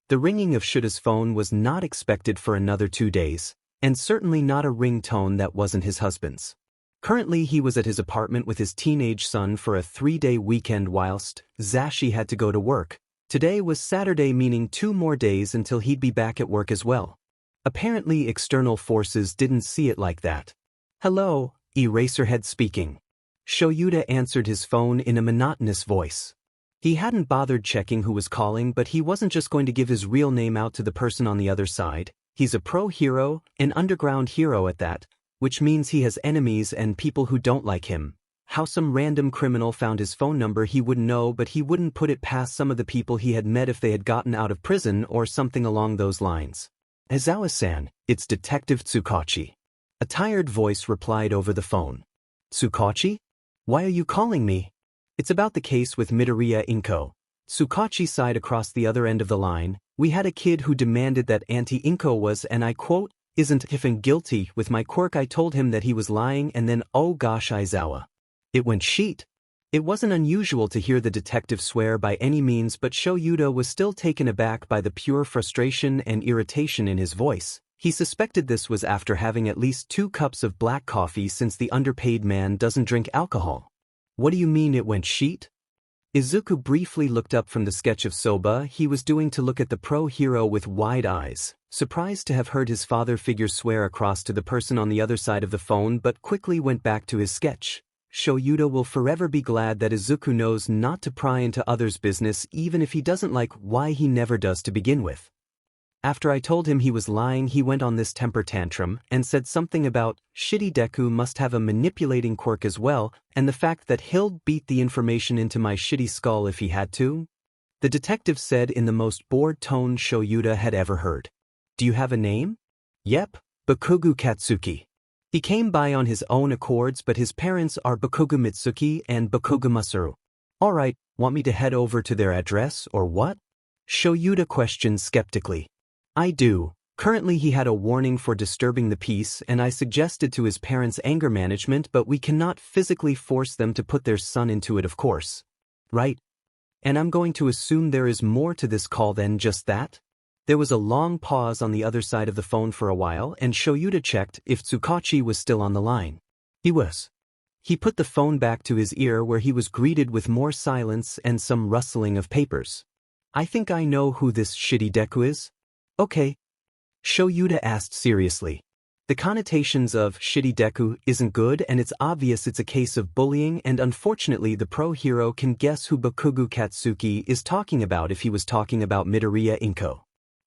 The ringing of Shouta's phone was not expected for another 2 days, and certainly not a ringtone that wasn't his husband's. Currently he was at his apartment with his teenage son for a 3-day weekend whilst Hizashi had to go to work. Today was Saturday, meaning 2 more days until he'd be back at work as well. Apparently external forces didn't see it like that. "Hello, Eraserhead speaking." Shouta answered his phone in a monotonous voice. He hadn't bothered checking who was calling, but he wasn't just going to give his real name out to the person on the other side. He's a pro hero, an underground hero at that, which means he has enemies and people who don't like him. How some random criminal found his phone number he wouldn't know, but he wouldn't put it past some of the people he had met if they had gotten out of prison or something along those lines. "Aizawa-san, it's Detective Tsukachi." A tired voice replied over the phone. "Tsukachi? Why are you calling me?" "It's about the case with Midoriya Inko." Tsukachi sighed across the other end of the line. "We had a kid who demanded that Auntie Inko was, and I quote, isn't even guilty. With my quirk I told him that he was lying and then oh gosh Aizawa. It went sheet." It wasn't unusual to hear the detective swear by any means, but Shouta was still taken aback by the pure frustration and irritation in his voice. He suspected this was after having at least 2 cups of black coffee since the underpaid man doesn't drink alcohol. "What do you mean it went sheet?" Izuku briefly looked up from the sketch of soba he was doing to look at the pro hero with wide eyes, surprised to have heard his father figure swear across to the person on the other side of the phone, but quickly went back to his sketch. Shouta will forever be glad that Izuku knows not to pry into others' business, even if he doesn't like why he never does to begin with. After I told him he was lying, he went on this temper tantrum and said something about shitty Deku must have a manipulating quirk as well, and the fact that he'll beat the information into my shitty skull if he had to. The detective said in the most bored tone Shouta had ever heard. "Do you have a name?" "Yep, Bakugo Katsuki." He came by on his own accords, but his parents are Bakugo Mitsuki and Bakugo Masaru. "Alright, want me to head over to their address, or what?" Shouta questioned skeptically. "I do. Currently he had a warning for disturbing the peace, and I suggested to his parents anger management, but we cannot physically force them to put their son into it, of course. Right? And I'm going to assume there is more to this call than just that?" There was a long pause on the other side of the phone for a while, and Shouta checked if Tsukachi was still on the line. He was. He put the phone back to his ear, where he was greeted with more silence and some rustling of papers. "I think I know who this shitty Deku is." "Okay." Shouta asked seriously. The connotations of shitty Deku isn't good, and it's obvious it's a case of bullying, and unfortunately the pro hero can guess who Bakugo Katsuki is talking about if he was talking about Midoriya Inko.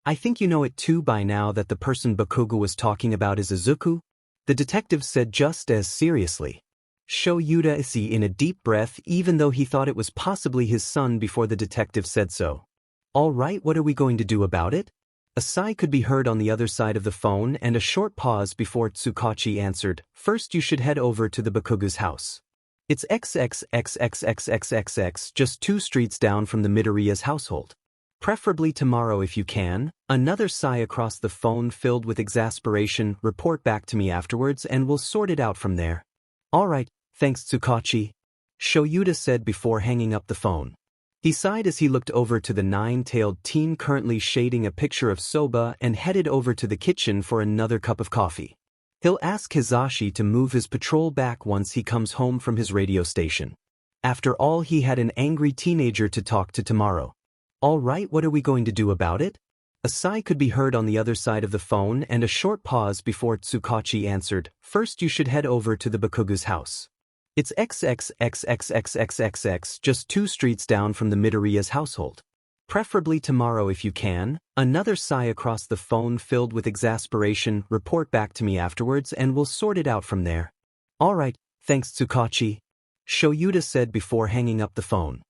"I think you know it too by now that the person Bakugo was talking about is Izuku," the detective said just as seriously. Shouta sighed in a deep breath, even though he thought it was possibly his son before the detective said so. "All right, what are we going to do about it?" A sigh could be heard on the other side of the phone and a short pause before Tsukachi answered. "First you should head over to the Bakugo's house. It's XXXXXXXX, just 2 streets down from the Midoriya's household. Preferably tomorrow if you can." Another sigh across the phone filled with exasperation. "Report back to me afterwards and we'll sort it out from there." "Alright, thanks Tsukachi," Shouta said before hanging up the phone. He sighed as he looked over to the nine-tailed teen currently shading a picture of soba and headed over to the kitchen for another cup of coffee. He'll ask Hizashi to move his patrol back once he comes home from his radio station. After all, he had an angry teenager to talk to tomorrow. All right, what are we going to do about it? A sigh could be heard on the other side of the phone and a short pause before Tsukachi answered, "First you should head over to the Bakugo's house. It's XXXXXXXX, just 2 streets down from the Midoriya's household. Preferably tomorrow if you can." Another sigh across the phone filled with exasperation. "Report back to me afterwards and we'll sort it out from there." "All right, thanks Tsukachi," Shouta said before hanging up the phone.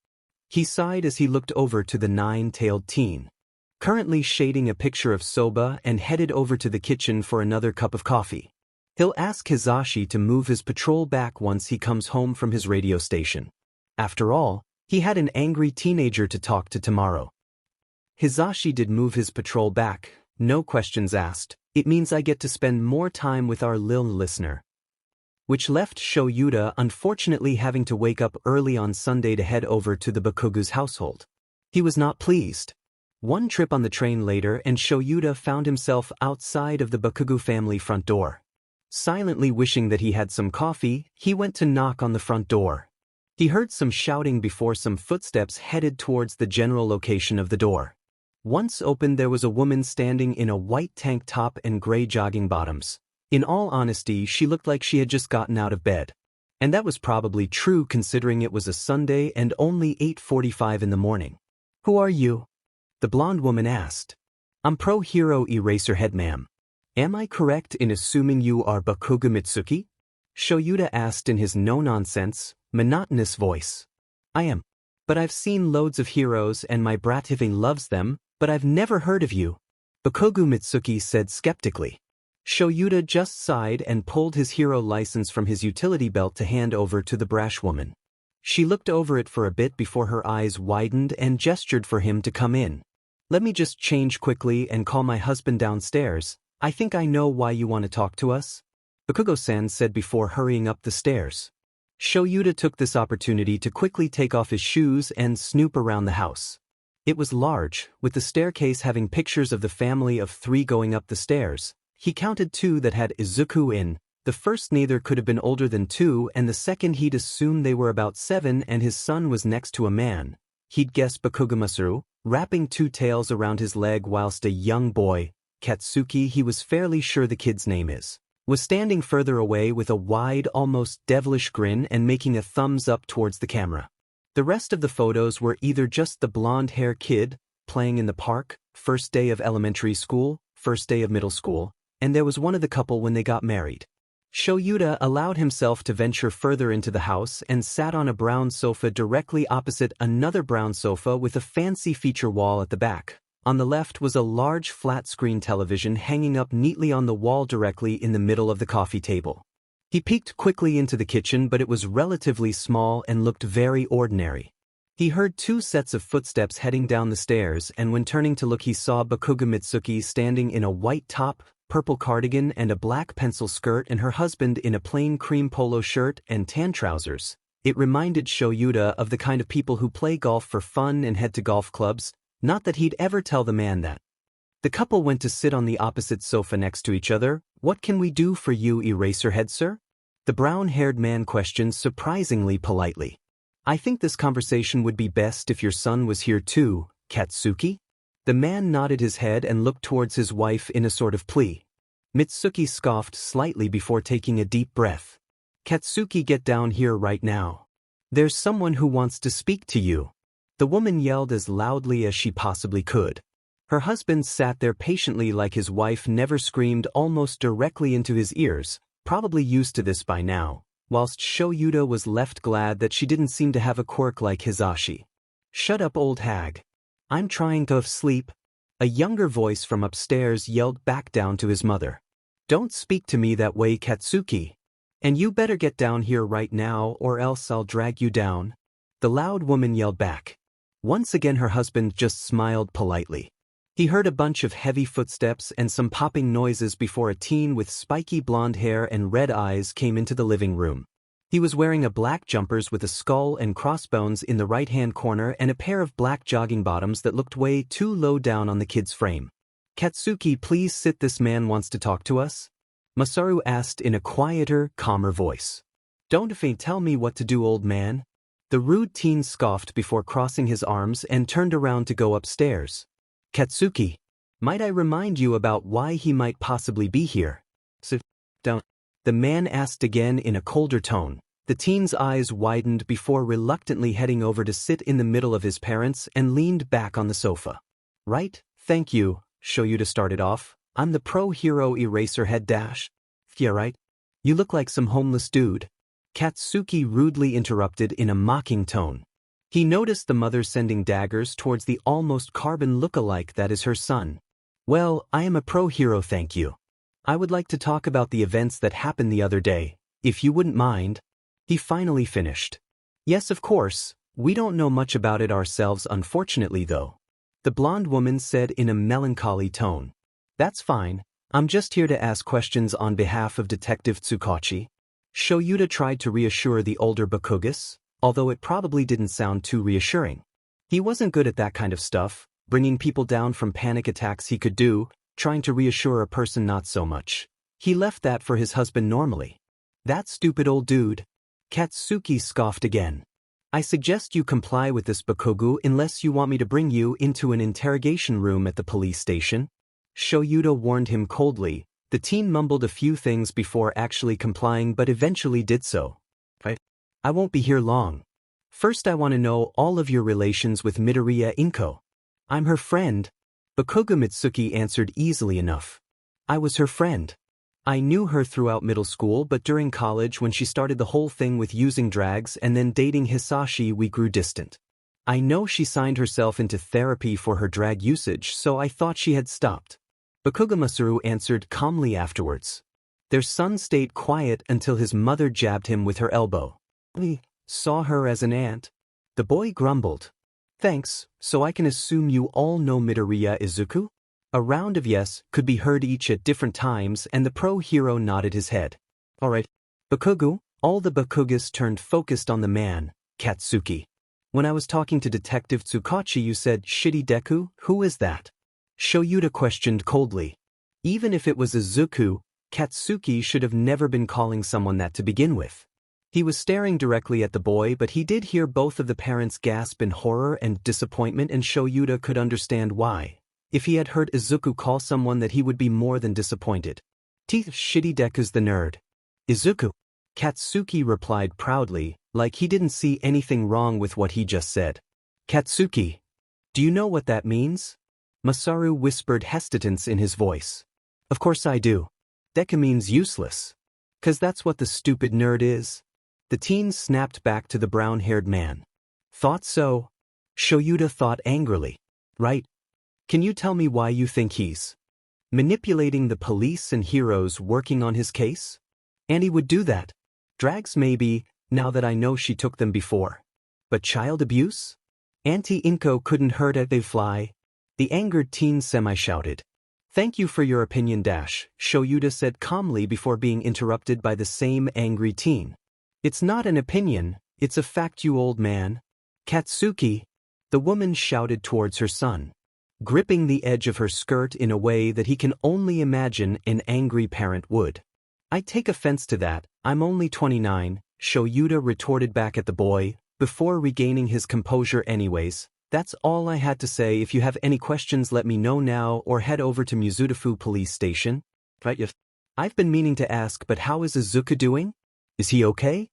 He sighed as he looked over to the nine-tailed teen currently shading a picture of soba and headed over to the kitchen for another cup of coffee. He'll ask Hizashi to move his patrol back once he comes home from his radio station. After all, he had an angry teenager to talk to tomorrow. Hizashi did move his patrol back, no questions asked. "It means I get to spend more time with our lil listener." Which left Shouta unfortunately having to wake up early on Sunday to head over to the Bakugo's household. He was not pleased. One trip on the train later and Shouta found himself outside of the Bakugo family front door. Silently wishing that he had some coffee, he went to knock on the front door. He heard some shouting before some footsteps headed towards the general location of the door. Once opened, there was a woman standing in a white tank top and gray jogging bottoms. In all honesty, she looked like she had just gotten out of bed. And that was probably true considering it was a Sunday and only 8:45 in the morning. "Who are you?" the blonde woman asked. "I'm pro-hero Eraserhead, ma'am. Am I correct in assuming you are Bakugo Mitsuki?" Shouta asked in his no-nonsense, monotonous voice. "I am. But I've seen loads of heroes and my bratife loves them, but I've never heard of you," Bakugo Mitsuki said skeptically. Shouta just sighed and pulled his hero license from his utility belt to hand over to the brash woman. She looked over it for a bit before her eyes widened and gestured for him to come in. "Let me just change quickly and call my husband downstairs. I think I know why you want to talk to us," Bakugo-san said before hurrying up the stairs. Shouta took this opportunity to quickly take off his shoes and snoop around the house. It was large, with the staircase having pictures of the family of 3 going up the stairs. He counted 2 that had Izuku in. The first neither could have been older than 2 and the second he'd assume they were about 7 and his son was next to a man. He'd guessed Bakugo-masaru, wrapping 2 tails around his leg whilst a young boy, Katsuki, he was fairly sure the kid's name was standing further away with a wide, almost devilish grin and making a thumbs up towards the camera. The rest of the photos were either just the blonde-hair kid, playing in the park, first day of elementary school, first day of middle school, and there was one of the couple when they got married. Shouta allowed himself to venture further into the house and sat on a brown sofa directly opposite another brown sofa with a fancy feature wall at the back. On the left was a large flat-screen television hanging up neatly on the wall directly in the middle of the coffee table. He peeked quickly into the kitchen, but it was relatively small and looked very ordinary. He heard 2 sets of footsteps heading down the stairs, and when turning to look he saw Bakugo Mitsuki standing in a white top, purple cardigan and a black pencil skirt and her husband in a plain cream polo shirt and tan trousers. It reminded Shouta of the kind of people who play golf for fun and head to golf clubs, not that he'd ever tell the man that. The couple went to sit on the opposite sofa next to each other. "What can we do for you, Eraserhead, sir?" the brown-haired man questioned surprisingly politely. "I think this conversation would be best if your son was here too, Katsuki." The man nodded his head and looked towards his wife in a sort of plea. Mitsuki scoffed slightly before taking a deep breath. "Katsuki, get down here right now. There's someone who wants to speak to you." The woman yelled as loudly as she possibly could. Her husband sat there patiently like his wife never screamed almost directly into his ears, probably used to this by now, whilst Shouta was left glad that she didn't seem to have a quirk like Hizashi. "Shut up, old hag. I'm trying to sleep," a younger voice from upstairs yelled back down to his mother. "Don't speak to me that way, Katsuki. And you better get down here right now or else I'll drag you down," the loud woman yelled back. Once again her husband just smiled politely. He heard a bunch of heavy footsteps and some popping noises before a teen with spiky blonde hair and red eyes came into the living room. He was wearing a black jumpers with a skull and crossbones in the right-hand corner and a pair of black jogging bottoms that looked way too low down on the kid's frame. "Katsuki, please sit, this man wants to talk to us?" Masaru asked in a quieter, calmer voice. "Don't tell me what to do, old man." The rude teen scoffed before crossing his arms and turned around to go upstairs. "Katsuki, might I remind you about why he might possibly be here?" "Sit down," the man asked again in a colder tone. The teen's eyes widened before reluctantly heading over to sit in the middle of his parents and leaned back on the sofa. "Right, thank you," Shouta started off. "I'm the pro-hero Eraserhead dash." "Yeah, right. You look like some homeless dude," Katsuki rudely interrupted in a mocking tone. He noticed the mother sending daggers towards the almost carbon look-alike that is her son. "Well, I am a pro-hero, thank you. I would like to talk about the events that happened the other day, if you wouldn't mind." He finally finished. "Yes, of course, we don't know much about it ourselves, unfortunately, though," the blonde woman said in a melancholy tone. "That's fine. I'm just here to ask questions on behalf of Detective Tsukachi." Shouta tried to reassure the older Bakugus, although it probably didn't sound too reassuring. He wasn't good at that kind of stuff, bringing people down from panic attacks he could do, trying to reassure a person not so much. He left that for his husband normally. "That stupid old dude." Katsuki scoffed again. "I suggest you comply with this, Bakugo, unless you want me to bring you into an interrogation room at the police station," Shouta warned him coldly. The teen mumbled a few things before actually complying but eventually did so. "I won't be here long. First, I want to know all of your relations with Midoriya Inko." "I'm her friend," Bakugo Mitsuki answered easily enough. "I was her friend. I knew her throughout middle school, but during college when she started the whole thing with using drags and then dating Hizashi, we grew distant. I know she signed herself into therapy for her drag usage, so I thought she had stopped." Bakugo Masaru answered calmly afterwards. Their son stayed quiet until his mother jabbed him with her elbow. "We saw her as an aunt." The boy grumbled. "Thanks, so I can assume you all know Midoriya Izuku?" A round of yes could be heard each at different times, and the pro-hero nodded his head. "All right, Bakugo." All the Bakugas turned focused on the man, Katsuki. "When I was talking to Detective Tsukachi, you said, 'Shitty Deku, who is that?'" Shouta questioned coldly. Even if it was Izuku, Katsuki should have never been calling someone that to begin with. He was staring directly at the boy, but he did hear both of the parents gasp in horror and disappointment, and Shouta could understand why. If he had heard Izuku call someone that, he would be more than disappointed. "Shitty Deku's the nerd." "Izuku," Katsuki replied proudly, like he didn't see anything wrong with what he just said. "Katsuki, do you know what that means?" Masaru whispered hesitance in his voice. "Of course I do. Deku means useless. 'Cause that's what the stupid nerd is." The teen snapped back to the brown-haired man. "Thought so?" Shouta thought angrily. "Right. Can you tell me why you think he's manipulating the police and heroes working on his case?" "And he would do that. Drags maybe, now that I know she took them before. But child abuse? Auntie Inko couldn't hurt a fly." The angered teen semi-shouted. "Thank you for your opinion, Shouta said calmly before being interrupted by the same angry teen. "It's not an opinion, it's a fact, you old man." "Katsuki," the woman shouted towards her son, gripping the edge of her skirt in a way that he can only imagine an angry parent would. "I take offense to that, I'm only 29, Shouta retorted back at the boy, before regaining his composure. "Anyways, that's all I had to say. If you have any questions, let me know now or head over to Mizudafu police station." "Right, yes. I've been meaning to ask, but how is Izuku doing? Is he okay?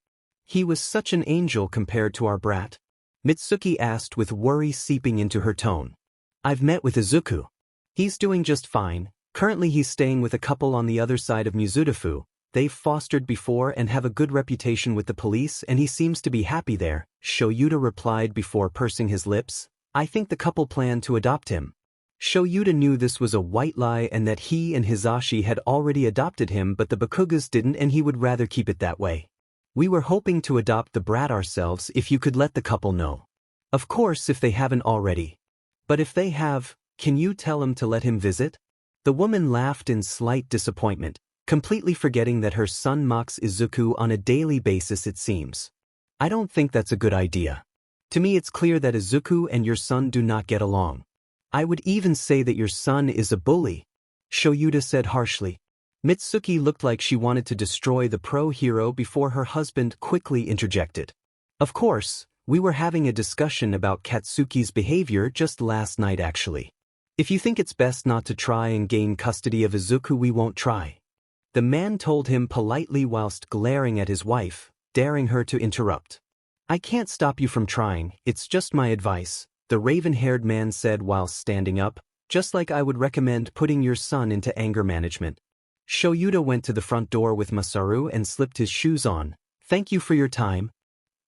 He was such an angel compared to our brat." Mitsuki asked with worry seeping into her tone. "I've met with Izuku. He's doing just fine. Currently he's staying with a couple on the other side of Mizudafu. They've fostered before and have a good reputation with the police, and he seems to be happy there," Shouta replied before pursing his lips. "I think the couple plan to adopt him." Shouta knew this was a white lie and that he and Hizashi had already adopted him, but the Bakugas didn't, and he would rather keep it that way. "We were hoping to adopt the brat ourselves, if you could let the couple know. Of course, if they haven't already. But if they have, can you tell him to let him visit?" The woman laughed in slight disappointment. completely forgetting that her son mocks Izuku on a daily basis it seems. I don't think that's a good idea. To me it's clear that Izuku and your son do not get along. I would even say that your son is a bully, Shouta said harshly. Mitsuki looked like she wanted to destroy the pro-hero before her husband quickly interjected. Of course, we were having a discussion about Katsuki's behavior just last night actually. If you think it's best not to try and gain custody of Izuku, we won't try. The man told him politely whilst glaring at his wife, daring her to interrupt. I can't stop you from trying, it's just my advice, the raven-haired man said whilst standing up, just like I would recommend putting your son into anger management. Shouta went to the front door with Masaru and slipped his shoes on. Thank you for your time,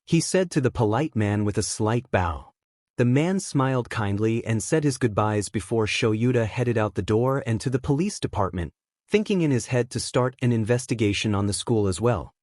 he said to the polite man with a slight bow. The man smiled kindly and said his goodbyes before Shouta headed out the door and to the police department, thinking in his head to start an investigation on the school as well.